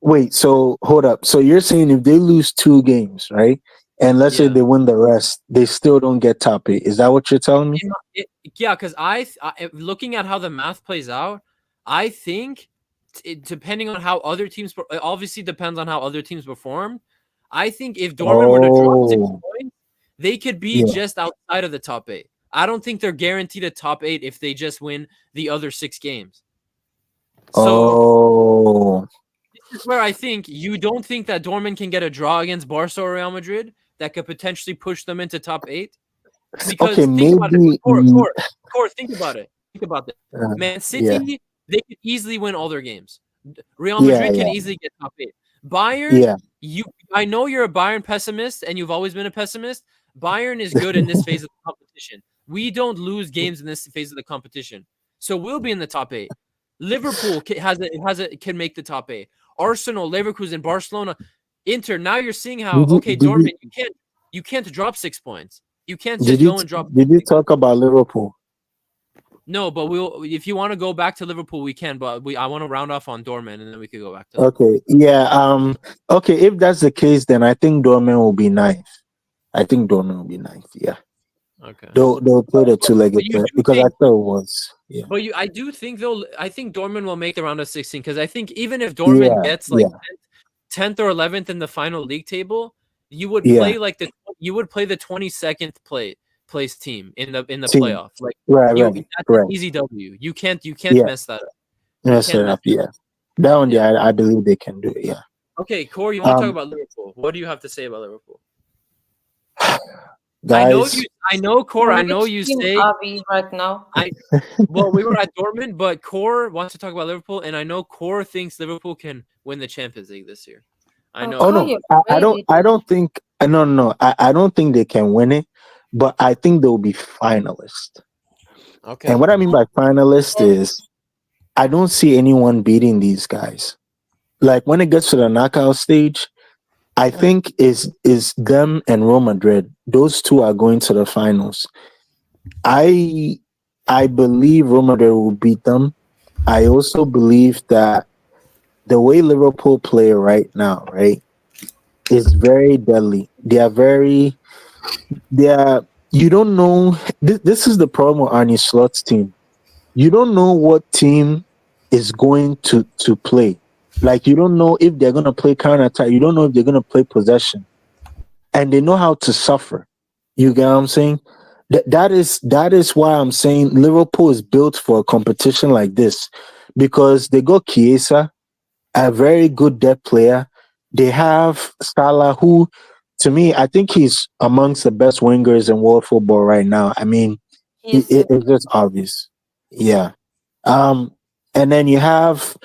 Wait, so hold up. So you're saying if they lose 2 games, right? And let's say they win the rest, they still don't get top 8. Is that what you're telling me? Yeah, because I looking at how the math plays out, I think depending on how other teams, obviously depends on how other teams perform. I think if Dortmund were to drop 6 points, they could be just outside of the top 8. I don't think they're guaranteed a top 8 if they just win the other 6 games. So is where I think you don't think that Dortmund can get a draw against Barca or Real Madrid that could potentially push them into top 8. Because Okay, think about maybe. it, Core, think about it. Think about this. Man Yeah, City, they could easily win all their games. Real yeah, Madrid can yeah, easily get top 8. Bayern, yeah. I know you're a Bayern pessimist and you've always been a pessimist. Bayern is good in this phase of the competition. We don't lose games in this phase of the competition. So we'll be in the top 8. Liverpool can make the top 8. Arsenal, Leverkusen, Barcelona, Inter. Now you're seeing how Did you okay, did you Dortmund, you can't drop 6 points. You can't did just you go and drop. did you talk about Liverpool? No, but we'll if you want to go back to Liverpool, we can. But I want to round off on Dortmund, and then we could go back to. Okay, yeah. Okay, if that's the case, then I think Dortmund will be ninth. I think Dortmund will be ninth. Yeah, Okay. they'll play the two-legged you pair do because I think- thought it was. Yeah, But I do think I think Dortmund will make the round of 16 because I think even if Dortmund yeah, gets like yeah. 10th or 11th in the final league table, you would Yeah. play the 22nd place team in the Team. playoff. Like Right, you, right, that's right. an easy W. You can't Yeah. mess that up. Mess can't it mess up. Yeah, that one. Yeah. Yeah, I believe they can do it. Yeah. Okay, Corey, you want to talk Um, about Liverpool? What do you have to say about Liverpool? Guys, I know, Core. I know Which you team say. are we right now? Well, we were at Dortmund, but Core wants to talk about Liverpool, and I know Core thinks Liverpool can win the Champions League this year. I know. Oh Oh, no, you're I don't. really- I don't think. No. I don't think they can win it, but I think they'll be finalists. Okay. And what I mean by finalist is, I don't see anyone beating these guys. Like when it gets to the knockout stage, I think is them and Real Madrid. Those two are going to the finals. I believe Real Madrid will beat them. I also believe that the way Liverpool play right now, right, is very deadly. You don't know. This is the problem with Arne Slot's team. You don't know what team is going to play. Like you don't know if they're going to play counter attack. You don't know if they're going to play possession, and they know how to suffer. You get what I'm saying? That is why I'm saying Liverpool is built for a competition like this, because they got Chiesa, a very good depth player. They have Salah, who, to me, I think he's amongst the best wingers in world football right now. I mean, it's just obvious. Yeah. And then you have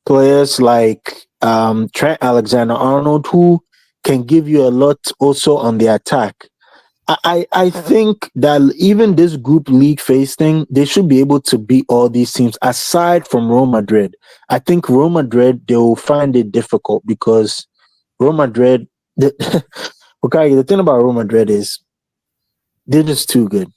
players like Trent Alexander-Arnold, who can give you a lot also on the attack. I think that even this group league phase thing, they should be able to beat all these teams aside from Real Madrid. I think Real Madrid, they will find it difficult because Real Madrid, okay, the thing about Real Madrid is they're just too good.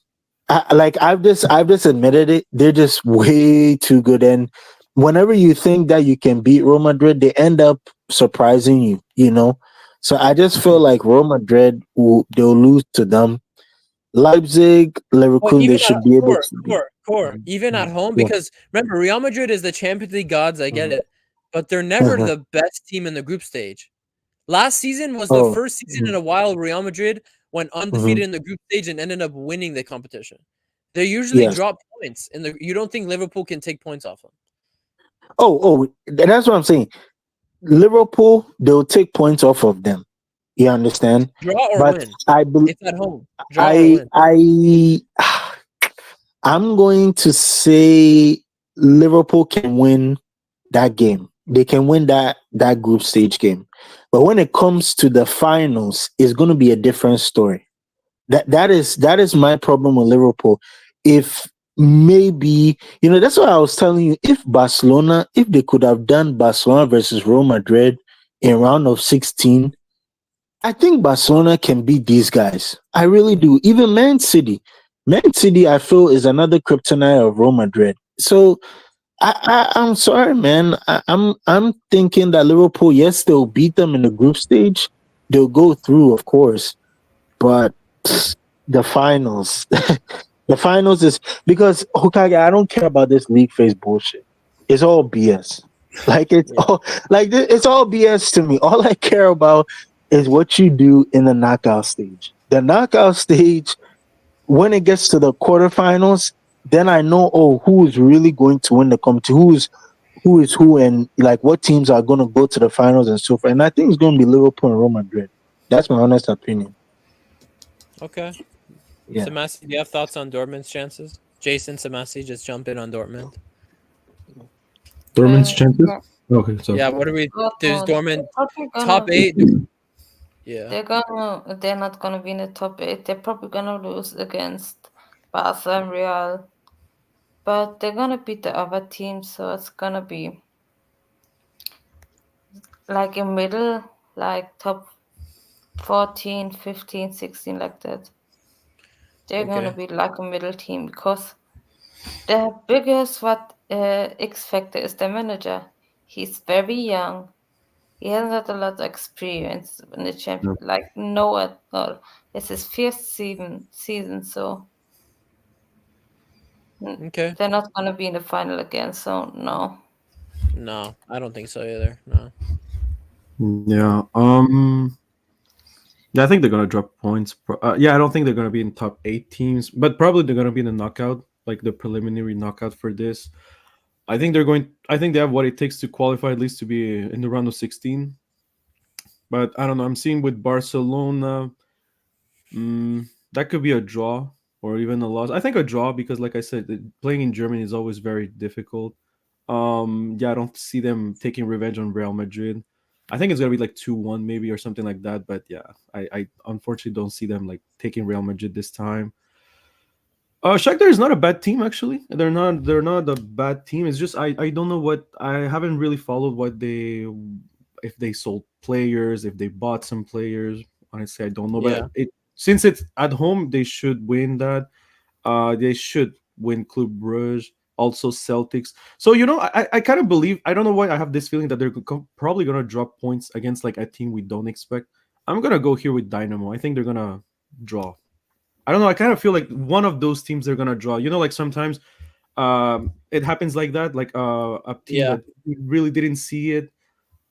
I've just admitted it. They're just way too good. And whenever you think that you can beat Real Madrid, they end up surprising you, you know? So I just feel like Real Madrid, they'll lose to them. Leipzig, Leverkusen, they should be able to beat. Core, even at home, Yeah. because remember, Real Madrid is the Champions League gods. I get it, but they're never Mhm. the best team in the group stage. Last season was Oh, the first season in a while Real Madrid went undefeated in the group stage and ended up winning the competition. They usually Yes. drop points, and you don't think Liverpool can take points off them? That's what I'm saying. Liverpool, they'll take points off of them. You understand? Draw or But win? I believe It's at home. Draw or win? I'm going to say Liverpool can win that game. They can win that group stage game. But when it comes to the finals, it's going to be a different story. That is my problem with Liverpool. If maybe, that's why I was telling you, if they could have done Barcelona versus Real Madrid in round of 16, I think Barcelona can beat these guys. I really do. Even Man City, I feel, is another kryptonite of Real Madrid. So I'm sorry, man. I'm thinking that Liverpool, yes, they'll beat them in the group stage. They'll go through, of course, but the finals, the finals is because Hokage. I don't care about this league phase bullshit. It's all BS. Like it's all it's all BS to me. All I care about is what you do in the knockout stage. The knockout stage, when it gets to the quarterfinals, then I know who is really going to win the competition, who is who and like what teams are going to go to the finals and so forth. And I think it's going to be Liverpool and Real Madrid. That's my honest opinion. Okay. Yeah. Samasi, do you have thoughts on Dortmund's chances? Jason Samasi, just jump in on Dortmund. Dortmund's chances. yeah. Okay, so Yeah, what are we? There's Dortmund, Dortmund probably top gonna, 8. Yeah. they're not gonna be in the top 8. They're probably gonna lose against Barca and Real, but they're gonna beat the other teams, so it's gonna be like a middle, like top 14, 15, 16, like that. They're gonna Okay. be like a middle team because the biggest X factor is the manager. He's very young. He hasn't had a lot of experience in the champion, like no at all. It's his first season, so Okay. they're not gonna be in the final again. So no. No, I don't think so either. No. yeah, yeah, I think they're gonna drop points. Yeah, I don't think they're gonna be in top 8 teams, but probably they're gonna be in the knockout, like the preliminary knockout for this. I think they're going. I think they have what it takes to qualify at least to be in the round of 16. But I don't know. I'm seeing with Barcelona, that could be a draw or even a loss. I think a draw because, like I said, playing in Germany is always very difficult. Yeah, I don't see them taking revenge on Real Madrid. I think it's gonna be like 2-1 maybe or something like that. But yeah, I unfortunately don't see them like taking Real Madrid this time. Shakhtar is not a bad team actually. They're not a bad team. It's just I don't know what I haven't really followed what they if they sold players, if they bought some players. Honestly, I don't know. Yeah. But since it's at home, they should win that. They should win Club Brugge, also Celtics. So I kind of believe. I don't know why I have this feeling that they're probably gonna drop points against like a team we don't expect. I'm gonna go here with Dynamo. I think they're gonna draw. I don't know. I kind of feel like one of those teams they're gonna draw. Like sometimes it happens like that. Like a team Yeah. that you really didn't see it.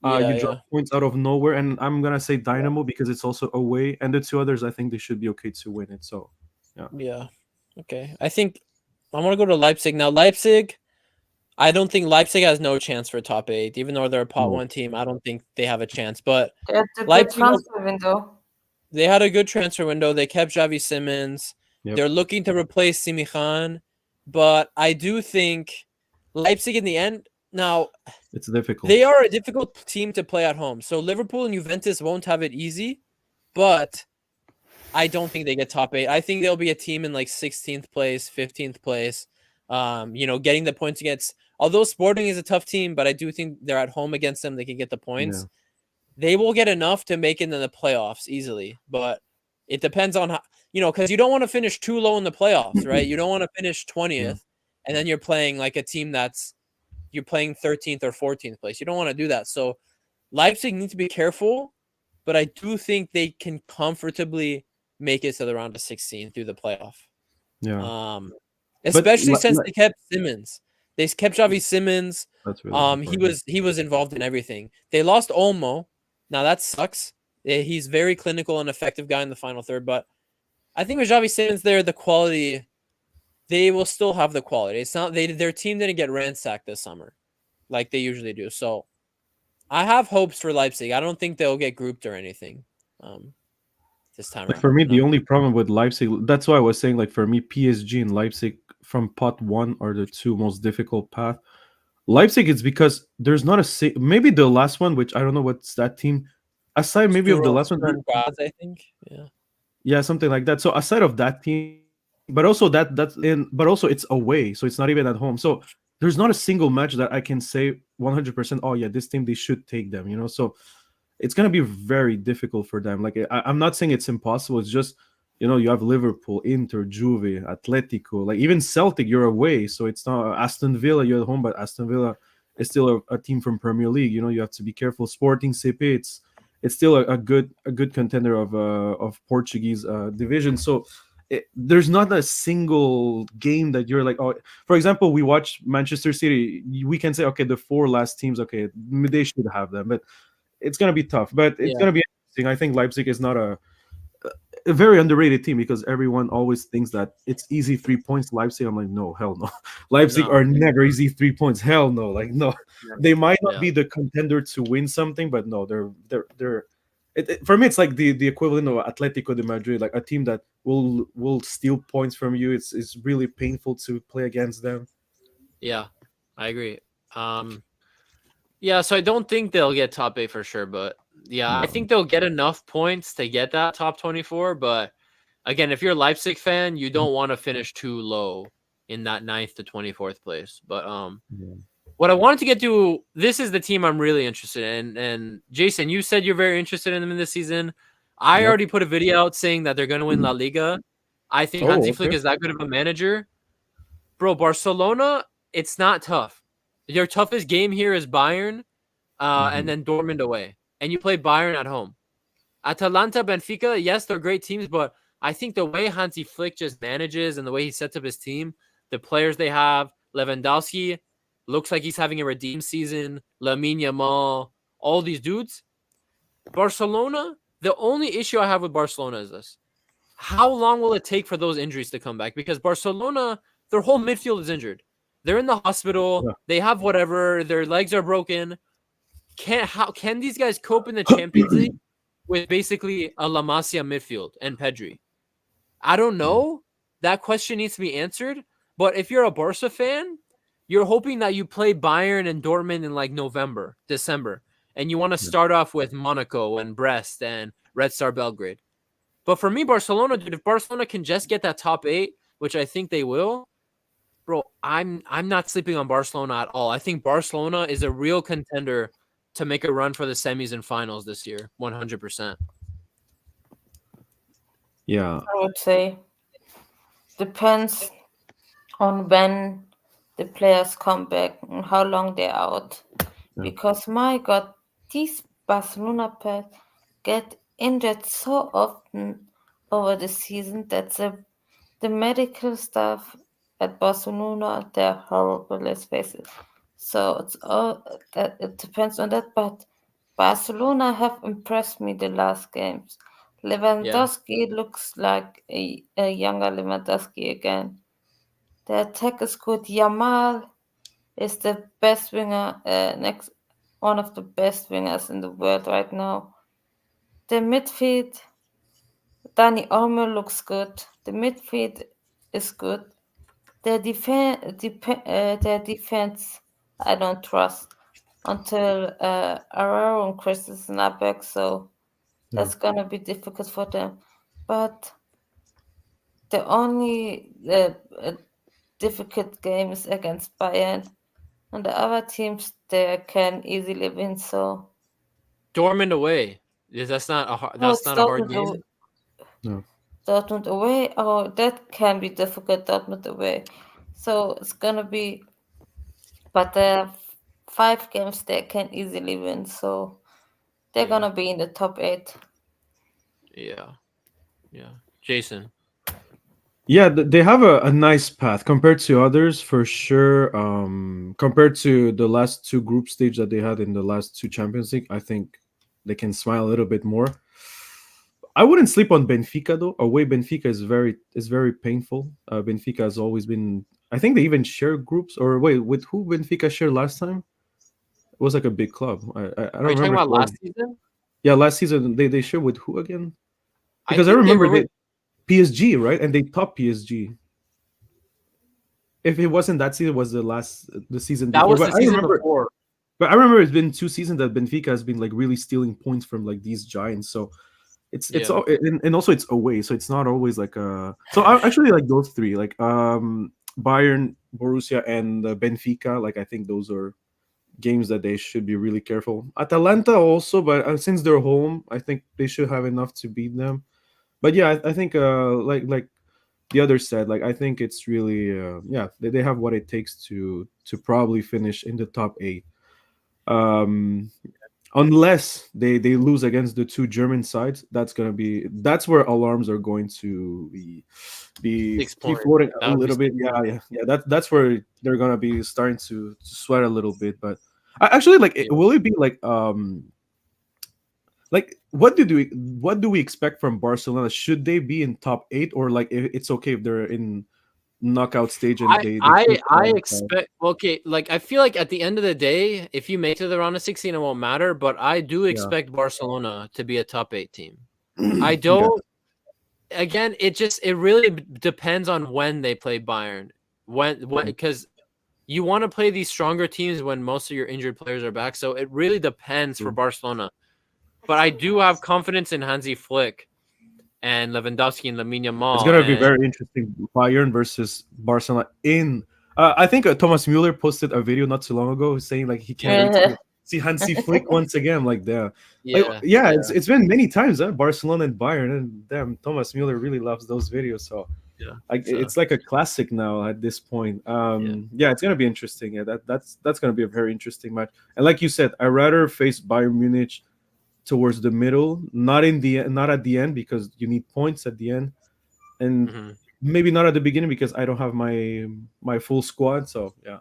Yeah. You drop points out of nowhere, and I'm gonna say Dynamo because it's also away, and the two others I think they should be okay to win it. So Yeah. Okay. I think I want to go to Leipzig now. Leipzig, I don't think Leipzig has no chance for top 8, even though they're a pot No. 1 team. I don't think they have a chance. But That's a good Leipzig, transfer window. they had a good transfer window. They kept Xavi Simmons. Yep. They're looking to replace Simi Khan, but I do think Leipzig in the end. Now it's difficult. they are a difficult team to play at home. So Liverpool and Juventus won't have it easy, but I don't think they get top 8. I think they'll be a team in like 16th place, 15th place. Getting the points against. Although Sporting is a tough team, but I do think they're at home against them. They can get the points. Yeah. They will get enough to make it in the playoffs easily, but it depends on how, because you don't want to finish too low in the playoffs, right? You don't want to finish 20th and then you're playing like a team you're playing 13th or 14th place. You don't want to do that. So Leipzig needs to be careful, but I do think they can comfortably make it to the round of 16 through the playoff. Yeah. Especially since they kept Simmons. They kept Xavi Simmons. That's really he was involved in everything. They lost Olmo. Now that sucks. He's very clinical and effective guy in the final third, but I think with Xavi Simmons there, the quality, they will still have the quality. It's not their team didn't get ransacked this summer like they usually do. So I have hopes for Leipzig. I don't think they'll get grouped or anything this time around. For me, the only problem with Leipzig, that's why I was saying, like, for me, PSG and Leipzig from pot 1 are the two most difficult path. Leipzig is because there's not maybe the last one, which I don't know what's that team. Aside maybe of the last one, I think. Yeah, something like that. So aside of that team, but also but also it's away, so it's not even at home. So there's not a single match that I can say 100%. Oh yeah, this team they should take them. So it's gonna be very difficult for them. Like I'm not saying it's impossible. It's just you have Liverpool, Inter, Juve, Atletico, like even Celtic. You're away, so it's not Aston Villa. You're at home, but Aston Villa is still a team from Premier League. You have to be careful. Sporting CP, it's still a good contender of Portuguese division. So there's not a single game that you're like, oh, for example, we watch Manchester City. We can say, okay, the 4 last teams, okay, they should have them, but it's gonna be tough. But it's gonna be interesting. I think Leipzig is not a very underrated team because everyone always thinks that it's easy 3 points. Leipzig, I'm like, no, hell no. Leipzig No. are never easy 3 points. Hell no, like no. They might not Yeah. be the contender to win something, but no, they're. For me, it's like the equivalent of Atletico de Madrid, like a team that will steal points from you. It's really painful to play against them. Yeah, I agree. Yeah, so I don't think they'll get top 8 for sure, but yeah, I No. think they'll get enough points to get that top 24. But again, if you're a Leipzig fan, you don't want to finish too low in that 9th to 24th place. But Yeah. what I wanted to get to, this is the team I'm really interested in. And Jason, you said you're very interested in them in this season. I Yep. already put a video out saying that they're going to win La Liga. I think Oh, Hansi Flick okay. is that good of a manager. Bro, Barcelona, it's not tough. Your toughest game here is Bayern, and then Dortmund away. And you play Bayern at home. Atalanta, Benfica, yes, they're great teams, but I think the way Hansi Flick just manages and the way he sets up his team, the players they have, Lewandowski looks like he's having a redeemed season, Lamine Yamal, all these dudes. Barcelona, the only issue I have with Barcelona is this. How long will it take for those injuries to come back? Because Barcelona, their whole midfield is injured. They're in the hospital. Yeah. They have whatever. Their legs are broken. How can these guys cope in the Champions League with basically a La Masia midfield and Pedri? I don't know. That question needs to be answered. But if you're a Barca fan, you're hoping that you play Bayern and Dortmund in like November, December, and you want to start off with Monaco and Brest and Red Star Belgrade. But for me, Barcelona, dude, if Barcelona can just get that top 8, which I think they will, bro, I'm not sleeping on Barcelona at all. I think Barcelona is a real contender to make a run for the semis and finals this year, 100%. Yeah. I would say depends on when the players come back and how long they're out. Yeah. Because my God, these Barcelona players get injured so often over the season that the medical staff at Barcelona, they're horrible, let's face it. So it's all that it depends on that, but Barcelona have impressed me the last games. Lewandowski looks like a younger Lewandowski again. The attack is good. Yamal is the best winger, one of the best wingers in the world right now. The midfield, Dani Olmo looks good. The midfield is good. Their defense, I don't trust until Arroyo and Chris is not back, so that's gonna be difficult for them. But the only difficult game is against Bayern, and the other teams they can easily win. So Dortmund away. That's not a hard, no, that's it's not a hard Dortmund game. No. Dortmund away. Oh, that can be difficult. Dortmund away. So it's gonna be, but there are 5 games they can easily win. So they're Yeah. gonna be in the top 8. Yeah. Jason. Yeah, they have a nice path compared to others for sure. Compared to the last 2 group stage that they had in the last 2 Champions League, I think they can smile a little bit more. I wouldn't sleep on Benfica though. Away Benfica is very painful. Benfica has always been. I think they even share groups. Or wait, with who Benfica shared last time? It was like a big club. I don't Are you remember. talking about who- last season? Yeah, last season they shared with who again? Because I think they remember were with- PSG, right? And they topped PSG. If it wasn't that season, it was the season that before. was But the I season remember, before. but I remember it's been 2 seasons that Benfica has been like really stealing points from like these giants. So it's Yeah. all, and also it's away, so it's not always like So I actually like those 3, like Bayern, Borussia, and Benfica. Like I think those are games that they should be really careful. Atalanta also, but since they're home, I think they should have enough to beat them. But yeah, I think like the other said, like I think it's really they have what it takes to probably finish in the top 8. Unless they lose against the 2 German sides, that's where alarms are going to be 6 points. floating That a would be little bit. 6 points. Yeah. That's where they're gonna be starting to sweat a little bit. But actually, like, will it be like like what do we expect from Barcelona? Should they be in top 8, or like it's okay if they're in knockout stage and I they I should I qualify? expect okay, like I feel like at the end of the day, if you make it to the round of 16, it won't matter. But I do Yeah. expect Barcelona to be a top 8 team. I Yeah. don't. Again, it really depends on when they play Bayern. When because you want to play these stronger teams when most of your injured players are back. So it really depends for True. Barcelona. But I do have confidence in Hansi Flick and Lewandowski and Lamine Yamal. It's gonna be and- very interesting. Bayern versus Barcelona in. I think Thomas Mueller posted a video not too long ago saying like he can't wait to see Hansi Flick once again. Like there, yeah, it's been many times, Barcelona and Bayern, and damn, Thomas Mueller really loves those videos. So yeah. like So- it's like a classic now at this point. Yeah, it's gonna be interesting. Yeah, that's gonna be a very interesting match. And like you said, I rather face Bayern Munich towards the middle, not at the end because you need points at the end, and Mhm. maybe not at the beginning because I don't have my full squad. So yeah,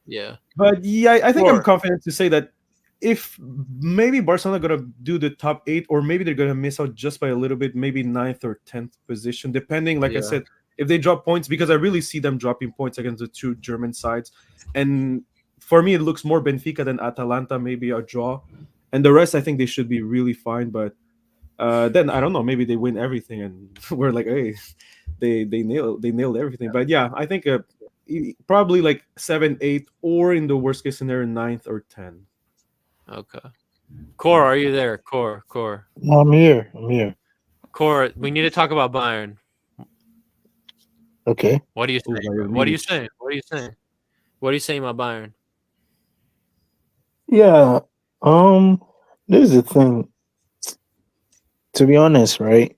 Yeah. but yeah, I think I'm Sure. confident to say that if maybe Barcelona gonna do the top 8, or maybe they're gonna miss out just by a little bit, maybe 9th or 10th position, depending. Like I Yeah. said, if they drop points, because I really see them dropping points against the two German sides, and for me it looks more Benfica than Atalanta, maybe a draw, and the rest I think they should be really fine. But then I don't know, maybe they win everything and we're like, hey, they nailed everything. But yeah, I think probably like 7, 8, or in the worst case scenario 9th or 10. Okay. Core, are you there? Core. I'm here. Core, we need to talk about Bayern. Okay. What do you Ooh, say? Bayern What are you Munich. saying? What are you saying about Bayern? Yeah. This is the thing. To be honest, right?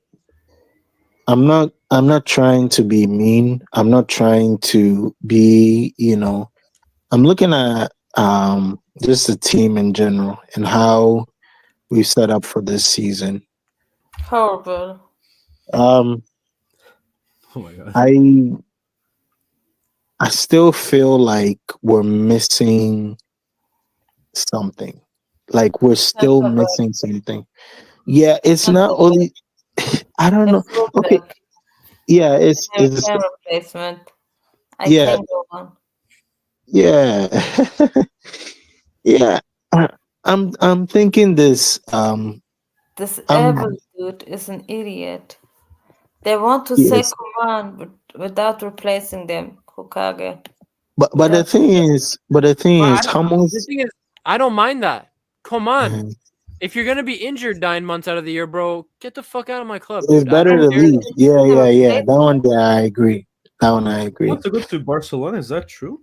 I'm not trying to be mean. I'm not trying to be, I'm looking at just the team in general and how we've set up for this season. Horrible. Oh Um my god. I still feel like we're missing something. Like we're still That's missing something. Yeah, it's That's not all only I don't know. It's Okay, Rupert. yeah, it's Their replacement. I Yeah. can go on. yeah. Yeah. I'm thinking this This I'm Evil dude is an idiot. They want to say yes. command without replacing them. Hokage. But the thing is how much The thing is, I don't mind that. Come on. Mhm. If you're gonna be injured 9 months out of the year, bro, get the fuck out of my club, It's dude. I better don't to care. leave. Yeah. That one there I agree. Want to go to Barcelona? Is that true?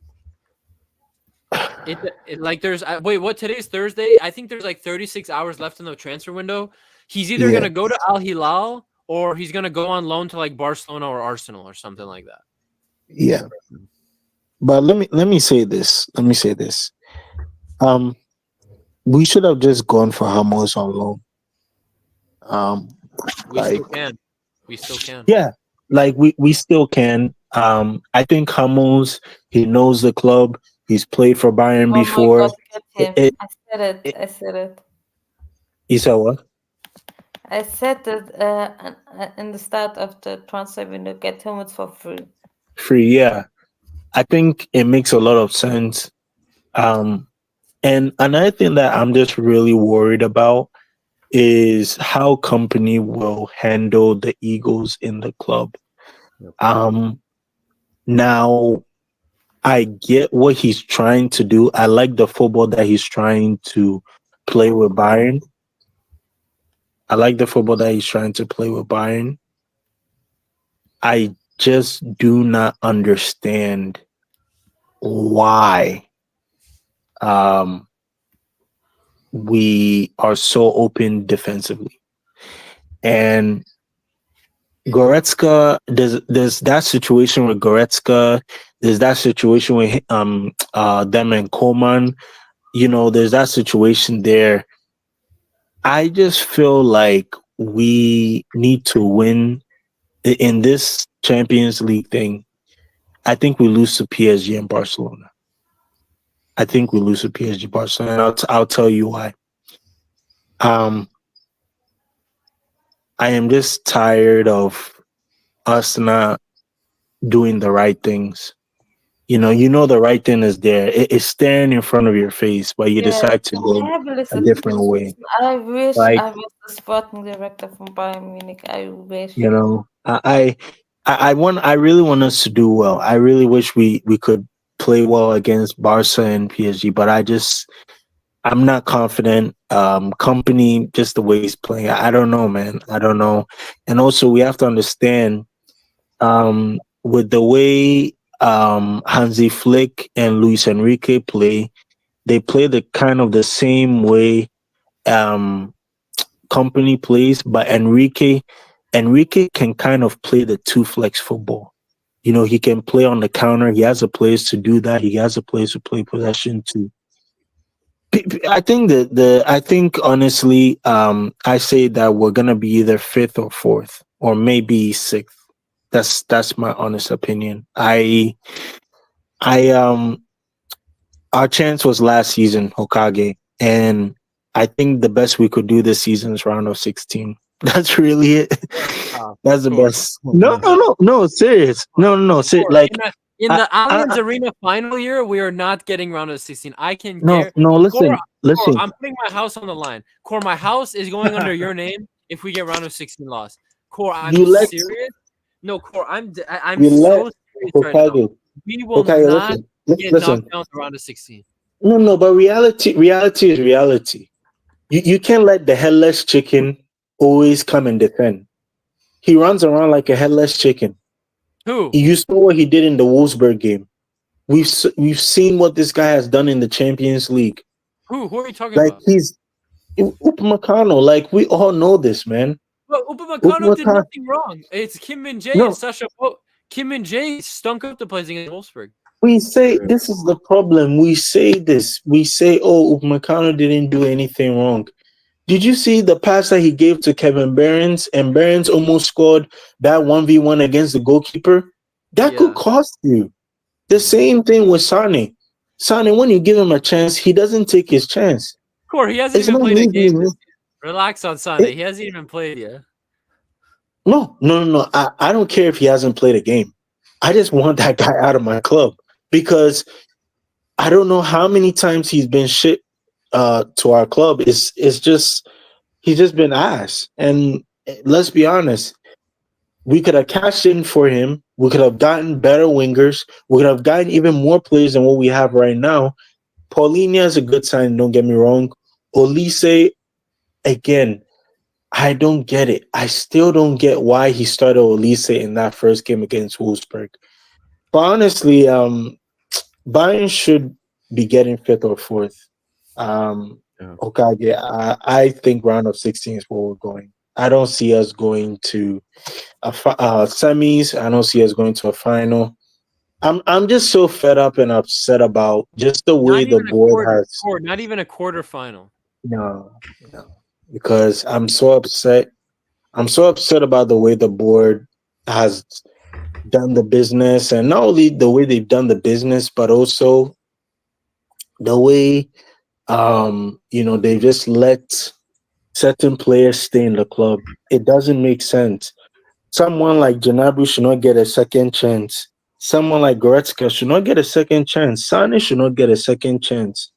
Like there's wait, what, today's Thursday? I think there's like 36 hours left in the transfer window. He's either Yeah. gonna go to Al Hilal or he's gonna go on loan to like Barcelona or Arsenal or something like that. Yeah. But let me say this. We should have just gone for Ramos on loan. We Like- still can. We still can. Yeah, like we still can. I think Ramos, he knows the club. He's played for Bayern Oh my before. God, get him. It- I said it. You said what? I said that in the start of the transfer window, get him for free. Free, yeah. I think it makes a lot of sense. And another thing that I'm just really worried about is how company will handle the egos in the club. Yep. Now I get what he's trying to do. I like the football that he's trying to play with Bayern. I just do not understand why we are so open defensively. And Goretzka, there's that situation with Goretzka, there's that situation with them and Coman. There's that situation there. I just feel like we need to win in this Champions League thing. I think we lose to PSG and Barcelona. And I'll tell you why. I am just tired of us not doing the right things. You know the right thing is there. It's staring in front of your face, but you Yeah, decide to go I have a listened. different way. I wish Like, I was the sporting director from Bayern Munich. I wish. you know, I really want us to do well. I really wish we could play well against Barca and PSG, but I'm not confident. Company, just the way he's playing, I don't know, man. I don't know. And also, we have to understand, with the way Hansi Flick and Luis Enrique play, they play the kind of the same way um, Company plays, but Enrique can kind of play the two flex football. He can play on the counter. He has the players to do that. He has the players to play possession too. I think I think honestly, I say that we're gonna be either fifth or fourth, or maybe sixth. That's my honest opinion. I Our chance was last season, Hokage, and I think the best we could do this season is round of 16. That's really it. That's the course. best. No, serious. No. Or Like, in the I- Allianz Arena final year, we are not getting round of 16. I can no, guarantee. no. Listen, Core, I'm putting my house on the line. Core, my house is going under your name if we get round of 16 loss. Core, I'm You let- serious. No, Core, I'm You so let serious right now. Hokage. We will Hokage, not get listen. knocked down the round of 16. No, but reality is reality. You can't let the headless chicken always come and defend. He runs around like a headless chicken. Who? You saw what he did in the Wolfsburg game. We've seen what this guy has done in the Champions League. Who are you talking Like, about? he's Upamecano. Like, we all know this, man. Well, Upamecano did Upamecano- nothing wrong. It's Kim Min Jae No. and Sasha Pope. Kim Min Jae stunk up the place against Wolfsburg. We say this is the problem. We say this. We say, oh, Upamecano didn't do anything wrong. Did you see the pass that he gave to Kevin Behrens, and Behrens almost scored that 1v1 against the goalkeeper? That could Yeah. cost you. The same thing with Sane. Sane, when you give him a chance, he doesn't take his chance. Core, he hasn't It's even not played a easy, game. man. This year. Relax on Sunday. He hasn't even played yet. No. I don't care if he hasn't played a game. I just want that guy out of my club, because I don't know how many times he's been shit to our club. It's just he's just been ass. And let's be honest, we could have cashed in for him. We could have gotten better wingers. We could have gotten even more players than what we have right now. Paulinho is a good sign, don't get me wrong. Olise, again, I don't get it. I still don't get why he started Olise in that first game against Wolfsburg. But honestly, Bayern should be getting fifth or fourth. Yeah. Okage, I think round of 16 is where we're going. I don't see us going to semis. I don't see us going to a final. I'm just so fed up and upset about just the way the board has. Not even a quarterfinal. No, because I'm so upset. I'm so upset about the way the board has done the business, and not only the way they've done the business, but also the way they just let certain players stay in the club. It doesn't make sense. Someone like Gnabry should not get a second chance. Someone like Goretzka should not get a second chance. Sane should not get a second chance.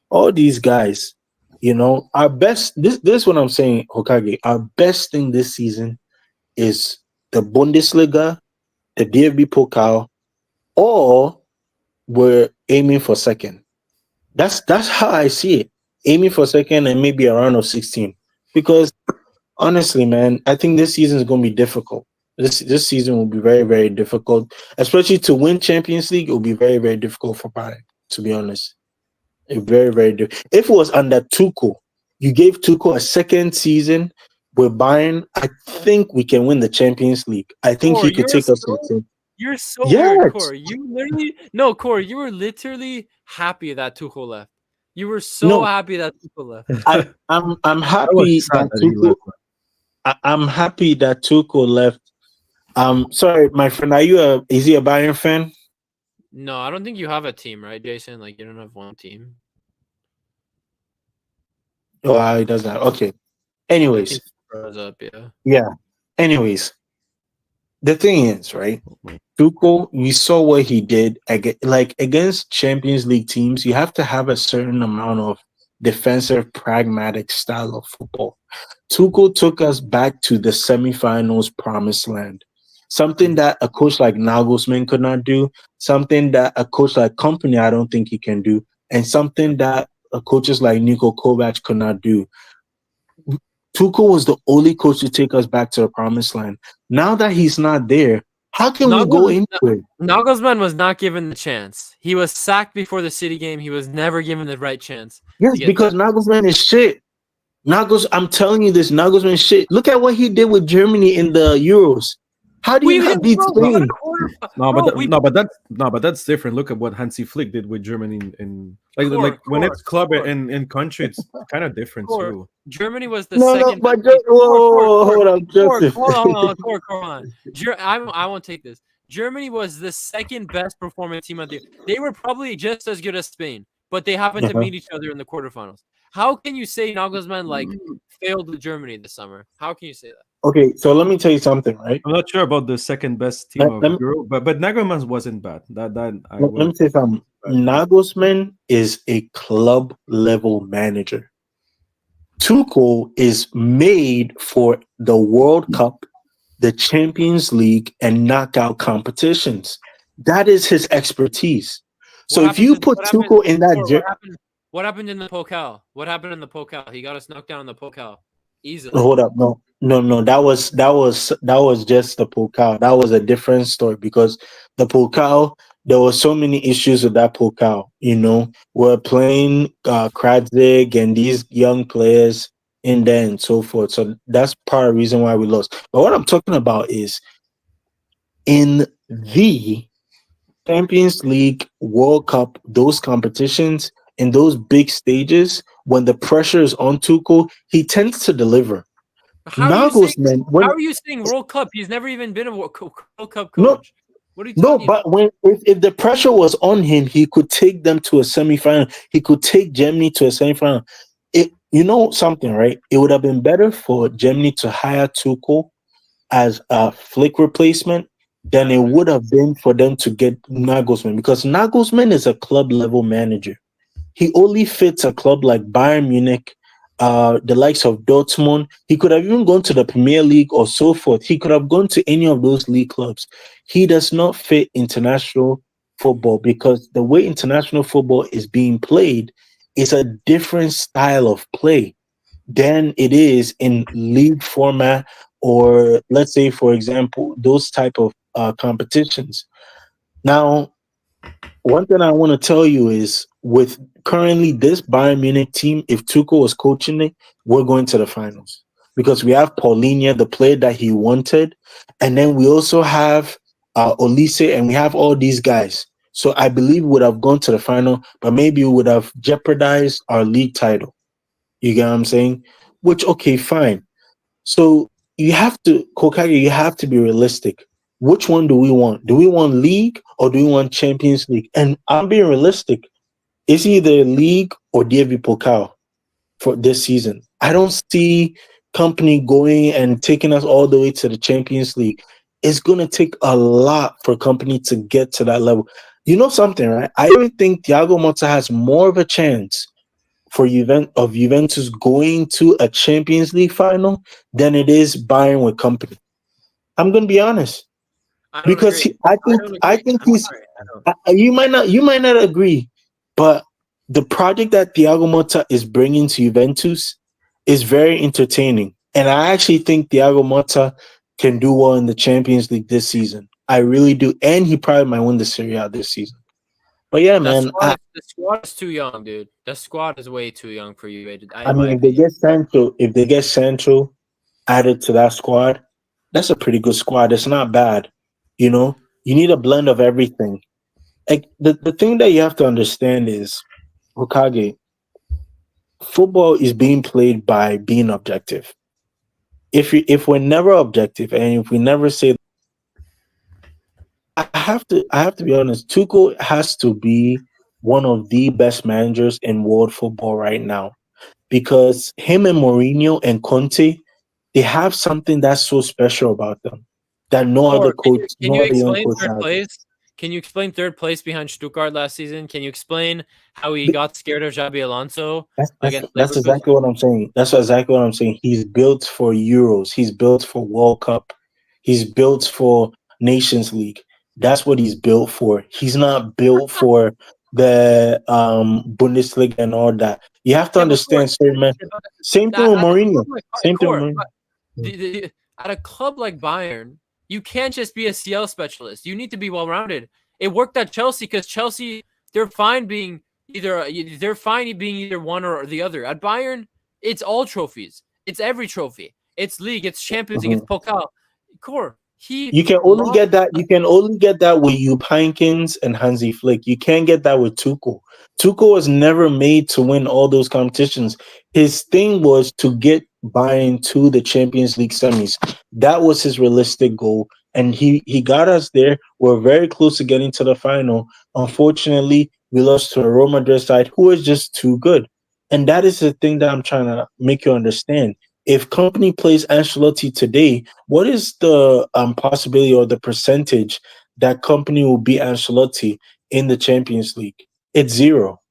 All these guys, our best. This is what I'm saying, Hokage. Our best thing this season is the Bundesliga, the DFB Pokal, or we're aiming for second. That's how I see it. Aiming for second and maybe a round of 16. Because honestly, man, I think this season is going to be difficult. This season will be very, very difficult, especially to win Champions League. It will be very, very difficult for Bayern, to be honest. Very, very difficult. If it was under Tuchel, you gave Tuchel a second season with Bayern, I think we can win the Champions League. I think he could take us to the team. You're so Yes. weird, Core. Core, you were literally happy that Tuchel left. You were so No. happy that Tuchel left. I'm I happy was sad that that he Tuchel. left. I'm happy that Tuchel left. Sorry, my friend. Is he a Bayern fan? No, I don't think you have a team, right, Jason? Like, you don't have one team. Oh, he doesn't. Okay. Anyways, froze up. Yeah. Yeah. Anyways, the thing is, right? Tuchel, you saw what he did against Champions League teams. You have to have a certain amount of defensive, pragmatic style of football. Tuchel took us back to the semifinals promised land. Something that a coach like Nagelsmann could not do, something that a coach like Company I don't think he can do, and something that coaches like Niko Kovac could not do. Tuchel was the only coach to take us back to the promised land. Now that he's not there, how can we go into it? Nagelsmann was not given the chance. He was sacked before the City game. He was never given the right chance. Yes, because Nagelsmann is shit. I'm telling you this, Nagelsmann is shit. Look at what he did with Germany in the Euros. How do you not beat Spain? But that's different. Look at what Hansi Flick did with Germany in when it's club and country, it's kind of different too. Germany was the second. Hold on, Joseph. Hold on. I won't take this. Germany was the second best performing team out there. They were probably just as good as Spain, but they happened to meet each other in the quarterfinals. How can you say Nagelsmann failed with Germany this summer? How can you say that? Okay, so let me tell you something, right? I'm not sure about the second best team of Europe, but Nagelsmann wasn't bad. Let me say something. Nagelsmann is a club level manager. Tuchel is made for the World Cup, the Champions League, and knockout competitions. That is his expertise. So if you put Tuchel in that, what happened in the Pokal? What happened in the Pokal? He got us knocked down in the Pokal easily. Hold up, no. That was just the Pokal. That was a different story because the Pokal, there were so many issues with that Pokal. You know, we're playing Kradzig and these young players in there and so forth. So that's part of the reason why we lost. But what I'm talking about is in the Champions League, World Cup, those competitions, in those big stages, when the pressure is on Tuchel, he tends to deliver. How are you saying World Cup? He's never even been a World Cup coach. No, what are you talking about? If the pressure was on him, he could take them to a semifinal. He could take Germany to a semifinal. You know something, right? It would have been better for Germany to hire Tuchel as a Flick replacement than it would have been for them to get Nagelsmann, because Nagelsmann is a club level manager. He only fits a club like Bayern Munich, the likes of Dortmund. He could have even gone to the Premier League or so forth. He could have gone to any of those league clubs. He does not fit international football because the way international football is being played is a different style of play than it is in league format or, let's say, for example, those type of competitions. Now, one thing I want to tell you is with currently this Bayern Munich team, if Tuchel was coaching it, we're going to the finals because we have Paulinho, the player that he wanted, and then we also have Olise, and we have all these guys. So I believe we would have gone to the final, but maybe we would have jeopardized our league title. You get what I'm saying? Which, okay, fine. So you have to, Kokage, you have to be realistic. Which one do we want? Do we want league or do we want Champions League? And I'm being realistic. It's either league or DFB Pokal for this season. I don't see Company going and taking us all the way to the Champions League. It's going to take a lot for Company to get to that level. You know something, right? I even think Thiago Motta has more of a chance for Juventus going to a Champions League final than it is Bayern with Company. I'm going to be honest. Because I think he's. You might not agree, but the project that Thiago Motta is bringing to Juventus is very entertaining, and I actually think Thiago Motta can do well in the Champions League this season. I really do, and he probably might win the Serie A this season. But yeah, man, the squad is too young, dude. The squad is way too young for you. I mean, if they get Sancho added to that squad, that's a pretty good squad. It's not bad. You know, you need a blend of everything. Like the thing that you have to understand is, Hokage, football is being played by being objective. If we're never objective and if we never say, I have to be honest, Tuchel has to be one of the best managers in world football right now, because him and Mourinho and Conte, They have something that's so special about them that no other Or coach, can no you other young explain coach third has. place? Can you explain third place behind Stuttgart last season? Can you explain how he Th- got scared of Xabi Alonso That's against that's Leverkusen? exactly what I'm saying. That's exactly what I'm saying. He's built for Euros. He's built for World Cup. He's built for Nations League. That's what he's built for. He's not built for the Bundesliga and all that. You have to Yeah, but Core, understand, sir, man. but Same thing with at a Mourinho. club like Same thing with Core, Mourinho. but at a club like Bayern, you can't just be a CL specialist. You need to be well rounded. It worked at Chelsea because Chelsea, they're fine being either one or the other. At Bayern, it's all trophies. It's every trophy. It's league. It's Champions League. It's Pokal. Core. You can only get that. You can only get that with Jupp Heynckes and Hansi Flick. You can't get that with Tuchel. Tuchel was never made to win all those competitions. His thing was to get Bayern to the Champions League semis. That was his realistic goal, and he got us there. We're very close to getting to the final. Unfortunately, we lost to a Real Madrid side who is just too good, and that is the thing that I'm trying to make you understand. If Company plays Ancelotti today, what is the possibility or the percentage that Company will beat Ancelotti in the Champions League? It's zero.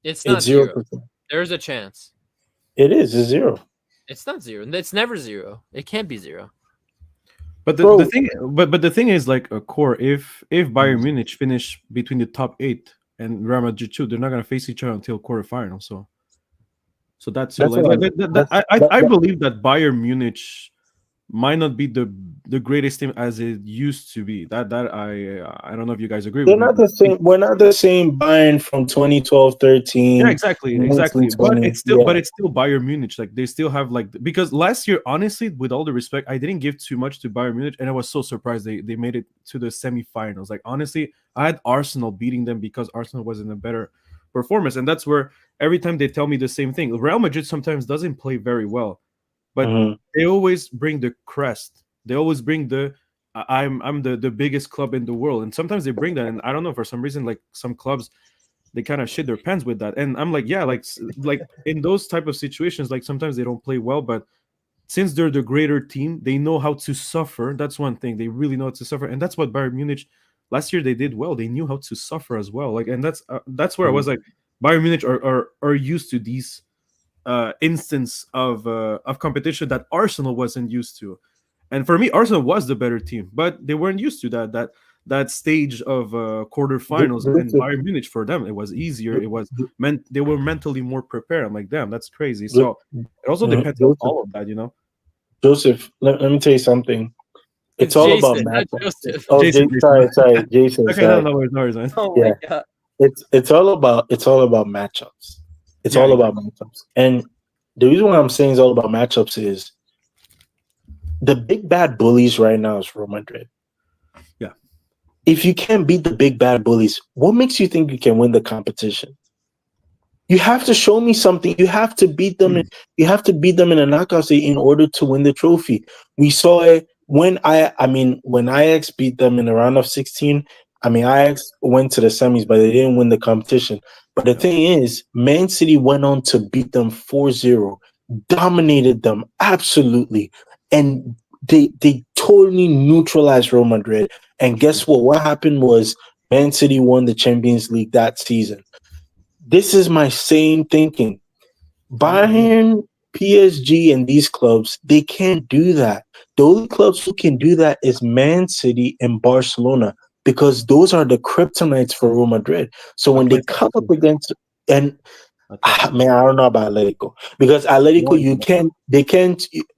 It's not It's zero. 0%. There's a chance. It is. It's zero. It's not zero. It's never zero. It can't be zero. But Bro. the thing is, like, a Core, if Bayern Munich finish between the top 8 and Real Madrid too, they're not gonna face each other until quarterfinal. So that's it. That's Like, what I believe that Bayern Munich might not be the greatest team as it used to be. That I don't know if you guys agree They're with me. not the same. We're not the same Bayern from 2012, 13. Yeah, exactly. But 1920. it's still, Yeah. Bayern Munich. Like, they still have, like, because last year, honestly, with all the respect, I didn't give too much to Bayern Munich, and I was so surprised they made it to the semifinals. Like, honestly, I had Arsenal beating them because Arsenal was in a better performance, and that's where every time they tell me the same thing. Real Madrid sometimes doesn't play very well, but Mhm. they always bring the crest. They always bring the I'm the biggest club in the world, and sometimes they bring that, and I don't know, for some reason, like, some clubs, they kind of shit their pants with that, and I'm like, yeah, like in those type of situations, like, sometimes they don't play well, but since they're the greater team, they know how to suffer. That's one thing, they really know how to suffer, and that's what Bayern Munich last year they did well. They knew how to suffer as well. Like, and that's where I was like, Bayern Munich are used to these instance of competition that Arsenal wasn't used to. And for me, Arsenal was the better team, but they weren't used to that stage of quarterfinals. And Bayern Munich, for them, it was easier. It was they were mentally more prepared. I'm like, damn, that's crazy. So it also depends on all of that, you know. Joseph, let me tell you something. It's all about Jason, not matchups. Joseph. Oh, Jason. sorry, Jason. Okay, Sorry. no worries. Oh Yeah. my god. It's all about matchups. It's Yeah, all about matchups. And the reason why I'm saying it's all about matchups is the big bad bullies right now is Real Madrid. Yeah. If you can't beat the big bad bullies, what makes you think you can win the competition? You have to show me something. You have to beat them. You have to beat them in a knockout stage in order to win the trophy. We saw it when when Ajax beat them in the round of 16. Ajax went to the semis, but they didn't win the competition. But the thing is, Man City went on to beat them 4-0, dominated them absolutely, and they totally neutralized Real Madrid. And guess what? What happened was Man City won the Champions League that season. This is my same thinking. Bayern, PSG, and these clubs, they can't do that. The only clubs who can do that is Man City and Barcelona, because those are the kryptonites for Real Madrid. So when they come up against, and man, I don't know about Atletico, because Atletico,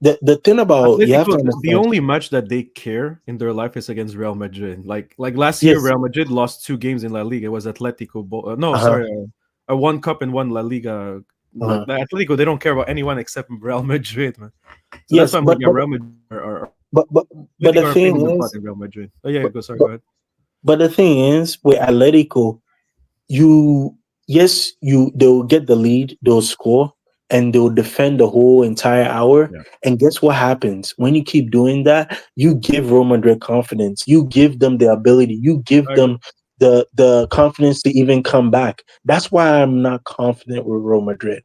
the thing about Atletico, you have to understand, the only match that they care in their life is against Real Madrid. Like last year, Real Madrid lost 2 games in La Liga. It was Atletico. One cup and one La Liga. Like, Atletico, they don't care about anyone except Real Madrid, man. So that's why I'm like, Real Madrid but the thing is, Real Madrid. Oh yeah, go ahead. But the thing is, with Atletico, they'll get the lead, they'll score, and they'll defend the whole entire hour. Yeah. And guess what happens? When you keep doing that, you give Real Madrid confidence. You give them the ability. You give them the confidence to even come back. That's why I'm not confident with Real Madrid.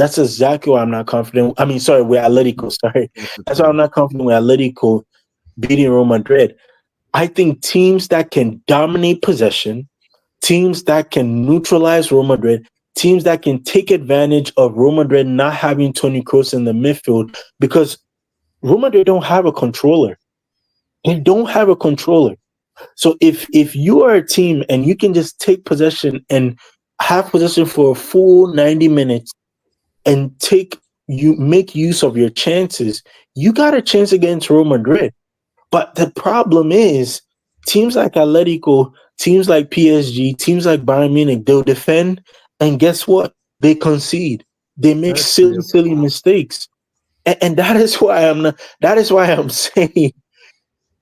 That's exactly why I'm not confident. I mean, sorry, with Atletico. Sorry, that's why I'm not confident with Atletico beating Real Madrid. I think teams that can dominate possession, teams that can neutralize Real Madrid, teams that can take advantage of Real Madrid not having Toni Kroos in the midfield, because Real Madrid don't have a controller. They don't have a controller. So if you are a team and you can just take possession and have possession for a full 90 minutes and make use of your chances, you got a chance against Real Madrid. But the problem is teams like Atletico, teams like PSG, teams like Bayern Munich, they'll defend, and guess what? They concede. They make That's silly mistakes. And that is why I'm saying,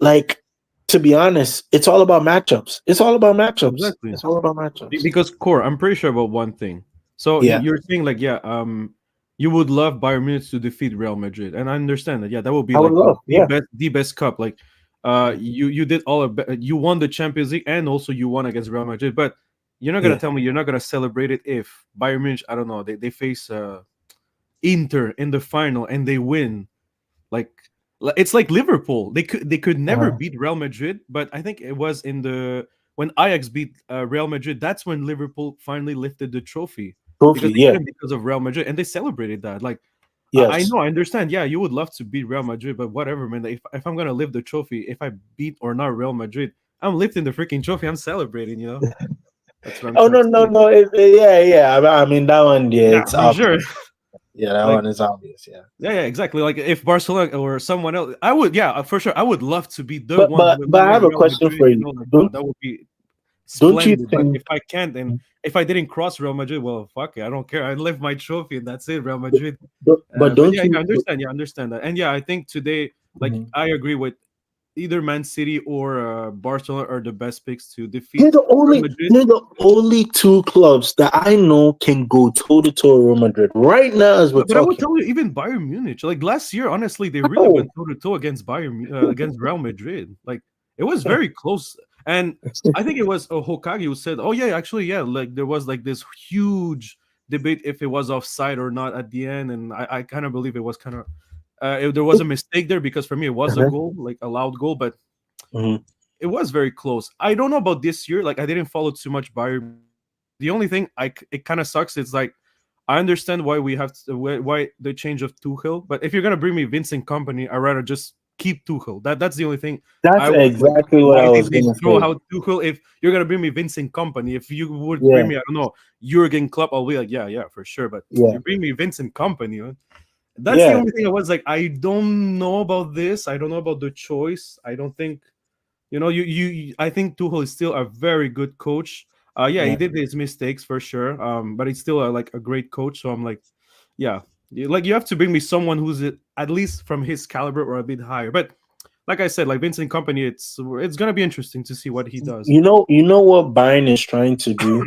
like, to be honest, it's all about matchups. It's all about matchups. Exactly. It's all about matchups. Because Core, I'm pretty sure about one thing. So Yeah. you're saying like, you would love Bayern Munich to defeat Real Madrid, and I understand that. Yeah, that would be I would like love, yeah. the best cup. Like, you did you won the Champions League, and also you won against Real Madrid. But you're not gonna Yeah. tell me you're not gonna celebrate it if Bayern Munich, I don't know, they face Inter in the final and they win. Like, it's like Liverpool. They could never beat Real Madrid, but I think it was when Ajax beat Real Madrid. That's when Liverpool finally lifted the trophy. Because they couldn't because of Real Madrid, and they celebrated that. Like, I Yes. know, I understand. Yeah, you would love to beat Real Madrid, but whatever, man. If I'm gonna lift the trophy, if I beat or not Real Madrid, I'm lifting the freaking trophy. I'm celebrating. That's what I'm Oh, trying to say. yeah. I mean that one, yeah, Yeah, it's for obvious. sure. Yeah, that Like, one is obvious. Yeah. yeah, exactly. Like if Barcelona or someone else, I would, yeah, for sure. I would love to be the But one but who but I have a Real question Madrid. for you. Like, Don't that would be don't you splendid. But think? if I can't, and if I didn't cross Real Madrid, well, fuck it, I don't care. I lift my trophy, and that's it, Real Madrid. But But don't yeah, you? I understand. Yeah, I understand that. And yeah, I think today, like, Mhm. I agree with either Man City or Barcelona are the best picks to defeat They're the Real only Madrid. they're the only two clubs that I know can go toe to toe with Real Madrid right now as we're But I would talking. tell you, even Bayern Munich, like last year, honestly, they really No. went toe to toe against against Real Madrid. Like, it was very close. And I think it was Hokage who said, "Oh yeah, actually, yeah." Like, there was like this huge debate if it was offside or not at the end, and I kind of believe it was kind of there was a mistake there, because for me it was a Uh-huh. goal, like a loud goal, but Mhm. it was very close. I don't know about this year. Like, I didn't follow too much Bayern. The only thing it kind of sucks. It's like, I understand why why the change of Tuchel, but if you're gonna bring me Vincent Company, I'd rather just keep Tuchel. That's the only thing. That's I was like, exactly what why I did was they gonna throw say. out Tuchel? If you're gonna bring me Vincent Company, if you would Yeah. bring me, I don't know, Jurgen Klopp, I'll be like, yeah, for sure. But Yeah. you bring me Vincent Company, man. That's the Yeah. only thing I was like, I don't know about this. I don't know about the choice. I don't think, I think Tuchel is still a very good coach. Yeah, he Yeah. did his mistakes for sure. But he's still like a great coach. So I'm like, yeah, like, you have to bring me someone who's at least from his caliber or a bit higher. But like I said, like Vincent Company, it's gonna be interesting to see what he does. You know what Bayern is trying to do,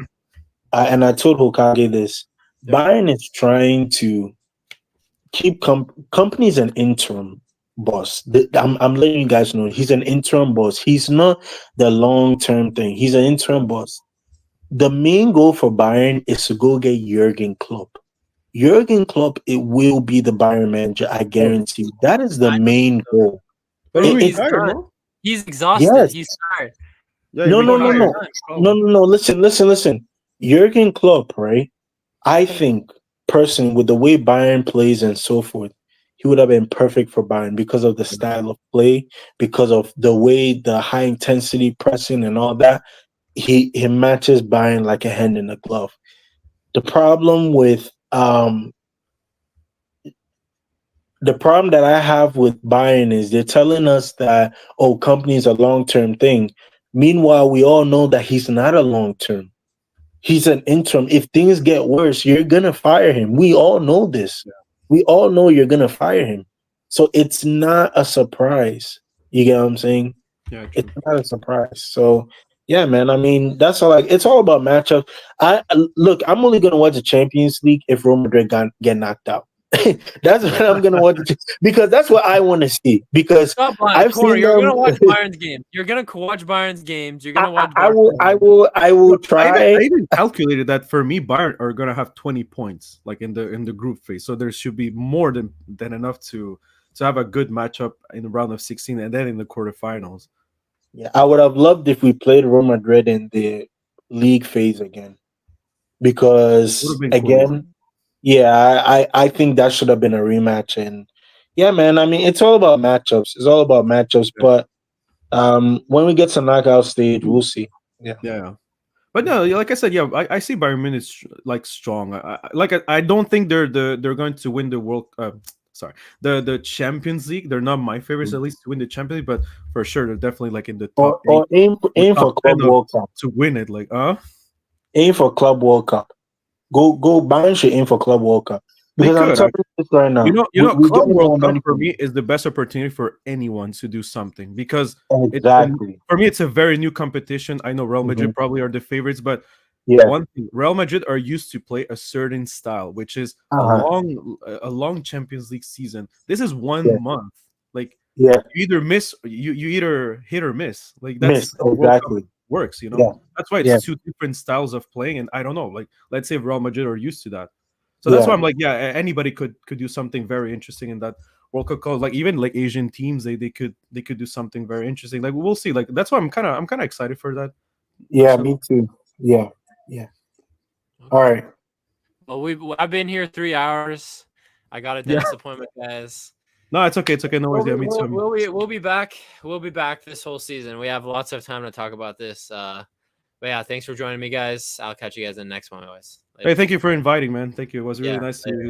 and I told Hokage this. Yeah. Bayern is trying to keep companies an interim boss. I'm letting you guys know he's an interim boss. He's not the long-term thing. He's an interim boss. The main goal for Bayern is to go get Jurgen Klopp. Jurgen Klopp, it will be the Bayern manager. I guarantee you. That is the main goal. But It- he's it's tired, done. no? He's exhausted. Yes. He's tired. Yeah, No, he's no, no, tired. no. That's the No, problem. no. Listen. Jurgen Klopp, right? I think personally, with the way Bayern plays and so forth, he would have been perfect for Bayern because of the style of play, because of the way the high intensity pressing and all that. He matches Bayern like a hand in a glove. The problem that I have with Bayern is they're telling us that, oh, company's a long-term thing. Meanwhile, we all know that he's not a long-term. He's an interim. If things get worse, you're gonna fire him. We all know this. Yeah. We all know you're gonna fire him. So it's not a surprise. You get what I'm saying? Yeah, true. It's not a surprise. So yeah, man. I mean, that's all. It's all about matchup. I'm only gonna watch the Champions League if Real Madrid get knocked out. That's what I'm gonna want to because that's what I want to see. Because Stop lying, I've Corey. seen You're them. gonna watch Bayern's game. You're gonna watch Bayern's games. You're gonna watch. I will. I will try. I even calculated that for me, Bayern are gonna have 20 points like in the group phase. So there should be more than enough to have a good matchup in the round of 16 and then in the quarterfinals. Yeah, I would have loved if we played Real Madrid in the league phase again, Would because have been cool. again, yeah, I think that should have been a rematch. And yeah, man, I mean, it's all about matchups. It's all about matchups. Yeah. But when we get to knockout stage, we'll see. Yeah. But no, like I said, yeah, I see Bayern Munich like strong. I don't think they're going to win the world. Sorry, the Champions League. They're not my favorites, at least to win the Champions League. But for sure, they're definitely like in the top Or eight aim for top 10 Club World Cup. to win it. Like, Aim for Club World Cup. Go Bayern should aim for Club World Cup. They Because I'm could, telling you this right now. you know, we Club get World Cup momentum. for me is the best opportunity for anyone to do something because Exactly. for me it's a very new competition. I know Real Madrid Mhm. probably are the favorites, but Yeah. one thing, Real Madrid are used to play a certain style, which is Uh-huh. a long Champions League season. This is 1 Yeah. month. Like Yeah. you either miss, you either hit or miss. Like Miss. how World Cup Exactly. works, you know. Yeah. That's why it's Yeah. two different styles of playing, and I don't know. Like let's say Real Madrid are used to that, so that's why Yeah. I'm like, yeah, anybody could do something very interesting in that World Cup. Cause like even like Asian teams, they could do something very interesting. Like we'll see. Like that's why I'm kind of excited for that. Yeah, So- me too. Yeah. Yeah. All right. Well, I've been here 3 hours. I got a dentist appointment, guys. No, it's okay. It's okay. No worries. Yeah, me too. We'll be back. We'll be back this whole season. We have lots of time to talk about this. But yeah, thanks for joining me, guys. I'll catch you guys in the next one, boys. Hey, thank you for inviting, man. Thank you. It was really Yeah, nice to